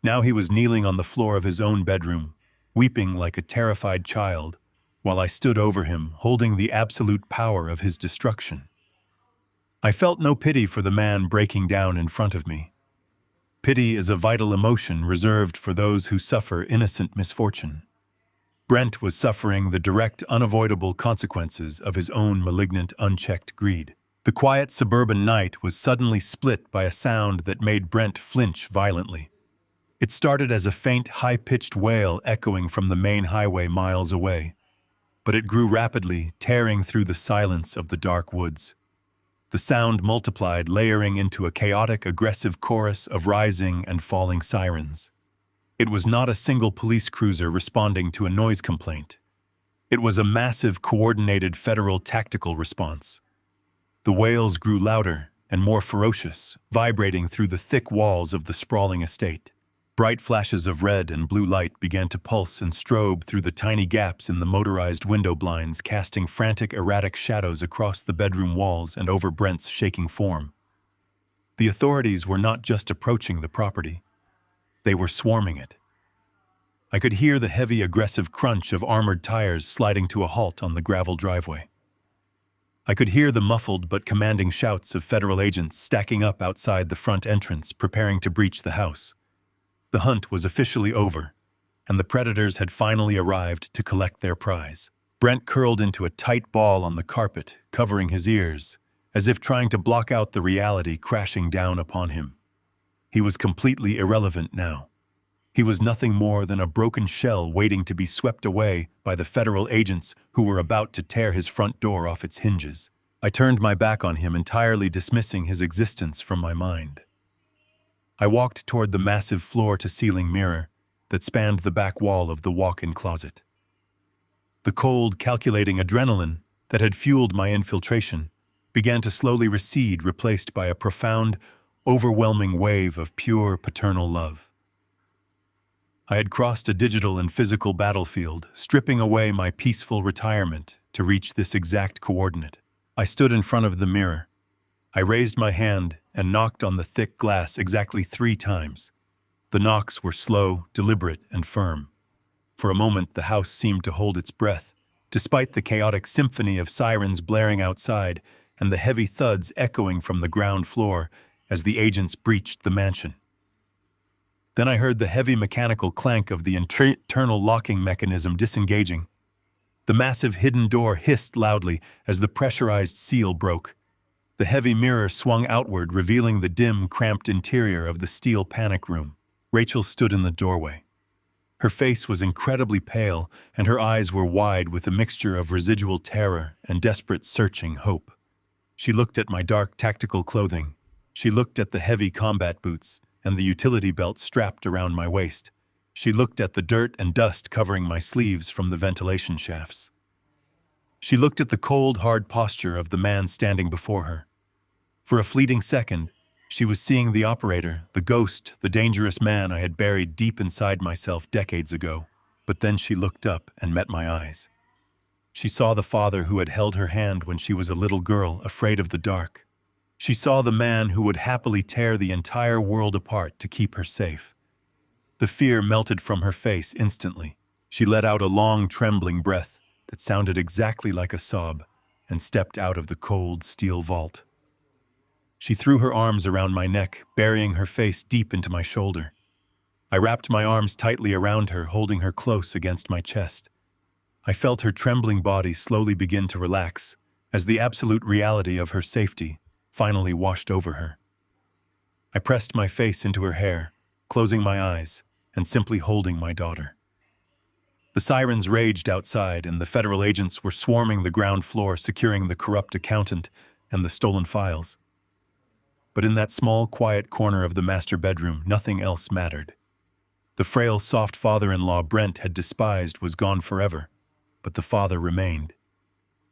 Now he was kneeling on the floor of his own bedroom, weeping like a terrified child, while I stood over him, holding the absolute power of his destruction. I felt no pity for the man breaking down in front of me. Pity is a vital emotion reserved for those who suffer innocent misfortune. Brent was suffering the direct, unavoidable consequences of his own malignant, unchecked greed. The quiet suburban night was suddenly split by a sound that made Brent flinch violently. It started as a faint, high-pitched wail echoing from the main highway miles away, but it grew rapidly, tearing through the silence of the dark woods. The sound multiplied, layering into a chaotic, aggressive chorus of rising and falling sirens. It was not a single police cruiser responding to a noise complaint. It was a massive, coordinated federal tactical response. The wails grew louder and more ferocious, vibrating through the thick walls of the sprawling estate. Bright flashes of red and blue light began to pulse and strobe through the tiny gaps in the motorized window blinds, casting frantic, erratic shadows across the bedroom walls and over Brent's shaking form. The authorities were not just approaching the property. They were swarming it. I could hear the heavy, aggressive crunch of armored tires sliding to a halt on the gravel driveway. I could hear the muffled but commanding shouts of federal agents stacking up outside the front entrance, preparing to breach the house. The hunt was officially over, and the predators had finally arrived to collect their prize. Brent curled into a tight ball on the carpet, covering his ears, as if trying to block out the reality crashing down upon him. He was completely irrelevant now. He was nothing more than a broken shell waiting to be swept away by the federal agents who were about to tear his front door off its hinges. I turned my back on him, entirely dismissing his existence from my mind. I walked toward the massive floor-to-ceiling mirror that spanned the back wall of the walk-in closet. The cold, calculating adrenaline that had fueled my infiltration began to slowly recede, replaced by a profound, overwhelming wave of pure paternal love. I had crossed a digital and physical battlefield, stripping away my peaceful retirement to reach this exact coordinate. I stood in front of the mirror. I raised my hand and knocked on the thick glass exactly 3 times. The knocks were slow, deliberate, and firm. For a moment, the house seemed to hold its breath, despite the chaotic symphony of sirens blaring outside and the heavy thuds echoing from the ground floor as the agents breached the mansion. Then I heard the heavy mechanical clank of the internal locking mechanism disengaging. The massive hidden door hissed loudly as the pressurized seal broke. The heavy mirror swung outward, revealing the dim, cramped interior of the steel panic room. Rachel stood in the doorway. Her face was incredibly pale, and her eyes were wide with a mixture of residual terror and desperate, searching hope. She looked at my dark, tactical clothing. She looked at the heavy combat boots and the utility belt strapped around my waist. She looked at the dirt and dust covering my sleeves from the ventilation shafts. She looked at the cold, hard posture of the man standing before her. For a fleeting second, She was seeing the operator, the ghost, the dangerous man I had buried deep inside myself decades ago. But then she looked up and met my eyes. She saw the father who had held her hand when she was a little girl, afraid of the dark. She saw the man who would happily tear the entire world apart to keep her safe. The fear melted from her face instantly. She let out a long, trembling breath that sounded exactly like a sob and stepped out of the cold steel vault. She threw her arms around my neck, burying her face deep into my shoulder. I wrapped my arms tightly around her, holding her close against my chest. I felt her trembling body slowly begin to relax as the absolute reality of her safety finally washed over her. I pressed my face into her hair, closing my eyes and simply holding my daughter. The sirens raged outside, and the federal agents were swarming the ground floor, securing the corrupt accountant and the stolen files. But in that small, quiet corner of the master bedroom, nothing else mattered. The frail, soft father-in-law Brent had despised was gone forever, but the father remained.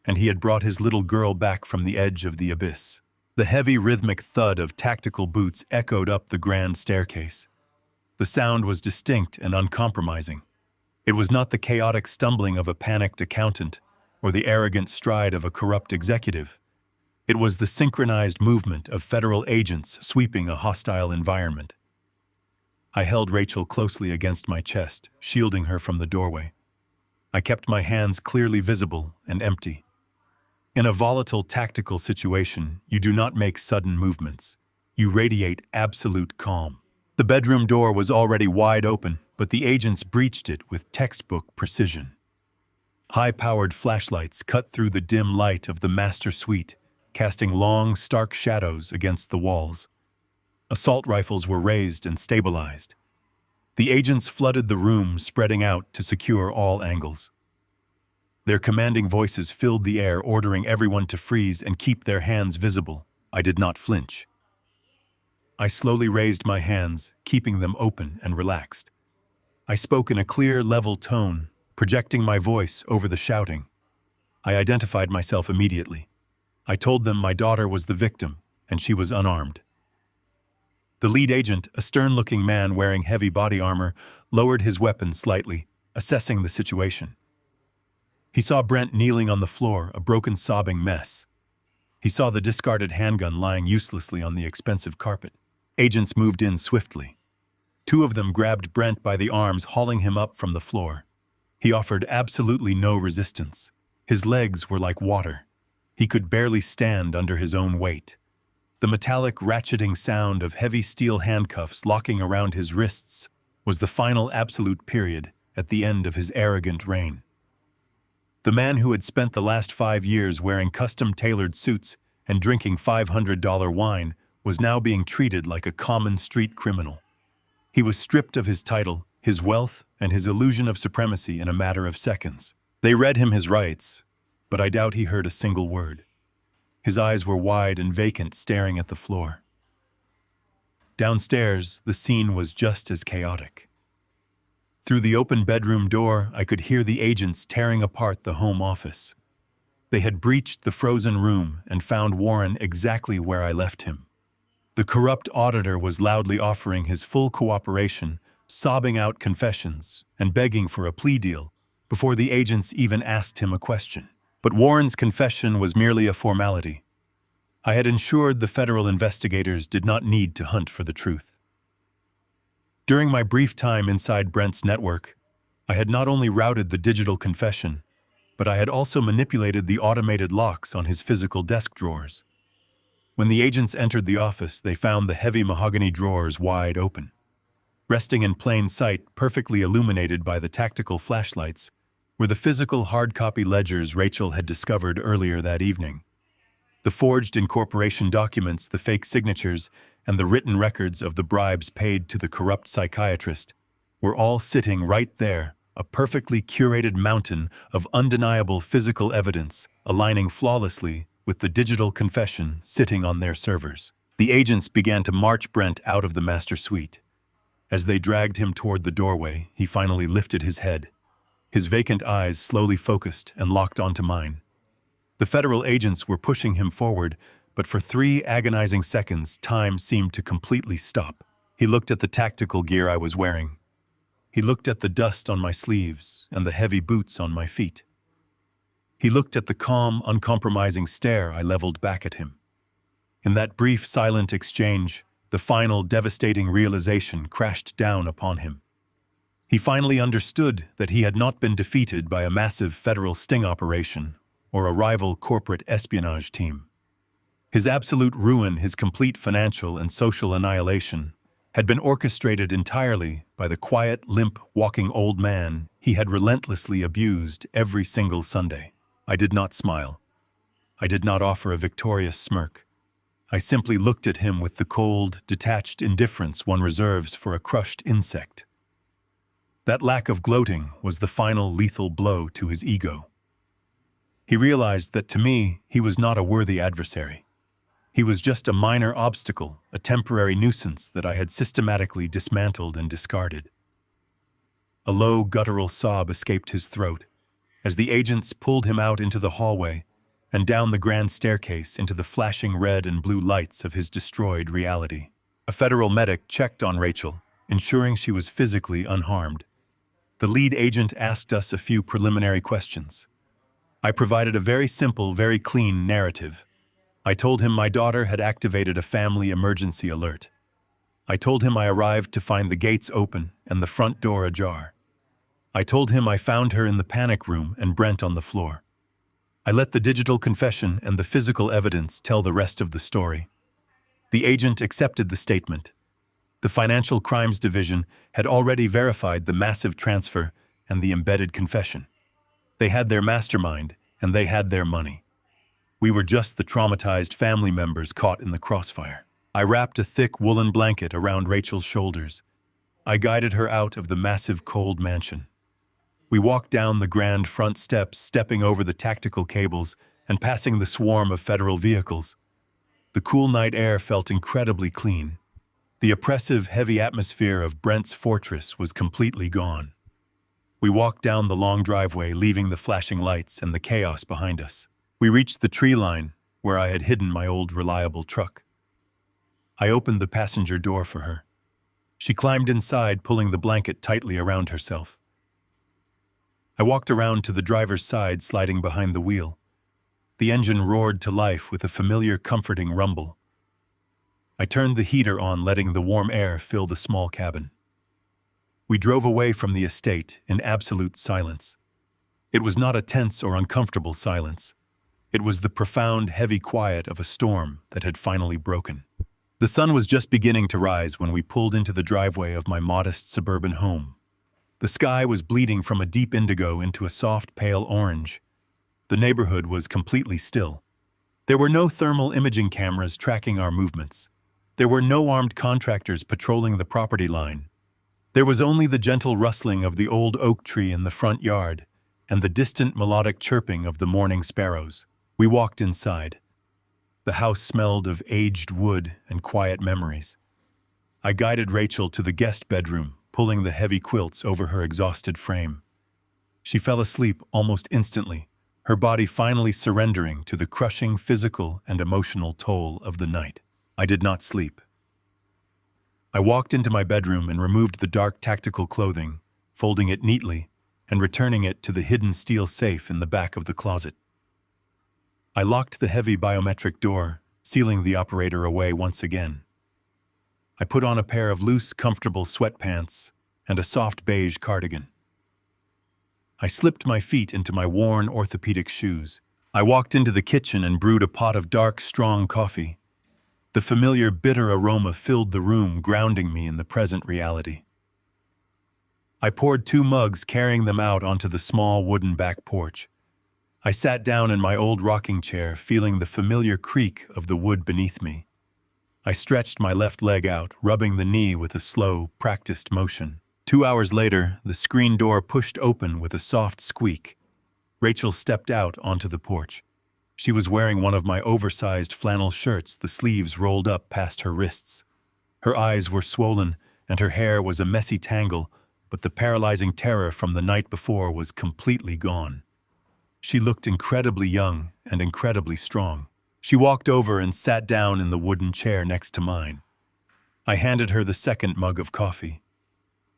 And he had brought his little girl back from the edge of the abyss. The heavy, rhythmic thud of tactical boots echoed up the grand staircase. The sound was distinct and uncompromising. It was not the chaotic stumbling of a panicked accountant or the arrogant stride of a corrupt executive. It was the synchronized movement of federal agents sweeping a hostile environment. I held Rachel closely against my chest, shielding her from the doorway. I kept my hands clearly visible and empty. In a volatile tactical situation, you do not make sudden movements. You radiate absolute calm. The bedroom door was already wide open, but the agents breached it with textbook precision. High-powered flashlights cut through the dim light of the master suite, casting long, stark shadows against the walls. Assault rifles were raised and stabilized. The agents flooded the room, spreading out to secure all angles. Their commanding voices filled the air, ordering everyone to freeze and keep their hands visible. I did not flinch. I slowly raised my hands, keeping them open and relaxed. I spoke in a clear, level tone, projecting my voice over the shouting. I identified myself immediately. I told them my daughter was the victim, and she was unarmed. The lead agent, a stern-looking man wearing heavy body armor, lowered his weapon slightly, assessing the situation. He saw Brent kneeling on the floor, a broken, sobbing mess. He saw the discarded handgun lying uselessly on the expensive carpet. Agents moved in swiftly. Two of them grabbed Brent by the arms, hauling him up from the floor. He offered absolutely no resistance. His legs were like water. He could barely stand under his own weight. The metallic ratcheting sound of heavy steel handcuffs locking around his wrists was the final absolute period at the end of his arrogant reign. The man who had spent the last 5 years wearing custom-tailored suits and drinking $500 wine was now being treated like a common street criminal. He was stripped of his title, his wealth, and his illusion of supremacy in a matter of seconds. They read him his rights, but I doubt he heard a single word. His eyes were wide and vacant, staring at the floor. Downstairs, the scene was just as chaotic. Through the open bedroom door, I could hear the agents tearing apart the home office. They had breached the frozen room and found Warren exactly where I left him. The corrupt auditor was loudly offering his full cooperation, sobbing out confessions and begging for a plea deal before the agents even asked him a question. But Warren's confession was merely a formality. I had ensured the federal investigators did not need to hunt for the truth. During my brief time inside Brent's network, I had not only routed the digital confession, but I had also manipulated the automated locks on his physical desk drawers. When the agents entered the office, they found the heavy mahogany drawers wide open. Resting in plain sight, perfectly illuminated by the tactical flashlights, were the physical hard-copy ledgers Rachel had discovered earlier that evening. The forged incorporation documents, the fake signatures, and the written records of the bribes paid to the corrupt psychiatrist were all sitting right there, a perfectly curated mountain of undeniable physical evidence, aligning flawlessly with the digital confession sitting on their servers. The agents began to march Brent out of the master suite. As they dragged him toward the doorway, he finally lifted his head. His vacant eyes slowly focused and locked onto mine. The federal agents were pushing him forward, but for 3 agonizing seconds, time seemed to completely stop. He looked at the tactical gear I was wearing. He looked at the dust on my sleeves and the heavy boots on my feet. He looked at the calm, uncompromising stare I leveled back at him. In that brief, silent exchange, the final, devastating realization crashed down upon him. He finally understood that he had not been defeated by a massive federal sting operation or a rival corporate espionage team. His absolute ruin, his complete financial and social annihilation, had been orchestrated entirely by the quiet, limp-walking old man he had relentlessly abused every single Sunday. I did not smile. I did not offer a victorious smirk. I simply looked at him with the cold, detached indifference one reserves for a crushed insect. That lack of gloating was the final lethal blow to his ego. He realized that to me, he was not a worthy adversary. He was just a minor obstacle, a temporary nuisance that I had systematically dismantled and discarded. A low, guttural sob escaped his throat as the agents pulled him out into the hallway and down the grand staircase into the flashing red and blue lights of his destroyed reality. A federal medic checked on Rachel, ensuring she was physically unharmed. The lead agent asked us a few preliminary questions. I provided a very simple, very clean narrative. I told him my daughter had activated a family emergency alert. I told him I arrived to find the gates open and the front door ajar. I told him I found her in the panic room and Brent on the floor. I let the digital confession and the physical evidence tell the rest of the story. The agent accepted the statement. The Financial Crimes Division had already verified the massive transfer and the embedded confession. They had their mastermind, and they had their money. We were just the traumatized family members caught in the crossfire. I wrapped a thick woolen blanket around Rachel's shoulders. I guided her out of the massive cold mansion. We walked down the grand front steps, stepping over the tactical cables and passing the swarm of federal vehicles. The cool night air felt incredibly clean. The oppressive, heavy atmosphere of Brent's fortress was completely gone. We walked down the long driveway, leaving the flashing lights and the chaos behind us. We reached the tree line, where I had hidden my old reliable truck. I opened the passenger door for her. She climbed inside, pulling the blanket tightly around herself. I walked around to the driver's side, sliding behind the wheel. The engine roared to life with a familiar, comforting rumble. I turned the heater on, letting the warm air fill the small cabin. We drove away from the estate in absolute silence. It was not a tense or uncomfortable silence. It was the profound, heavy quiet of a storm that had finally broken. The sun was just beginning to rise when we pulled into the driveway of my modest suburban home. The sky was bleeding from a deep indigo into a soft, pale orange. The neighborhood was completely still. There were no thermal imaging cameras tracking our movements. There were no armed contractors patrolling the property line. There was only the gentle rustling of the old oak tree in the front yard and the distant melodic chirping of the morning sparrows. We walked inside. The house smelled of aged wood and quiet memories. I guided Rachel to the guest bedroom, pulling the heavy quilts over her exhausted frame. She fell asleep almost instantly, her body finally surrendering to the crushing physical and emotional toll of the night. I did not sleep. I walked into my bedroom and removed the dark tactical clothing, folding it neatly and returning it to the hidden steel safe in the back of the closet. I locked the heavy biometric door, sealing the operator away once again. I put on a pair of loose, comfortable sweatpants and a soft beige cardigan. I slipped my feet into my worn orthopedic shoes. I walked into the kitchen and brewed a pot of dark, strong coffee. The familiar, bitter aroma filled the room, grounding me in the present reality. I poured 2 mugs, carrying them out onto the small wooden back porch. I sat down in my old rocking chair, feeling the familiar creak of the wood beneath me. I stretched my left leg out, rubbing the knee with a slow, practiced motion. 2 hours later, the screen door pushed open with a soft squeak. Rachel stepped out onto the porch. She was wearing one of my oversized flannel shirts, the sleeves rolled up past her wrists. Her eyes were swollen, and her hair was a messy tangle, but the paralyzing terror from the night before was completely gone. She looked incredibly young and incredibly strong. She walked over and sat down in the wooden chair next to mine. I handed her the second mug of coffee.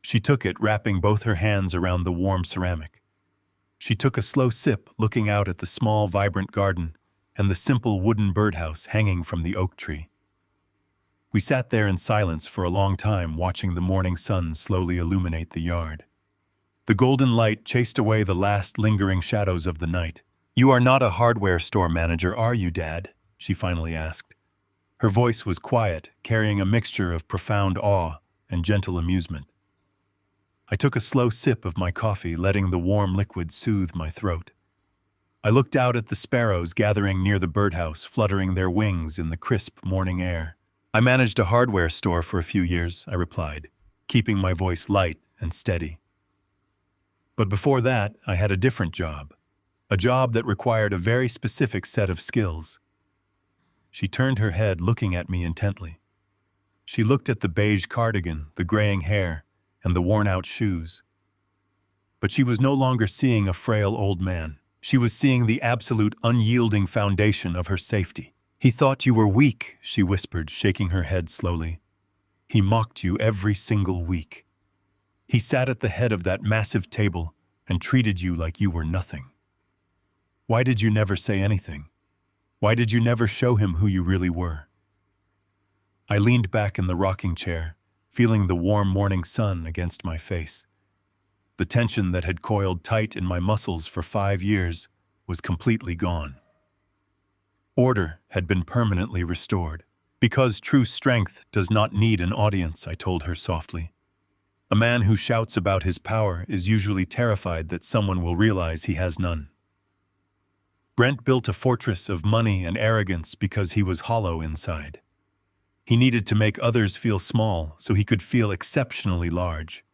She took it, wrapping both her hands around the warm ceramic. She took a slow sip, looking out at the small, vibrant garden and the simple wooden birdhouse hanging from the oak tree. We sat there in silence for a long time, watching the morning sun slowly illuminate the yard. The golden light chased away the last lingering shadows of the night. "You are not a hardware store manager, are you, Dad?" she finally asked. Her voice was quiet, carrying a mixture of profound awe and gentle amusement. I took a slow sip of my coffee, letting the warm liquid soothe my throat. I looked out at the sparrows gathering near the birdhouse, fluttering their wings in the crisp morning air. "I managed a hardware store for a few years," I replied, keeping my voice light and steady. "But before that, I had a different job, a job that required a very specific set of skills." She turned her head, looking at me intently. She looked at the beige cardigan, the graying hair, and the worn-out shoes. But she was no longer seeing a frail old man. She was seeing the absolute unyielding foundation of her safety. "He thought you were weak," she whispered, shaking her head slowly. "He mocked you every single week. He sat at the head of that massive table and treated you like you were nothing. Why did you never say anything? Why did you never show him who you really were?" I leaned back in the rocking chair, feeling the warm morning sun against my face. The tension that had coiled tight in my muscles for 5 years was completely gone. Order had been permanently restored. "Because true strength does not need an audience," I told her softly. "A man who shouts about his power is usually terrified that someone will realize he has none." Brent built a fortress of money and arrogance because he was hollow inside. He needed to make others feel small so he could feel exceptionally large.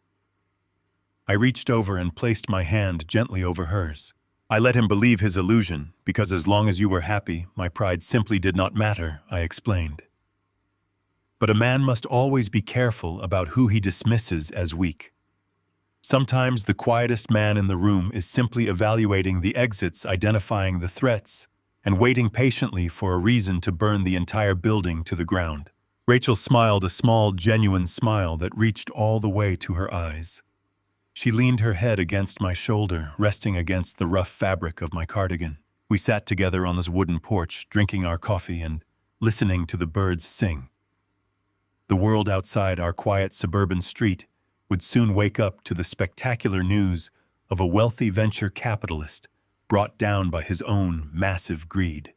I reached over and placed my hand gently over hers. "I let him believe his illusion, because as long as you were happy, my pride simply did not matter," I explained. But a man must always be careful about who he dismisses as weak. Sometimes the quietest man in the room is simply evaluating the exits, identifying the threats, and waiting patiently for a reason to burn the entire building to the ground. Rachel smiled, a small, genuine smile that reached all the way to her eyes. She leaned her head against my shoulder, resting against the rough fabric of my cardigan. We sat together on this wooden porch, drinking our coffee and listening to the birds sing. The world outside our quiet suburban street would soon wake up to the spectacular news of a wealthy venture capitalist brought down by his own massive greed.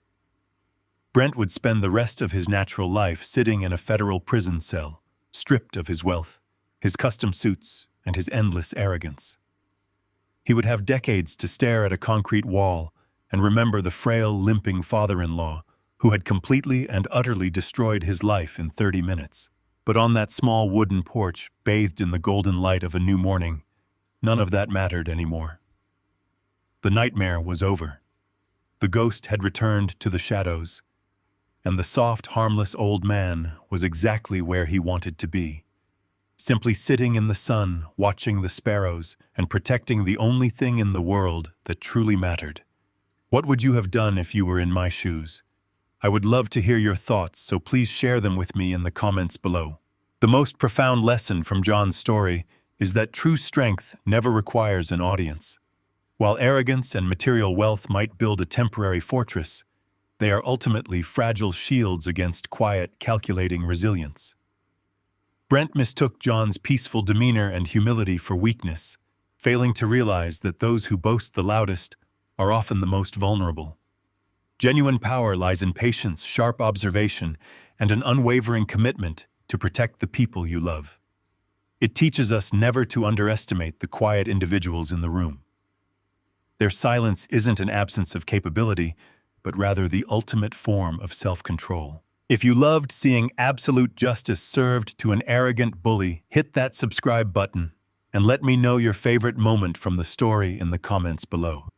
Brent would spend the rest of his natural life sitting in a federal prison cell, stripped of his wealth, his custom suits, and his endless arrogance. He would have decades to stare at a concrete wall and remember the frail, limping father-in-law who had completely and utterly destroyed his life in 30 minutes. But on that small wooden porch, bathed in the golden light of a new morning, none of that mattered anymore. The nightmare was over. The ghost had returned to the shadows, and the soft, harmless old man was exactly where he wanted to be, simply sitting in the sun, watching the sparrows, and protecting the only thing in the world that truly mattered. What would you have done if you were in my shoes? I would love to hear your thoughts, so please share them with me in the comments below. The most profound lesson from John's story is that true strength never requires an audience. While arrogance and material wealth might build a temporary fortress, they are ultimately fragile shields against quiet, calculating resilience. Brent mistook John's peaceful demeanor and humility for weakness, failing to realize that those who boast the loudest are often the most vulnerable. Genuine power lies in patience, sharp observation, and an unwavering commitment to protect the people you love. It teaches us never to underestimate the quiet individuals in the room. Their silence isn't an absence of capability, but rather the ultimate form of self-control. If you loved seeing absolute justice served to an arrogant bully, hit that subscribe button and let me know your favorite moment from the story in the comments below.